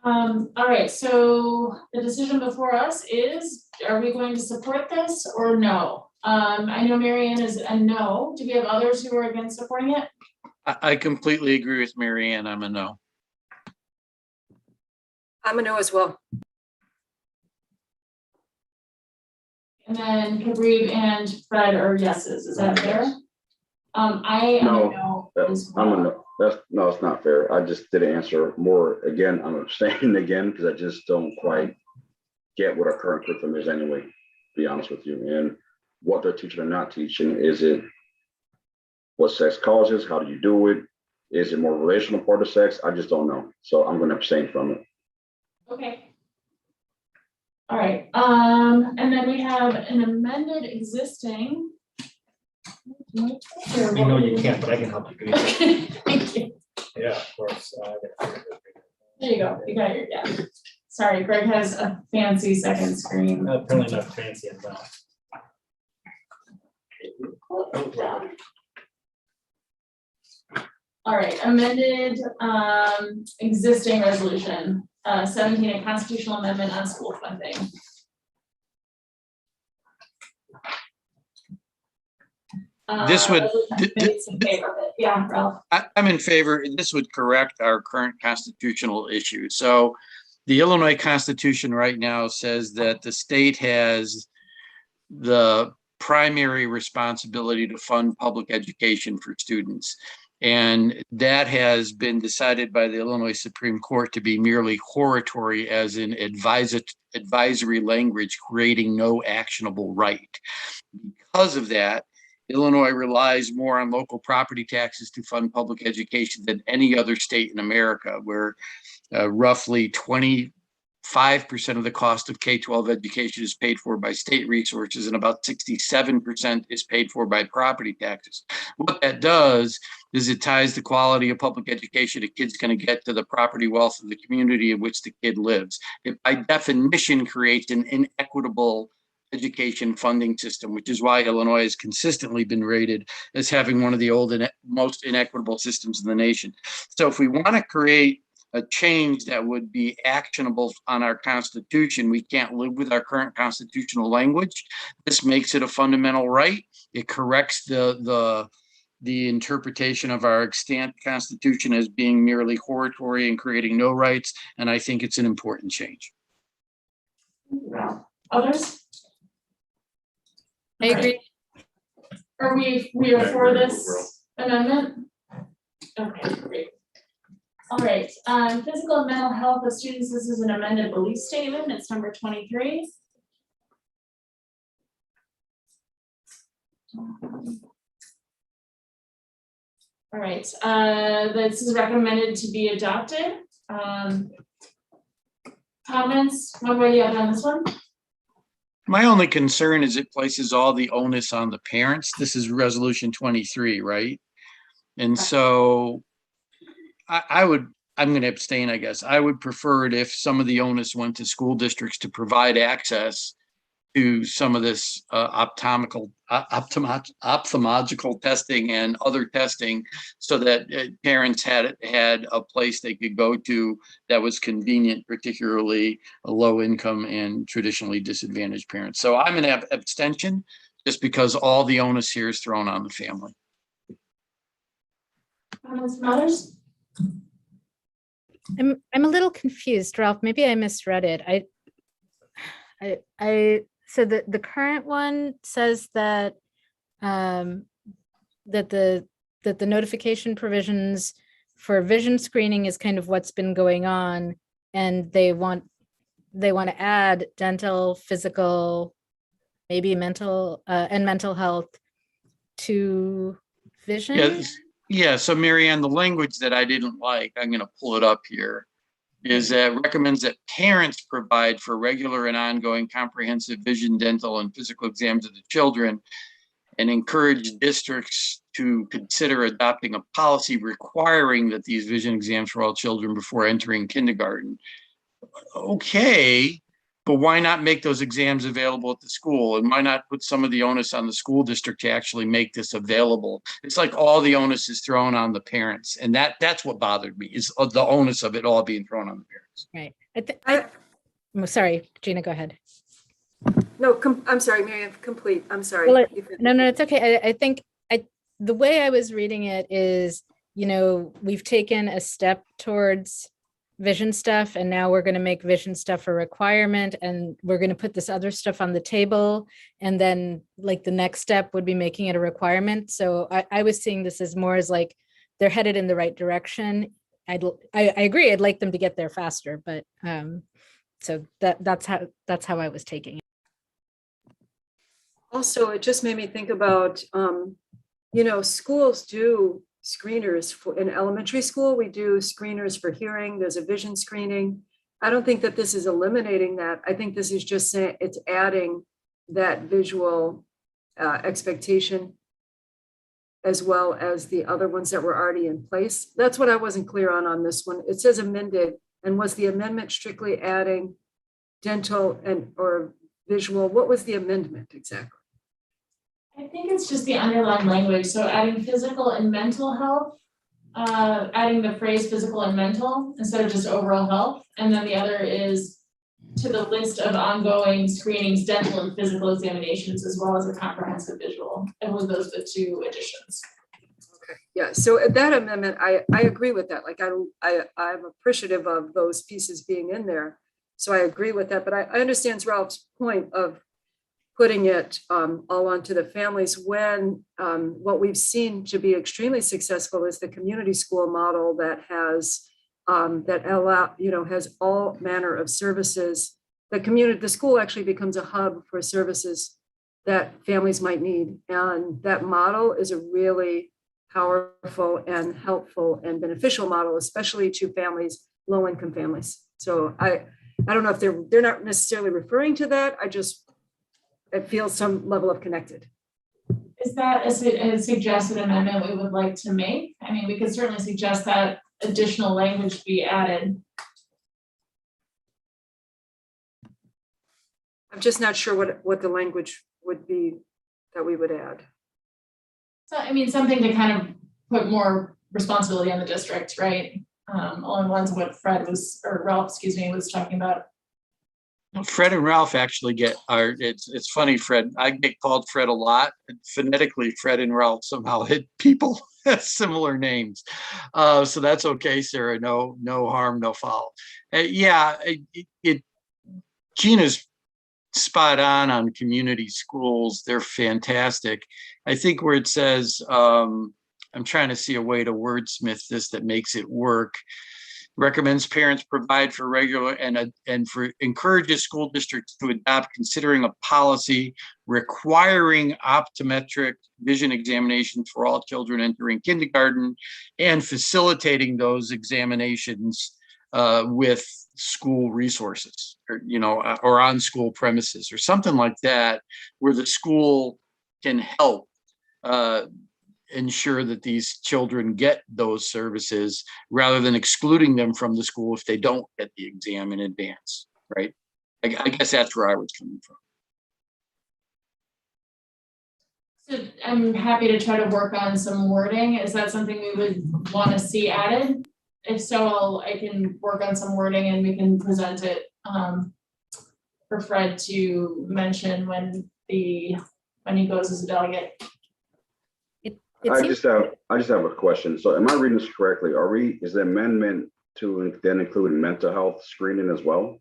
Speaker 2: All right, so the decision before us is, are we going to support this or no? I know Mary Ann is a no. Do we have others who are against supporting it?
Speaker 9: I completely agree with Mary Ann. I'm a no.
Speaker 6: I'm a no as well.
Speaker 2: And then Kabrib and Fred are yeses. Is that fair? I am a no as well.
Speaker 10: I'm a no. No, it's not fair. I just didn't answer more. Again, I'm abstaining again because I just don't quite get what our current curriculum is anyway, to be honest with you. And what they're teaching or not teaching. Is it what sex causes? How do you do it? Is it more relational part of sex? I just don't know. So I'm going to abstain from it.
Speaker 2: Okay. All right. And then we have an amended existing.
Speaker 4: You know you can't, but I can help you.
Speaker 2: Okay, thank you.
Speaker 4: Yeah, of course.
Speaker 2: There you go. You got your, yeah. Sorry, Greg has a fancy second screen.
Speaker 4: Apparently not fancy enough.
Speaker 2: All right, amended, existing resolution, 17, a constitutional amendment on school funding.
Speaker 9: This would-
Speaker 2: Resolution committee's in favor of it. Yeah, Ralph.
Speaker 9: I'm in favor. This would correct our current constitutional issue. So the Illinois Constitution right now says that the state has the primary responsibility to fund public education for students. And that has been decided by the Illinois Supreme Court to be merely hortatory, as in advisory language, creating no actionable right. Because of that, Illinois relies more on local property taxes to fund public education than any other state in America, where roughly 25% of the cost of K-12 education is paid for by state resources, and about 67% is paid for by property taxes. What that does is it ties the quality of public education a kid's going to get to the property wealth of the community in which the kid lives. It by definition creates an inequitable education funding system, which is why Illinois has consistently been rated as having one of the most inequitable systems in the nation. So if we want to create a change that would be actionable on our Constitution, we can't live with our current constitutional language. This makes it a fundamental right. It corrects the interpretation of our extant Constitution as being merely hortatory and creating no rights, and I think it's an important change.
Speaker 2: Others?
Speaker 5: I agree.
Speaker 2: Are we are for this amendment? Okay, great. All right, physical and mental health of students, this is an amended belief statement, it's number 23. All right, this is recommended to be adopted. Comments, one way or the other on this one?
Speaker 9: My only concern is it places all the onus on the parents. This is resolution 23, right? And so I'm going to abstain, I guess. I would prefer it if some of the onus went to school districts to provide access to some of this ophthalmological testing and other testing, so that parents had a place they could go to that was convenient, particularly a low income and traditionally disadvantaged parents. So I'm an abstention, just because all the onus here is thrown on the family.
Speaker 2: Comments from others?
Speaker 5: I'm a little confused, Ralph. Maybe I misread it. So the current one says that that the notification provisions for vision screening is kind of what's been going on, and they want to add dental, physical, maybe mental and mental health to vision.
Speaker 9: Yes. Yeah. So Marianne, the language that I didn't like, I'm going to pull it up here, is that recommends that parents provide for regular and ongoing comprehensive vision, dental, and physical exams of the children, and encourage districts to consider adopting a policy requiring that these vision exams for all children before entering kindergarten. Okay, but why not make those exams available at the school? And why not put some of the onus on the school district to actually make this available? It's like all the onus is thrown on the parents. And that's what bothered me, is the onus of it all being thrown on the parents.
Speaker 5: Right. I'm sorry, Gina, go ahead.
Speaker 6: No, I'm sorry, Mary, complete. I'm sorry.
Speaker 5: Well, no, it's okay. I think the way I was reading it is, we've taken a step towards vision stuff, and now we're going to make vision stuff a requirement, and we're going to put this other stuff on the table, and then like the next step would be making it a requirement. So I was seeing this as more as like they're headed in the right direction. I agree, I'd like them to get there faster, but so that's how I was taking it.
Speaker 6: Also, it just made me think about, schools do screeners in elementary school. We do screeners for hearing. There's a vision screening. I don't think that this is eliminating that. I think this is just saying it's adding that visual expectation, as well as the other ones that were already in place. That's what I wasn't clear on this one. It says amended, and was the amendment strictly adding dental or visual? What was the amendment exactly?
Speaker 2: I think it's just the underlying language, so adding physical and mental health, adding the phrase physical and mental instead of just overall health, and then the other is to the list of ongoing screenings, dental and physical examinations, as well as a comprehensive visual, and with those the two additions.
Speaker 6: Okay, yeah, so at that amendment, I agree with that, like, I'm appreciative of those pieces being in there. So I agree with that, but I understand Ralph's point of putting it all onto the families when what we've seen to be extremely successful is the community school model that has has all manner of services. The school actually becomes a hub for services that families might need. And that model is a really powerful and helpful and beneficial model, especially to families, low-income families. So I don't know if they're not necessarily referring to that. I feel some level of connected.
Speaker 2: Is that a suggested amendment we would like to make? I mean, we could certainly suggest that additional language be added.
Speaker 6: I'm just not sure what the language would be that we would add.
Speaker 2: So, I mean, something to kind of put more responsibility on the district, right? Along the lines of what Ralph, was talking about.
Speaker 9: Fred and Ralph actually it's funny, Fred, I get called Fred a lot. Phonetically, Fred and Ralph somehow hit people have similar names. So that's okay, Sarah, no harm, no foul. Gina's spot on community schools. They're fantastic. I think where it says, I'm trying to see a way to wordsmith this that makes it work. Recommends parents provide for regular and encourages school districts to adopt, considering a policy requiring optometric vision examinations for all children entering kindergarten and facilitating those examinations with school resources or on school premises or something like that, where the school can help ensure that these children get those services rather than excluding them from the school if they don't get the exam in advance, right? I guess that's where I was coming from.
Speaker 2: So I'm happy to try to work on some wording. Is that something we would want to see added? If so, I can work on some wording and we can present it for Fred to mention when he goes as a delegate.
Speaker 10: I just have a question. So am I reading this correctly? Is the amendment to then include mental health screening as well?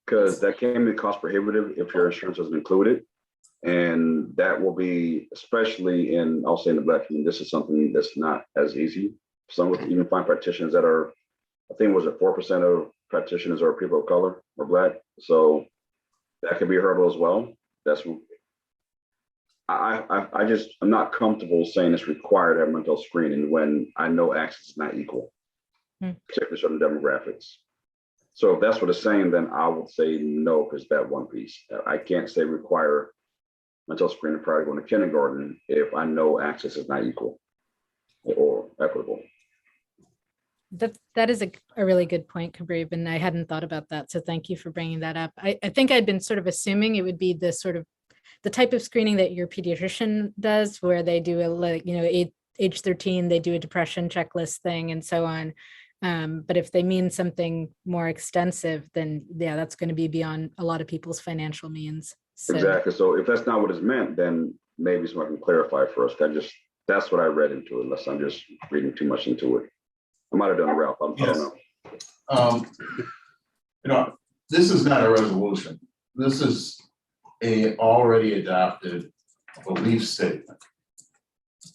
Speaker 10: Because that can be cost prohibitive if your insurance doesn't include it. And that will be, especially I'll say in the Black community, this is something that's not as easy. Some would even find practitioners that are, I think, 4% of practitioners are people of color or Black. So that could be a hurdle as well. I'm not comfortable saying it's required to have mental health screening when I know access is not equal, particularly certain demographics. So if that's what it's saying, then I would say no, because that one piece. I can't say require mental health screening prior to going to kindergarten if I know access is not equal or equitable.
Speaker 5: That is a really good point, Kabrib, and I hadn't thought about that. So thank you for bringing that up. I think I'd been sort of assuming it would be the type of screening that your pediatrician does, where they do age 13, they do a depression checklist thing and so on. But if they mean something more extensive, then yeah, that's going to be beyond a lot of people's financial means. So.
Speaker 10: Exactly. So if that's not what it's meant, then maybe someone can clarify for us. That's what I read into it, unless I'm just reading too much into it. I might have done a Ralph. I don't know.
Speaker 8: This is not a resolution. This is a already adopted belief statement.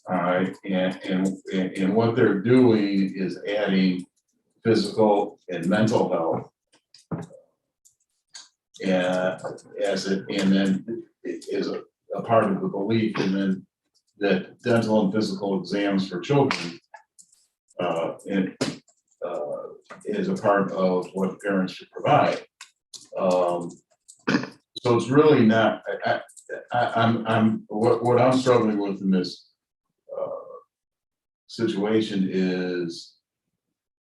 Speaker 8: All right, and what they're doing is adding physical and mental health, and then it is a part of the belief, and then that dental and physical exams for children is a part of what parents should provide. So it's really not. What I'm struggling with in this situation is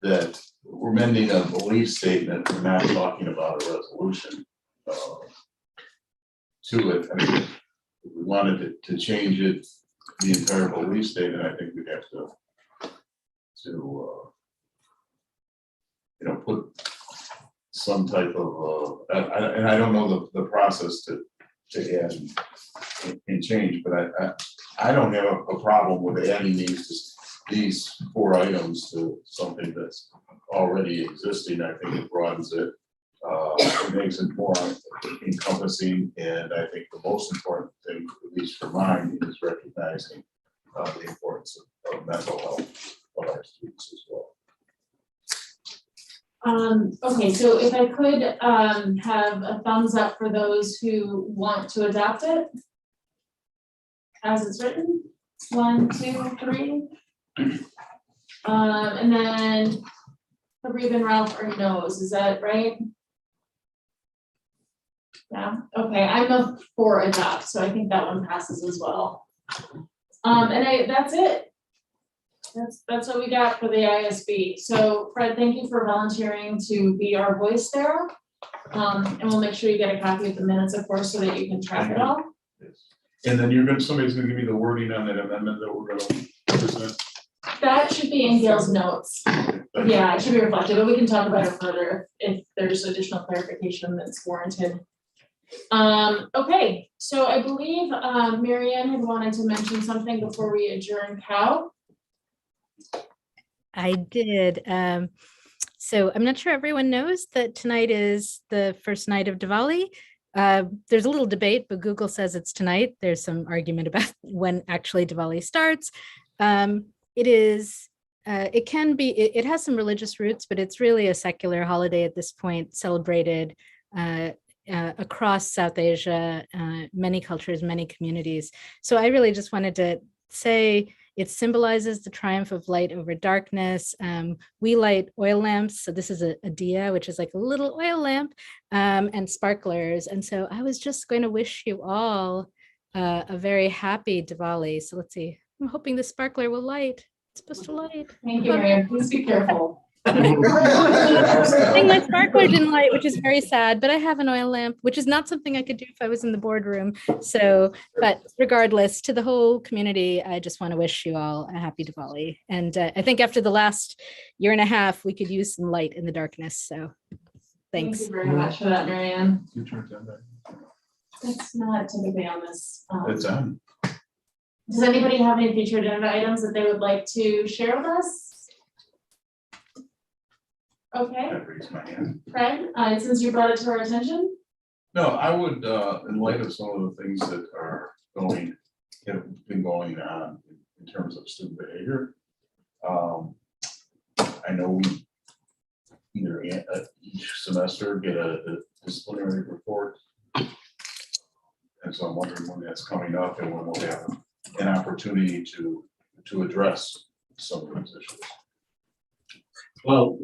Speaker 8: that we're amending a belief statement. We're not talking about a resolution to it. I mean, if we wanted to change it, the entire police state, then I think we'd have to put some type of, and I don't know the process to add and change, but I don't have a problem with adding these 4 items to something that's already existing. I think it broadens it. It makes it more encompassing, and I think the most important thing, at least for mine, is recognizing the importance of mental health of our students as well.
Speaker 2: Okay, so if I could have a thumbs up for those who want to adopt it as it's written. 1, 2, 3. And then Habib and Ralph are no's, is that right? Yeah, okay, I'm for adopt, so I think that one passes as well. And that's it. That's what we got for the ISB. So Fred, thank you for volunteering to be our voice there. And we'll make sure you get a copy of the minutes, of course, so that you can track it all.
Speaker 8: Yes. And then somebody's gonna give me the wording on that amendment that we're gonna present.
Speaker 2: That should be in Gail's notes. Yeah, it should be reflected, but we can talk about it further if there's additional clarification that's warranted. Okay, so I believe Marianne had wanted to mention something before we adjourn Cal.
Speaker 5: I did. So I'm not sure everyone knows that tonight is the first night of Diwali. There's a little debate, but Google says it's tonight. There's some argument about when actually Diwali starts. It can be, it has some religious roots, but it's really a secular holiday at this point, celebrated across South Asia, many cultures, many communities. So I really just wanted to say it symbolizes the triumph of light over darkness. We light oil lamps. So this is a diya, which is like a little oil lamp, and sparklers. And so I was just going to wish you all a very happy Diwali. So let's see. I'm hoping the sparkler will light. It's supposed to light.
Speaker 2: Thank you, Marianne. Please be careful.
Speaker 5: I think my sparkler didn't light, which is very sad, but I have an oil lamp, which is not something I could do if I was in the boardroom. So, but regardless, to the whole community, I just want to wish you all a happy Diwali. And I think after the last year and a half, we could use some light in the darkness. So thanks.
Speaker 2: Thank you very much for that, Marianne.
Speaker 8: Future agenda.
Speaker 2: It's not typically on this.
Speaker 8: It's on.
Speaker 2: Does anybody have any future agenda items that they would like to share with us? Okay,
Speaker 8: I raised my hand.
Speaker 2: Fred, since you brought it to our attention.
Speaker 8: No, I would, in light of some of the things that have been going on in terms of student behavior. I know we either each semester get a disciplinary report. And so I'm wondering when that's coming up and when we'll have an opportunity to address some of those issues.
Speaker 4: Well,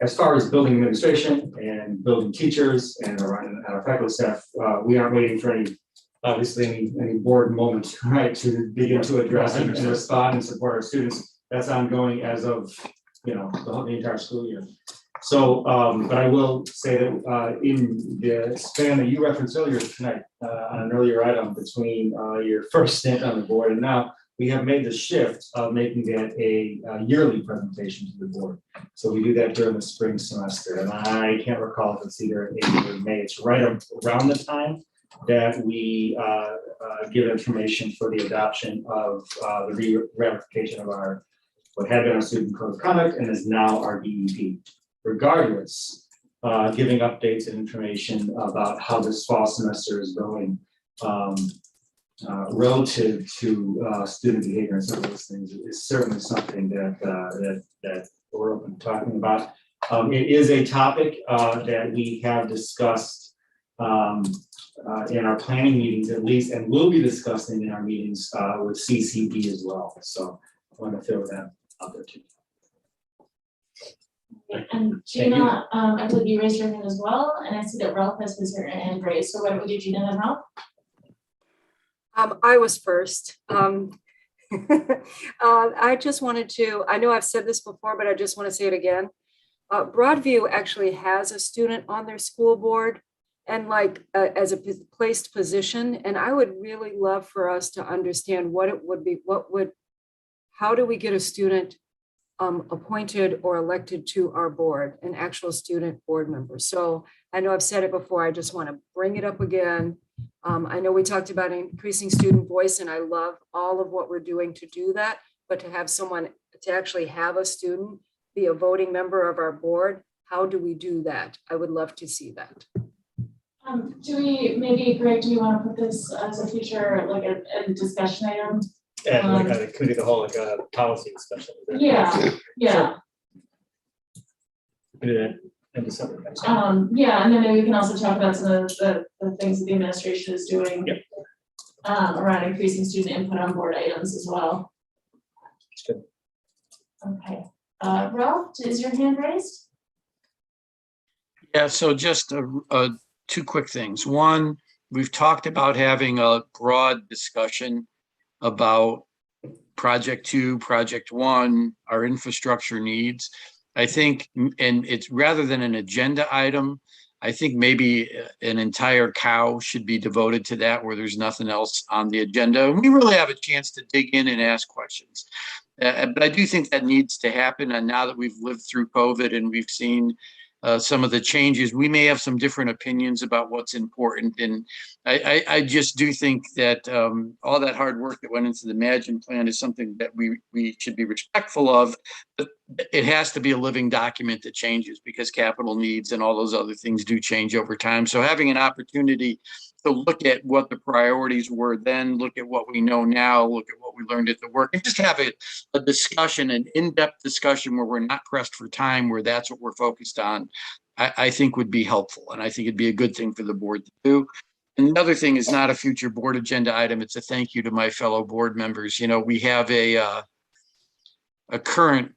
Speaker 4: as far as building administration and building teachers and our faculty staff, we aren't waiting for any board moment, right, to begin to address and respond and support our students. That's ongoing as of, the entire school year. So, but I will say that in the span that you referenced earlier tonight, on an earlier item between your first stint on the board and now, we have made the shift of making that a yearly presentation to the board. So we do that during the spring semester, and I can't recall if it's either in April or May. It's right around the time that we give information for the adoption of the ratification of what had been our student code of conduct and is now our DEP. Regardless, giving updates and information about how this fall semester is going. Relative to student behavior and some of those things is certainly something that we're open to talking about. It is a topic that we have discussed in our planning meetings at least, and will be discussing in our meetings with CCB as well. So I want to throw that out there too.
Speaker 2: And Gina, I believe you raised your hand as well, and I see that Ralph has his hand raised. So why don't we do Gina and Ralph?
Speaker 6: I was first. I just wanted to, I know I've said this before, but I just want to say it again. Broadview actually has a student on their school board and like as a placed position. And I would really love for us to understand what it would be, how do we get a student appointed or elected to our board, an actual student board member. So I know I've said it before, I just want to bring it up again. I know we talked about increasing student voice, and I love all of what we're doing to do that, but to have someone, to actually have a student be a voting member of our board, how do we do that? I would love to see that.
Speaker 2: Do we, maybe Greg, do you want to put this as a future, like a discussion item?
Speaker 4: And like a committee of the whole, like a policy discussion.
Speaker 2: Yeah, yeah.
Speaker 4: Sure. We do that in December.
Speaker 2: Yeah, and then maybe we can also talk about some of the things that the administration is doing.
Speaker 4: Yep.
Speaker 2: Around increasing student input on board items as well.
Speaker 4: That's good.
Speaker 2: Okay, Ralph, is your hand raised?
Speaker 9: Yeah, so just two quick things. One, we've talked about having a broad discussion about Project 2, Project 1, our infrastructure needs. I think, and it's rather than an agenda item, I think maybe an entire cow should be devoted to that where there's nothing else on the agenda. And we really have a chance to dig in and ask questions. But I do think that needs to happen. And now that we've lived through COVID and we've seen some of the changes, we may have some different opinions about what's important. And I just do think that all that hard work that went into the Imagine plan is something that we should be respectful of, but it has to be a living document that changes because capital needs and all those other things do change over time. So having an opportunity to look at what the priorities were then, look at what we know now, look at what we learned at the work, and just have a discussion, an in-depth discussion where we're not pressed for time, where that's what we're focused on, I think would be helpful. And I think it'd be a good thing for the board to do. And another thing is not a future board agenda item. It's a thank you to my fellow board members. You know, we have a current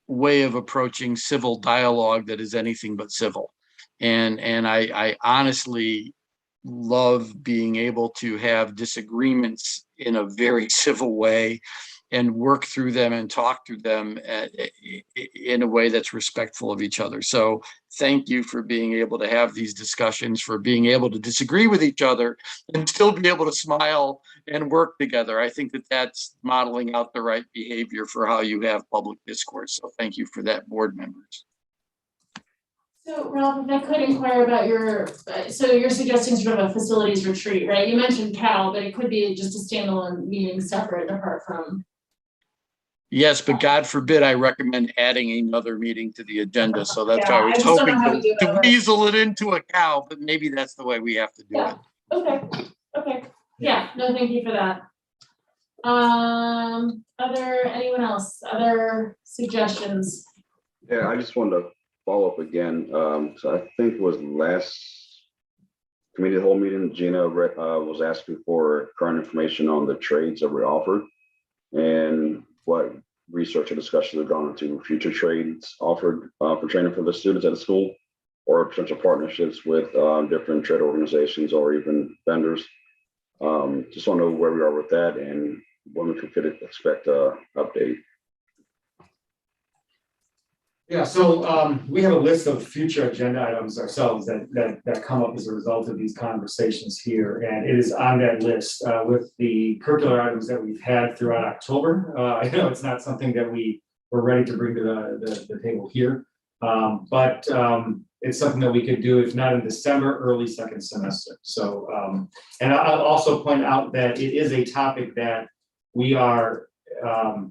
Speaker 9: way of approaching civil dialogue that is anything but civil. And I honestly love being able to have disagreements in a very civil way and work through them and talk through them in a way that's respectful of each other. So thank you for being able to have these discussions, for being able to disagree with each other and still be able to smile and work together. I think that that's modeling out the right behavior for how you have public discourse. So thank you for that, board members.
Speaker 2: So Ralph, if I could inquire about so you're suggesting sort of a facilities retreat, right? You mentioned Cal, but it could be just a standalone meeting separate apart from.
Speaker 9: Yes, but God forbid I recommend adding another meeting to the agenda. So that's why I was hoping to weasel it into a cow, but maybe that's the way we have to do it.
Speaker 2: Okay. Yeah, no, thank you for that. Anyone else, other suggestions?
Speaker 10: Yeah, I just wanted to follow up again. So I think it was last committee of the whole meeting, Gina was asking for current information on the trades that were offered and what research or discussions have gone into future trades offered for training for the students at the school or potential partnerships with different trade organizations or even vendors. Just want to know where we are with that and when we could expect an update.
Speaker 4: Yeah, so we have a list of future agenda items ourselves that come up as a result of these conversations here, and it is on that list with the curricular items that we've had throughout October. I know it's not something that we were ready to bring to the table here, but it's something that we could do, if not in December, early second semester. So, and I'll also point out that it is a topic that we are, for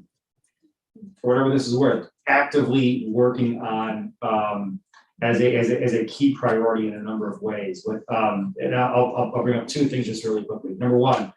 Speaker 4: whatever this is worth, actively working on as a key priority in a number of ways. With and I'll bring up two things just really quickly. Number one,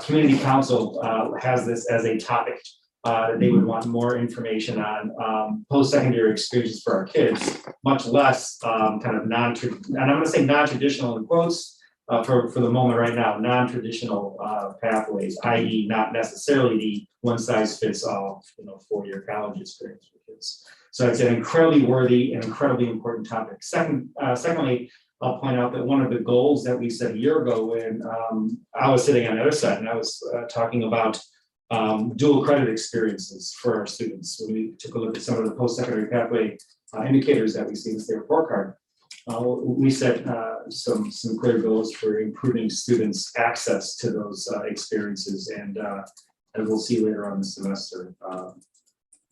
Speaker 4: community council has this as a topic that they would want more information on post-secondary experiences for our kids, much less kind of and I'm going to say non-traditional in quotes. For the moment right now, non-traditional pathways, i.e. not necessarily the one-size-fits-all, 4-year college experience for kids. So it's an incredibly worthy and incredibly important topic. Secondly, I'll point out that one of the goals that we set a year ago when I was sitting on the other side and I was talking about dual credit experiences for our students. When we took a look at some of the post-secondary pathway indicators that we see in the state report card, we set some clear goals for improving students' access to those experiences, and we'll see later on this semester.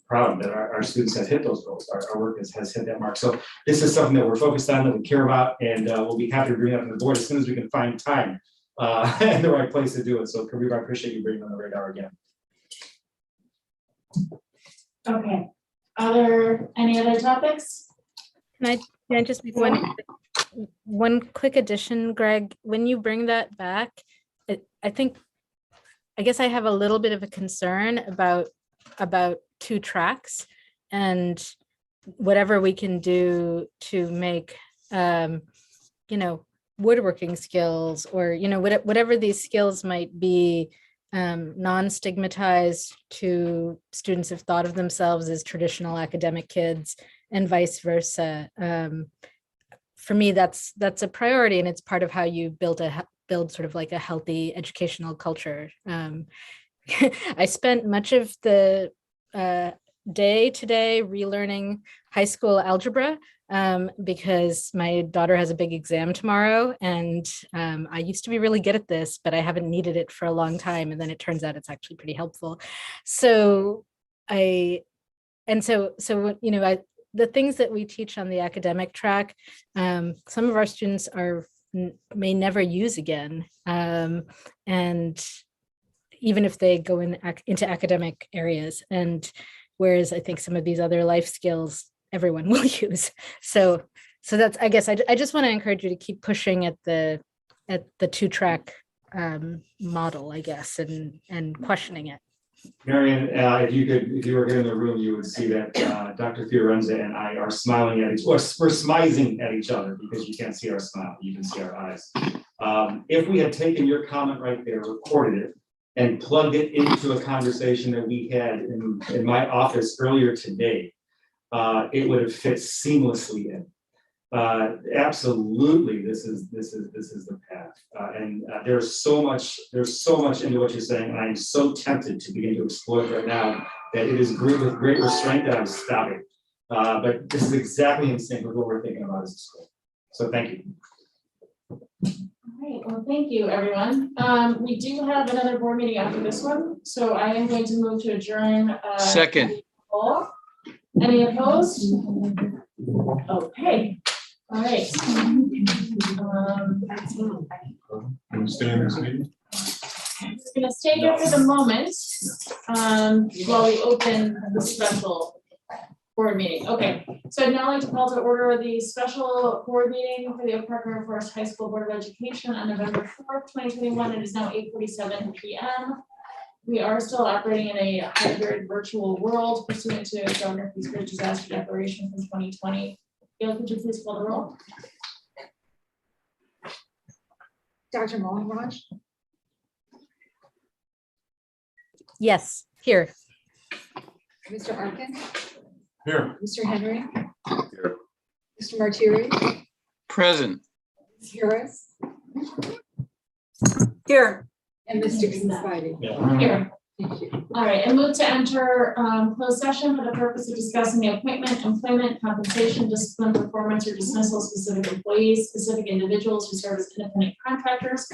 Speaker 4: Proud that our students have hit those goals. Our work has hit that mark. So this is something that we're focused on, that we care about, and we'll be happy to bring it up to the board as soon as we can find time and the right place to do it. So Kabir, I appreciate you bringing it on the radar again.
Speaker 2: Okay, any other topics?
Speaker 5: Can I just make one quick addition, Greg? When you bring that back, I guess I have a little bit of a concern about 2 tracks and whatever we can do to make, woodworking skills, or, whatever these skills might be, non-stigmatized to students who've thought of themselves as traditional academic kids, and vice versa. For me, that's a priority, and it's part of how you build sort of like a healthy educational culture. I spent much of the day today relearning high school algebra because my daughter has a big exam tomorrow, and I used to be really good at this, but I haven't needed it for a long time, and then it turns out it's actually pretty helpful. So the things that we teach on the academic track, some of our students may never use again, and even if they go into academic areas, and whereas I think some of these other life skills everyone will use. So that's, I guess, I just want to encourage you to keep pushing at the 2-track model, I guess, and questioning it.
Speaker 4: Marion, if you were here in the room, you would see that Dr. Fiorenza and I are smiling at we're smizing at each other, because you can't see our smile, you can see our eyes. If we had taken your comment right there, recorded it, and plugged it into a conversation that we had in my office earlier today, it would have fit seamlessly in. Absolutely, this is the path, and there's so much into what you're saying, and I'm so tempted to begin to explore it right now that it is with great restraint that I'm stopping. But this is exactly in sync with what we're thinking about as a school. So thank you.
Speaker 2: All right, well, thank you, everyone. We do have another board meeting after this one, so I am going to move to adjourn.
Speaker 9: Second.
Speaker 2: Any opposed? Okay. All right.
Speaker 8: Can we stay in this meeting?
Speaker 2: We're gonna stay here for the moment, while we open the special board meeting. Okay, so I'd now like to call to order the special board meeting for the Oak Park River Forest High School Board of Education on November 4th, 2021. It is now 8:47 p.m. We are still operating in a hybrid virtual world pursuant to Governor Feaster's disaster declaration from 2020. Gail, could you please call the roll?
Speaker 3: Dr. Mohanraj?
Speaker 5: Yes, here.
Speaker 3: Mr. Arkin?
Speaker 8: Here.
Speaker 3: Mr. Henry?
Speaker 10: Here.
Speaker 3: Mr. Martieri?
Speaker 9: Present.
Speaker 3: Ms. Harris?
Speaker 6: Here.
Speaker 3: And Mr. Spivey?
Speaker 2: Here.
Speaker 3: Thank you.
Speaker 2: All right, and move to enter closed session for the purpose of discussing the appointment, employment, compensation, discipline, performance, or dismissal of specific employees, specific individuals who serve as independent contractors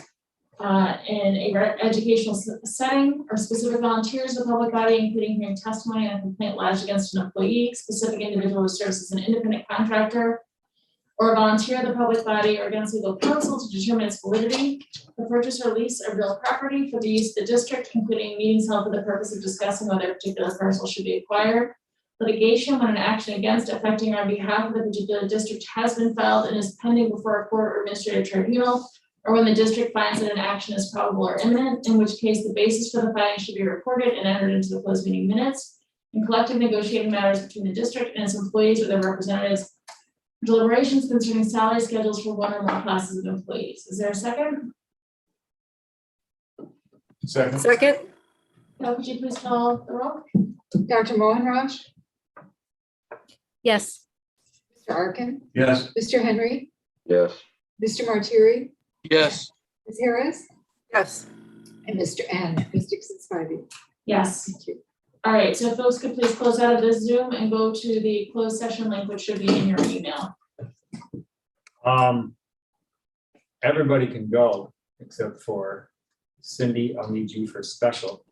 Speaker 2: in a educational setting, or specific volunteers of the public body, including hearing testimony and a complaint lodged against an employee, specific individual who serves as an independent contractor, or a volunteer of the public body, or against legal counsel to determine its validity, the purchase or lease of real property for the use of the district, including meetings held for the purpose of discussing whether a particular parcel should be acquired, litigation when an action against, affecting, or on behalf of the particular district has been filed and is pending before a court or administrative tribunal, or when the district finds that an action is probable or imminent, in which case the basis for the filing should be recorded and entered into the closed meeting minutes, and collective negotiating matters between the district and its employees or their representatives, deliberations concerning salary schedules for one or more classes of employees. Is there a second?
Speaker 8: Second.
Speaker 6: Second.
Speaker 2: Now, could you please call the roll?
Speaker 3: Dr. Mohanraj?
Speaker 5: Yes.
Speaker 3: Mr. Arkin?
Speaker 8: Yes.
Speaker 3: Mr. Henry?
Speaker 10: Yes.
Speaker 3: Mr. Martieri?
Speaker 9: Yes.
Speaker 3: Ms. Harris?
Speaker 6: Yes.
Speaker 3: And Mr. Spivey?
Speaker 2: Yes.
Speaker 3: Thank you.
Speaker 2: All right, so if folks could please close out of this Zoom and go to the closed session link, which should be in your email.
Speaker 4: Everybody can go except for Cindy. I'll need you for special.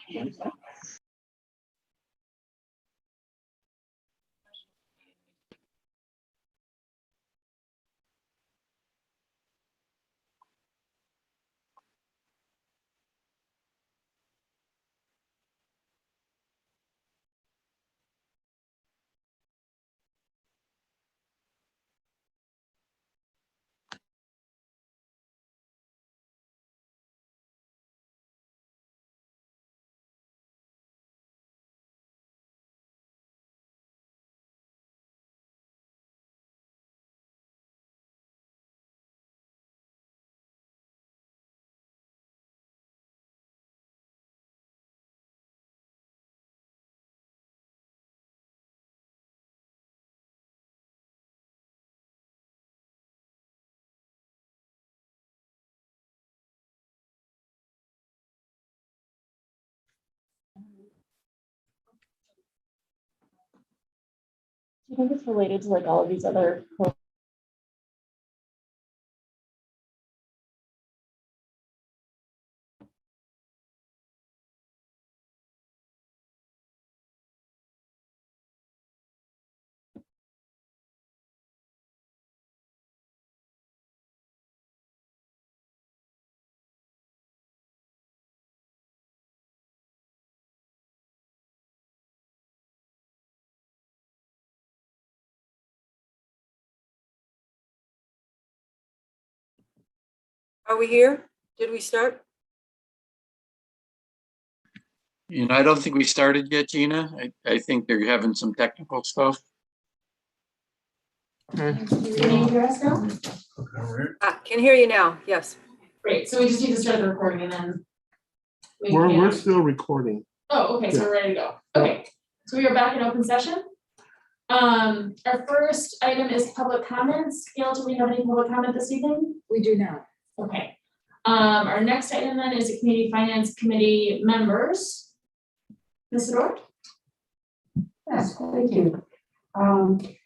Speaker 2: Do you think it's related to like all of these other?
Speaker 6: Are we here? Did we start?
Speaker 9: I don't think we started yet, Gina. I think they're having some technical stuff.
Speaker 2: Can you hear us now?
Speaker 6: Can hear you now, yes.
Speaker 2: Great, so we just need to start the recording and then.
Speaker 1: We're still recording.
Speaker 2: Oh, okay, so we're ready to go. Okay, so we are back in open session. Our first item is public comments. Gail, do we have any public comment this evening?
Speaker 3: We do not.
Speaker 2: Okay. Our next item then is the Community Finance Committee members. Ms. Adort?
Speaker 7: Yes, thank you.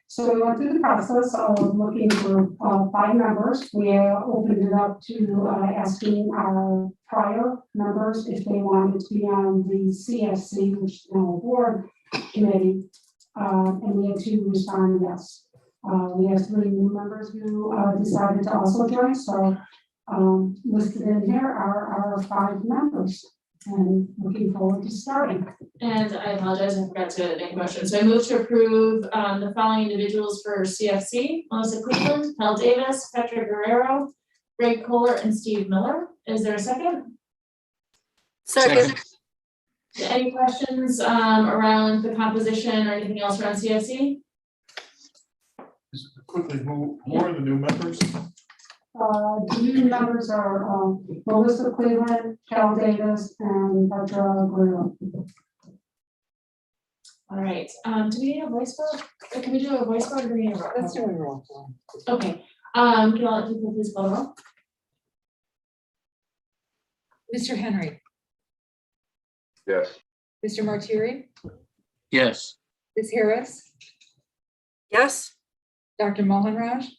Speaker 7: So we went through the process of looking for 5 members. We opened it up to asking our prior members if they wanted to be on the CFC, which is now a board committee, and we had 2 respond yes. We have 3 new members who decided to also join, so listed in here are our 5 members. And looking forward to starting.
Speaker 2: And I apologize, I forgot to make a motion. So I move to approve the following individuals for CFC: Melissa Cleveland, Mel Davis, Petra Guerrero, Greg Kohler, and Steve Miller. Is there a second?
Speaker 6: Second.
Speaker 2: Any questions around the composition or anything else around CFC?
Speaker 8: Just quickly, who are the new members?
Speaker 7: The new members are Melissa Cleveland, Cal Davis, and Petra Guerrero.
Speaker 2: All right, do we need a voice vote? Or can we do a voice vote or do we need a roll call?
Speaker 3: Let's do a roll call.
Speaker 2: Okay, can all of you please call the roll?
Speaker 3: Mr. Henry,
Speaker 10: Yes.
Speaker 3: Mr. Martieri,
Speaker 9: Yes.
Speaker 3: Ms. Harris,
Speaker 6: Yes?
Speaker 3: Dr. Mohanraj,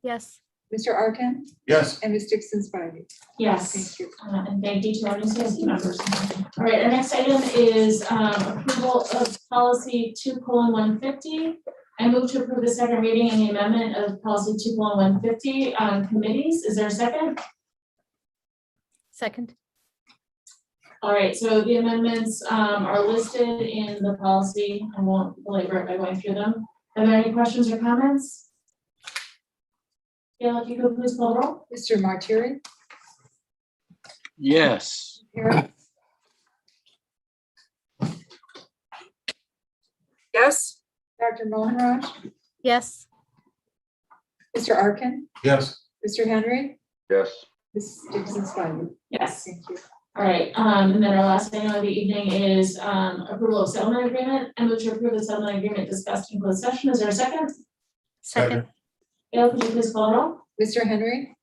Speaker 5: Yes.
Speaker 3: Mr. Arkin,
Speaker 8: Yes.
Speaker 3: and Ms. Dixon Spivey.
Speaker 2: Yes.
Speaker 3: Thank you.
Speaker 2: And thank you to our new CSC members. All right, our next item is approval of policy 2:150. I move to approve the second reading and the amendment of policy 2:150 on committees. Is there a second?
Speaker 5: Second.
Speaker 2: All right, so the amendments are listed in the policy. I won't belabor it by going through them. Are there any questions or comments? Gail, if you could please call the roll.
Speaker 3: Mr. Martieri,
Speaker 9: Yes.
Speaker 3: Harris,
Speaker 6: Yes?
Speaker 3: Dr. Mohanraj,
Speaker 5: Yes.
Speaker 3: Mr. Arkin,
Speaker 8: Yes.
Speaker 3: Mr. Henry,
Speaker 10: Yes.
Speaker 3: Ms. Dixon Spivey.
Speaker 2: Yes.
Speaker 3: Thank you.
Speaker 2: All right, and then our last item of the evening is approval of settlement agreement. I move to approve the settlement agreement discussed in closed session. Is there a second?
Speaker 5: Second.
Speaker 2: Gail, could you please call the roll?
Speaker 3: Mr. Henry,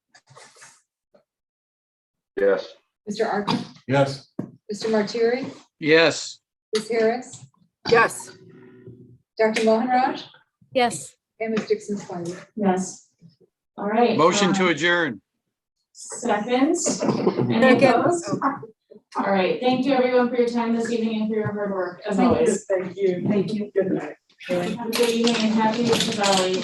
Speaker 10: Yes.
Speaker 3: Mr. Arkin,
Speaker 8: Yes.
Speaker 3: Mr. Martieri,
Speaker 9: Yes.
Speaker 3: Ms. Harris,
Speaker 6: Yes.
Speaker 3: Dr. Mohanraj,
Speaker 5: Yes.
Speaker 3: and Ms. Dixon Spivey.
Speaker 2: Yes. All right.
Speaker 9: Motion to adjourn.
Speaker 2: Seconds. Any
Speaker 6: Second.
Speaker 2: opposed? All right, thank you everyone for your time this evening and for your hard work, as always.
Speaker 12: Thank you. Thank you. Good night.
Speaker 2: Have a good evening and happy Diwali.